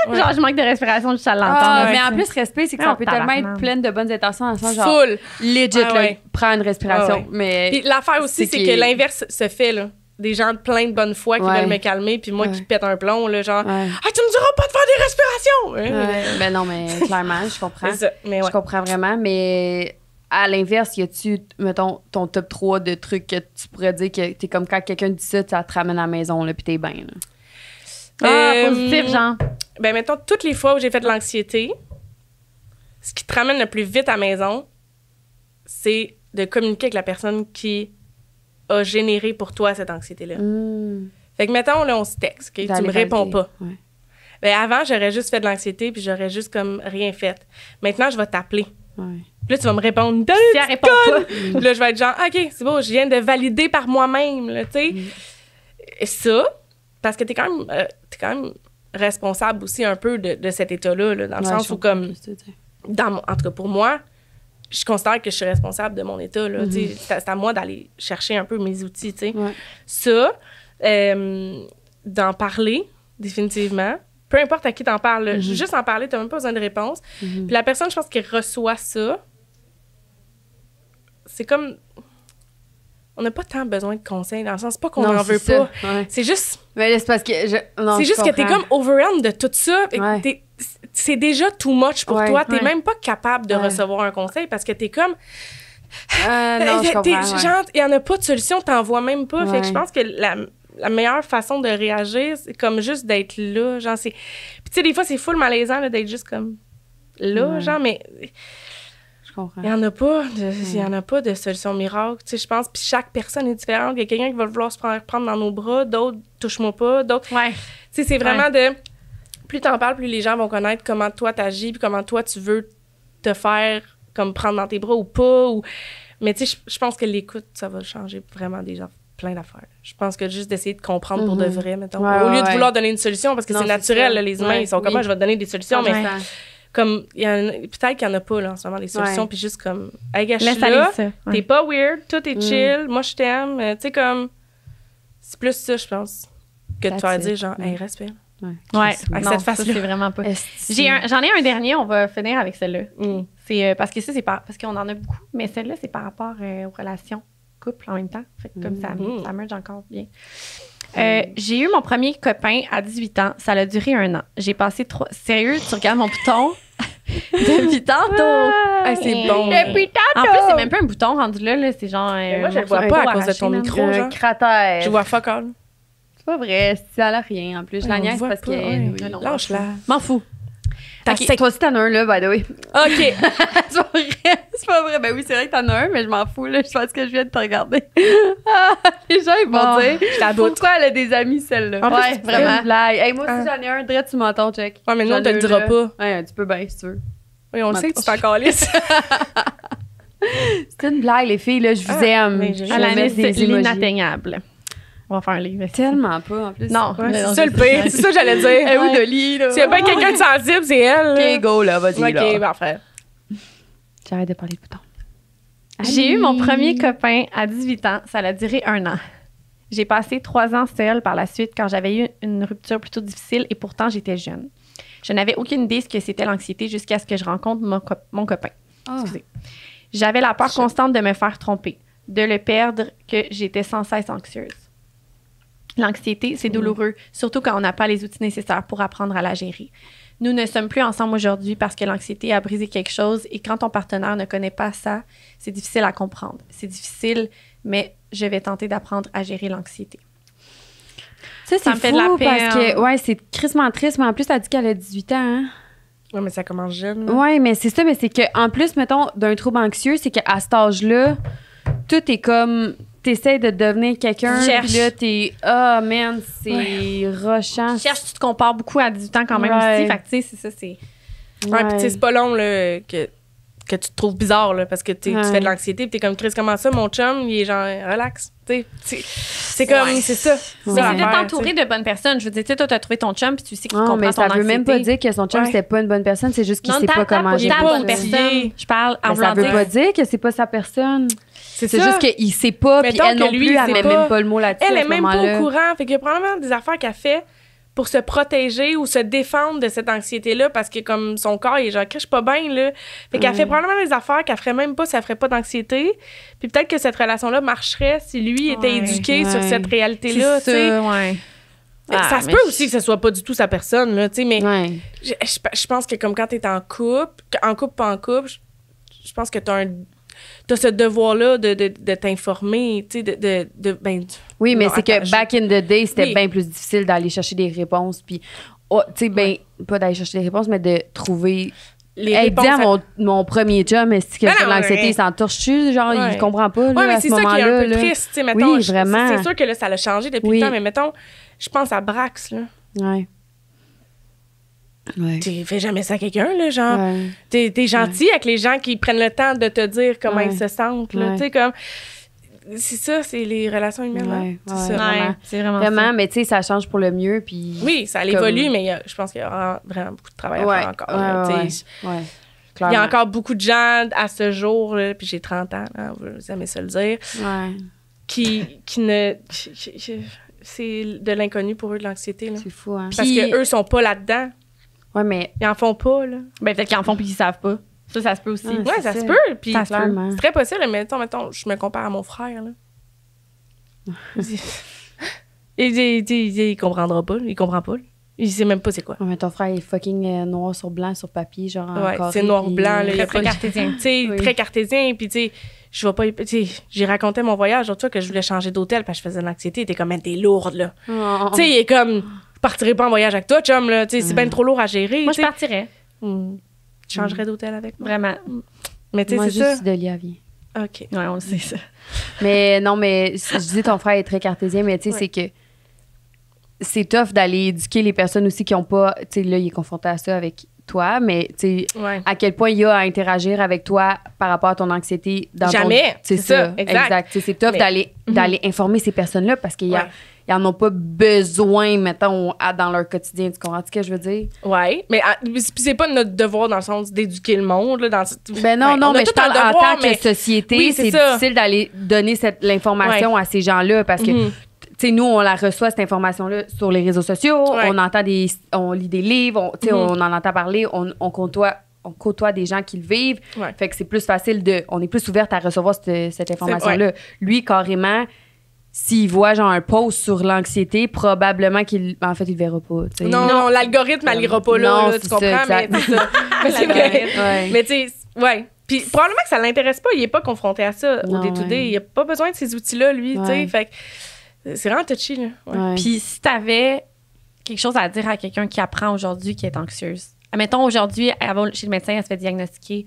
Ouais. Genre, je manque de respiration juste à l'entendre. Ah, là, mais tu en sais. plus, respect, c'est que ça Oh, peut tellement tabarnak. être pleine de bonnes intentions dans le sens genre Full. legit, Ah, là, ouais. prends une respiration. Ah, ouais. Mais Puis l'affaire aussi, c'est que l'inverse se fait, là. Des gens plein de bonne foi qui veulent me calmer, puis moi qui pète un plomb, là, genre, Ouais. ah, tu me diras pas de faire des respirations! Ouais, ben non, mais clairement, je comprends. C'est ça, mais ouais. Je comprends vraiment, mais à l'inverse, y a-tu, mettons, ton top 3 de trucs que tu pourrais dire que t'es comme quand quelqu'un dit ça, ça te ramène à la maison, là, puis t'es bien, là. Positif, genre. Ben, mettons, toutes les fois où j'ai fait de l'anxiété, ce qui te ramène le plus vite à la maison, c'est de communiquer avec la personne qui a généré pour toi cette anxiété-là. Fait que, mettons, là, on se texte, OK? Tu me réponds pas. Ouais. Ben, avant, j'aurais juste fait de l'anxiété, puis j'aurais juste comme rien fait. Maintenant, je vais t'appeler. Ouais. Puis là, tu vas me répondre. Si elle répond pas. Puis là, je vais être genre, OK, c'est bon, je viens de valider par moi-même, là, tu sais. Et ça, parce que t'es quand même responsable aussi un peu de cet état-là, là, dans le sens où, comme, en tout cas, pour moi, je considère que je suis responsable de mon état, là, tu sais. C'est à moi d'aller chercher un peu mes outils, tu sais. Ouais. Ça, d'en parler, définitivement. Peu importe à qui t'en parles, là, juste en parler, t'as même pas besoin de réponse. Puis la personne, je pense, qui reçoit ça, c'est comme... On n'a pas tant besoin de conseils, dans le sens, c'est pas qu'on Non, n'en veut c'est pas. ça. Ouais. C'est juste... Mais là, c'est parce que C'est juste que t'es comme overwhelmed de tout ça. Et Ouais. c'est déjà too much pour Ouais, toi. T'es ouais. même pas capable de recevoir un conseil parce que t'es comme... non, je comprends. Ouais. Genre, il y en a pas de solution, t'en vois même pas. Fait que je Ouais. pense que la meilleure façon de réagir, c'est comme juste d'être là. Genre, c'est... Puis tu sais, des fois, c'est full malaisant là, d'être juste comme là, Ouais. genre, mais... Je comprends. Il n'y en a pas il y en a pas de solution miracle, tu sais, je pense. Puis chaque personne est différente. Il y a quelqu'un qui va vouloir se prendre dans nos bras, d'autres « touche-moi pas », d'autres... Ouais. Tu sais, c'est vraiment de... Plus t'en parles, plus les gens vont connaître comment toi t'agis puis comment toi tu veux te faire comme prendre dans tes bras ou pas. Mais tu sais, je pense que l'écoute, ça va changer vraiment déjà plein d'affaires. Je pense que juste d'essayer de comprendre pour de vrai, mettons. Ouais, Au lieu de ouais. vouloir donner une solution, parce que Non, c'est c'est naturel, ça. là, les humains, Ouais, ils sont comme, oui. je vais te donner des solutions, mais... Ouais. Comme, peut-être qu'il n'y en a pas, là, en ce moment, des solutions, Ouais. puis juste comme, hey, gars, je Laisse suis aller là, ça. Ouais. t'es pas weird, tout est chill, moi, je t'aime, tu sais, comme, c'est plus ça, je pense, que de That's faire it. dire, genre, hey, respire. Ouais. Avec Non, cette ça, face-là. c'est vraiment pas. Esti. J'en ai un dernier, on va finir avec celle-là. Mm. C'est parce que ça, c'est parce qu'on en a beaucoup, mais celle-là, c'est par rapport aux relations couple en même temps. Fait que comme ça merge encore bien. J'ai eu mon premier copain à 18 ans. Ça a duré 1 an. J'ai passé 3... Sérieux, tu regardes mon bouton? Depuis tantôt! Ah, c'est bon. Depuis tantôt! En plus, c'est même pas un bouton rendu là. C'est genre... moi, je le vois pas à cause de ton micro, Un genre. cratère. Je vois fuck all. C'est pas vrai, ça a rien en plus. Je la On niaise voit parce pas, que. ouais. oui. non, Lâche-la. M'en fous. Okay, toi aussi, t'en as un, là, by the way. OK. C'est pas vrai. C'est pas vrai. Ben oui, c'est vrai que t'en as un, mais je m'en fous, là. Je pense que je viens de te regarder. Les gens, ils vont dire, pourquoi elle a des amis, celle-là? En plus, Ouais, c'est vraiment. une Blague. Hey, moi aussi, j'en ai un. Direct, tu m'entends, check. Ouais, mais nous, on J'en te ai le un, dira là. pas. Ouais, tu peux bien, si tu veux. Oui, on le sait que tu t'en calisses. C'est une blague, les filles, là. Je vous aime. mais j'ai Je À vais mettre des emojis. l'inatteignable. On va faire un livre. Tellement pas, en plus. Non. Ouais, c'est ça le pire. C'est ça que j'allais dire. Eh oui, Dolly, là. S'il y a bien quelqu'un de sensible, c'est elle. là. OK, go, là, vas-y, là. OK, parfait. J'arrête de parler de boutons. J'ai eu mon premier copain à 18 ans. Ça a duré 1 an. J'ai passé 3 ans seule par la suite quand j'avais eu une rupture plutôt difficile et pourtant j'étais jeune. Je n'avais aucune idée ce que c'était l'anxiété jusqu'à ce que je rencontre mon copain. Excusez. J'avais la peur constante de me faire tromper, de le perdre, que j'étais sans cesse anxieuse. L'anxiété, c'est douloureux, surtout quand on n'a pas les outils nécessaires pour apprendre à la gérer. Nous ne sommes plus ensemble aujourd'hui parce que l'anxiété a brisé quelque chose et quand ton partenaire ne connaît pas ça, c'est difficile à comprendre. C'est difficile, mais je vais tenter d'apprendre à gérer l'anxiété. Ça, c'est me fait fou de la peine. parce que, ouais, c'est crissement triste, mais en plus, elle dit qu'elle a 18 ans, hein? Ouais, mais ça commence jeune. là. Ouais, mais c'est ça, mais c'est qu'en plus, mettons, d'un trouble anxieux, c'est qu'à cet âge-là, tout est comme. T'essaies de devenir quelqu'un, Cherche. puis là, t'es. Ah, man, c'est rushant. Tu te compares beaucoup à 18 ans quand même Ouais. aussi. Fait que, tu sais, c'est ça, c'est... Ouais, puis tu sais, c'est pas long là, que tu te trouves bizarre là, parce que tu Ouais. fais de l'anxiété, puis t'es comme Chris, comment ça, mon chum, il est genre relax. Tu sais, c'est comme, c'est ça. Ouais. Mais ça c'est de l'affaire, t'entourer de bonnes personnes. Je veux dire, tu sais, toi, t'as trouvé ton chum, puis tu sais qu'il Non, comprend mais ton ça anxiété. veut même pas dire que son chum, Ouais. c'était pas une bonne personne, c'est juste qu'il Non, sait pas comment ta gérer bonne ça. personne. Je parle en Mais ça voulant veut dire. pas dire que c'est pas sa personne. C'est C'est ça. juste qu'il sait pas, puis Mettons elle que non lui, plus, il elle sait met pas. même pas le mot là-dessus. Elle à est ce même pas moment-là. au courant. Fait qu'il y a probablement des affaires qu'elle fait pour se protéger ou se défendre de cette anxiété-là parce que comme son corps, il est genre, je suis pas bien, là. Fait qu'elle fait probablement des affaires qu'elle ferait même pas si elle ferait pas d'anxiété. Puis peut-être que cette relation-là marcherait si lui était Ouais, éduqué sur ouais. cette réalité-là, tu C'est sais. ça, ouais. Ah, Ça se mais peut aussi que ce soit pas du tout sa personne, là, tu sais, mais Ouais. je pense que comme quand t'es en couple, pas en couple, je pense que t'as ce devoir-là de t'informer, tu sais, ben, Oui, mais non, c'est que attends, back in the day, c'était Oui. bien plus difficile d'aller chercher des réponses. Puis, oh, tu sais, ben, pas d'aller chercher des réponses, mais de trouver. les Hey, dis à réponses mon premier chum, est-ce que Ben c'est non, l'anxiété, ouais. il s'entorche-tu? Genre, Ouais. il comprend pas, là, Ouais, mais à c'est ce ça qui est moment-là. un peu là. triste, tu sais, mettons. Oui, vraiment. C'est sûr que là, ça l'a changé depuis Oui. le temps, mais mettons, je pense à Brax, là. Ouais. Ouais. Tu fais jamais ça à quelqu'un, là, genre. Ouais. T'es gentil avec les gens qui prennent le temps de te dire comment Ouais. ils se sentent, là. Ouais. Tu sais, comme. C'est ça, c'est les relations humaines, là. Ouais, C'est ouais. ça. Vraiment. Ouais, c'est vraiment Vraiment, mais tu sais, ça change pour le mieux. Puis. Oui, ça évolue, mais je pense qu'il y aura vraiment beaucoup de travail à Ouais. faire encore. là, Ouais, tu sais. ouais. Il y a Clairement. encore beaucoup de gens à ce jour, là, puis j'ai 30 ans, là, vous aimez ça le dire, Ouais, qui ne. C'est de l'inconnu pour eux, de l'anxiété, là. c'est fou, hein. Parce Puis- qu'eux sont pas là-dedans. Ouais, mais. Ils en font pas, là. Ben, peut-être qu'ils en font puis qu'ils savent pas. Ça se peut aussi. Ouais. Ouais, c'est ça ça. se peut. Puis Ça se peut. Clairement. c'est très possible. Mais mettons, je me compare à mon frère, là. Il comprendra pas. Il comprend pas. Il sait même pas c'est quoi. Ouais, mais ton frère est fucking noir sur blanc sur papier, genre. en Ouais, carré, c'est noir ou puis- blanc, là. Il y a Très pas cartésien. Tu sais, Oui. très cartésien. Puis, tu sais, je vais pas. Tu sais, j'ai raconté mon voyage, l'autre fois, que je voulais changer d'hôtel parce que je faisais de l'anxiété. Il était comme, man, t'es lourde, là. Oh. Tu sais, il est comme, je partirai pas en voyage avec toi, chum, là. Tu sais, c'est bien trop lourd à gérer. Moi, tu je sais. partirais. Je changerais d'hôtel avec moi. Vraiment. Mais, tu sais, Moi, c'est ça. juste Delia vient. OK. Ouais, on le sait, ça. Mais non, mais je dis ton frère est très cartésien, mais tu sais, Ouais. c'est que c'est tough d'aller éduquer les personnes aussi qui ont pas. Tu sais, là, il est confronté à ça avec toi, mais tu sais, Ouais. à quel point il y a à interagir avec toi par rapport à ton anxiété dans Jamais. ton. C'est C'est ça, ça. exact. Tu sais, c'est tough Mais- d'aller informer ces personnes-là parce qu'ils Ouais. ils en ont pas besoin, mettons, dans leur quotidien. Tu comprends ce que je veux dire? Ouais, mais puis c'est pas notre devoir dans le sens d'éduquer le monde. Là, Ben non, Ouais, non, on a mais je tout un parle en devoir, tant mais- que société, Oui, c'est c'est ça. difficile d'aller donner l'information à ces gens-là parce que, Mhm. tu sais, nous, on la reçoit, cette information-là, sur les réseaux sociaux, Ouais. on lit des livres, tu sais, on en entend parler, on côtoie des gens qui le vivent. Ouais. Fait que c'est plus facile on est plus ouverte à recevoir cette information-là. Lui, carrément, s'il voit genre un post sur l'anxiété, probablement il le verra pas. tu sais. Non, l'algorithme, elle ira pas là, Non, là, c'est tu ça, comprends? Mais exact. c'est ça. Mais c'est vrai. Ouais. Mais tu sais, ouais. Puis probablement que ça l'intéresse pas, il est pas confronté à ça au Non, day-to-day. ouais. Il a pas besoin de ces outils-là, lui, tu sais. Ouais. Fait que c'est vraiment touchy, là. Ouais. Ouais. Puis si t'avais quelque chose à dire à quelqu'un qui apprend aujourd'hui qui est anxieuse, Admettons, aujourd'hui, elle va chez le médecin, elle se fait diagnostiquer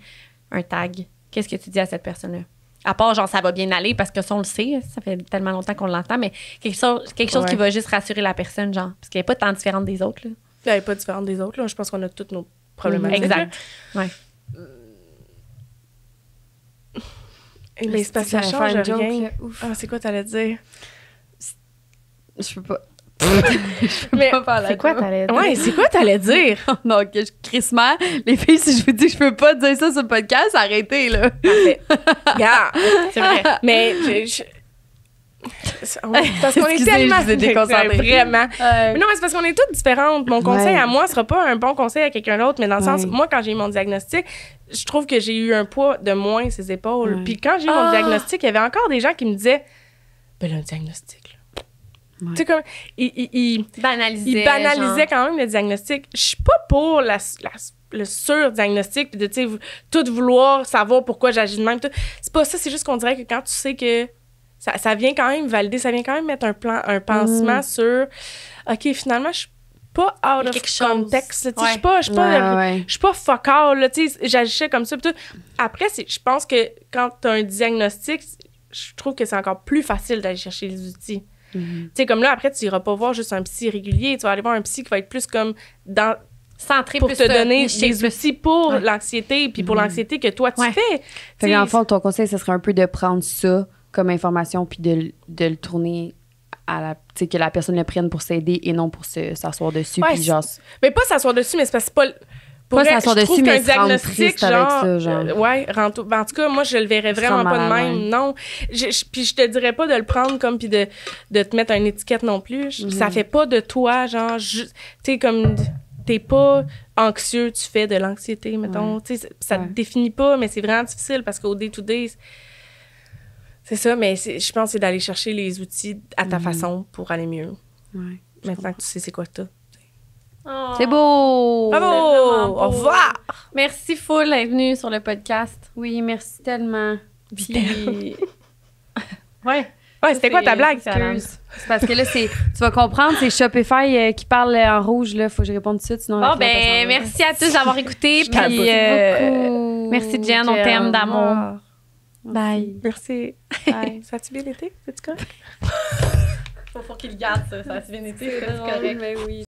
un tag. Qu'est-ce que tu dis à cette personne-là? À part, genre, ça va bien aller parce que ça, on le sait, ça fait tellement longtemps qu'on l'entend, mais quelque chose qui va juste rassurer la personne, genre, parce qu'elle n'est pas tant différente des autres, là. Elle n'est pas différente des autres, là. Je pense qu'on a toutes nos problématiques. Exact. Ouais. Mais c'est parce que ça Tu vas change faire une joke, rien. là. Ouf. Ah, c'est quoi t'allais dire? Je peux pas. Mais pas faire la c'est quoi joke. t'allais dire? Ouais, c'est quoi t'allais dire? Non, que je crissement. Les filles, si je vous dis que je peux pas dire ça sur le podcast, arrêtez, là. Parfait. Regarde. C'est vrai. Mais parce qu'on est Excusez, tellement... je vous ai déconcentrée. Vraiment. Mais non, mais c'est parce qu'on est toutes différentes. Mon conseil Ouais. à moi sera pas un bon conseil à quelqu'un d'autre, mais dans le sens, Ouais. moi, quand j'ai eu mon diagnostic, je trouve que j'ai eu un poids de moins sur ses épaules. Ouais. Puis quand j'ai eu mon diagnostic, il y avait encore des gens qui me disaient, ben là, un diagnostic, là. Ouais. Tu sais, comme, ils banalisaient quand même le diagnostic. Je suis pas pour le sur-diagnostic, puis de, tu sais, tout vouloir savoir pourquoi j'agis de même. Tout. C'est pas ça, c'est juste qu'on dirait que quand tu sais que ça vient quand même valider, ça vient quand même mettre un pansement sur OK, finalement, je suis pas out of context. Je suis pas, je suis pas fuck all, là, tu sais, j'agissais comme ça. Pis tout. Après, je pense que quand tu as un diagnostic, je trouve que c'est encore plus facile d'aller chercher les outils. Tu sais, comme là, après, tu iras pas voir juste un psy régulier, tu vas aller voir un psy qui va être plus comme centré pour plus te donner niché des plus. outils pour l'anxiété, puis pour l'anxiété que toi, tu fais. Fait qu'en fond, ton conseil, ce serait un peu de prendre ça comme information puis de le tourner à la... Tu sais, que la personne le prenne pour s'aider et non pour s'asseoir dessus. Ouais, Puis genre... Mais pas s'asseoir dessus, mais c'est parce que c'est pas... Pour Pas vrai, s'asseoir je trouve dessus, mais qu'un se rendre diagnostic, triste avec ça, genre. ouais, ben, en tout cas, moi, je le verrais vraiment rendre pas de mal à même, l'aise. non. Puis je te dirais pas de le prendre comme, puis de te mettre une étiquette non plus. Ça fait pas de toi, genre, tu sais, comme... T'es pas anxieux, tu fais de l'anxiété, mettons. Tu sais, ça te définit pas, mais c'est vraiment difficile parce qu'au day-to-day, c'est ça, mais je pense que c'est d'aller chercher les outils à ta façon pour aller mieux. Ouais. Maintenant que tu sais c'est quoi que t'as. Oh. C'est beau! Bravo! vraiment beau. Au revoir! Merci full d'être venue sur le podcast. Oui, merci tellement. Puis... ouais. Ouais, c'était quoi ta blague? Excuse. C'est parce que là, tu vas comprendre, c'est Shopify qui parle en rouge, là. Faut que je réponde tout de suite, sinon... Bon, ben, merci à tous d'avoir écouté. Puis, beaucoup. merci Jen, on t'aime d'amour. Bye. Merci. Bye. Ça a-tu bien été? C'est-tu correct? Faut qu'il garde ça. Ça a bien été. C'est correct. Mais oui.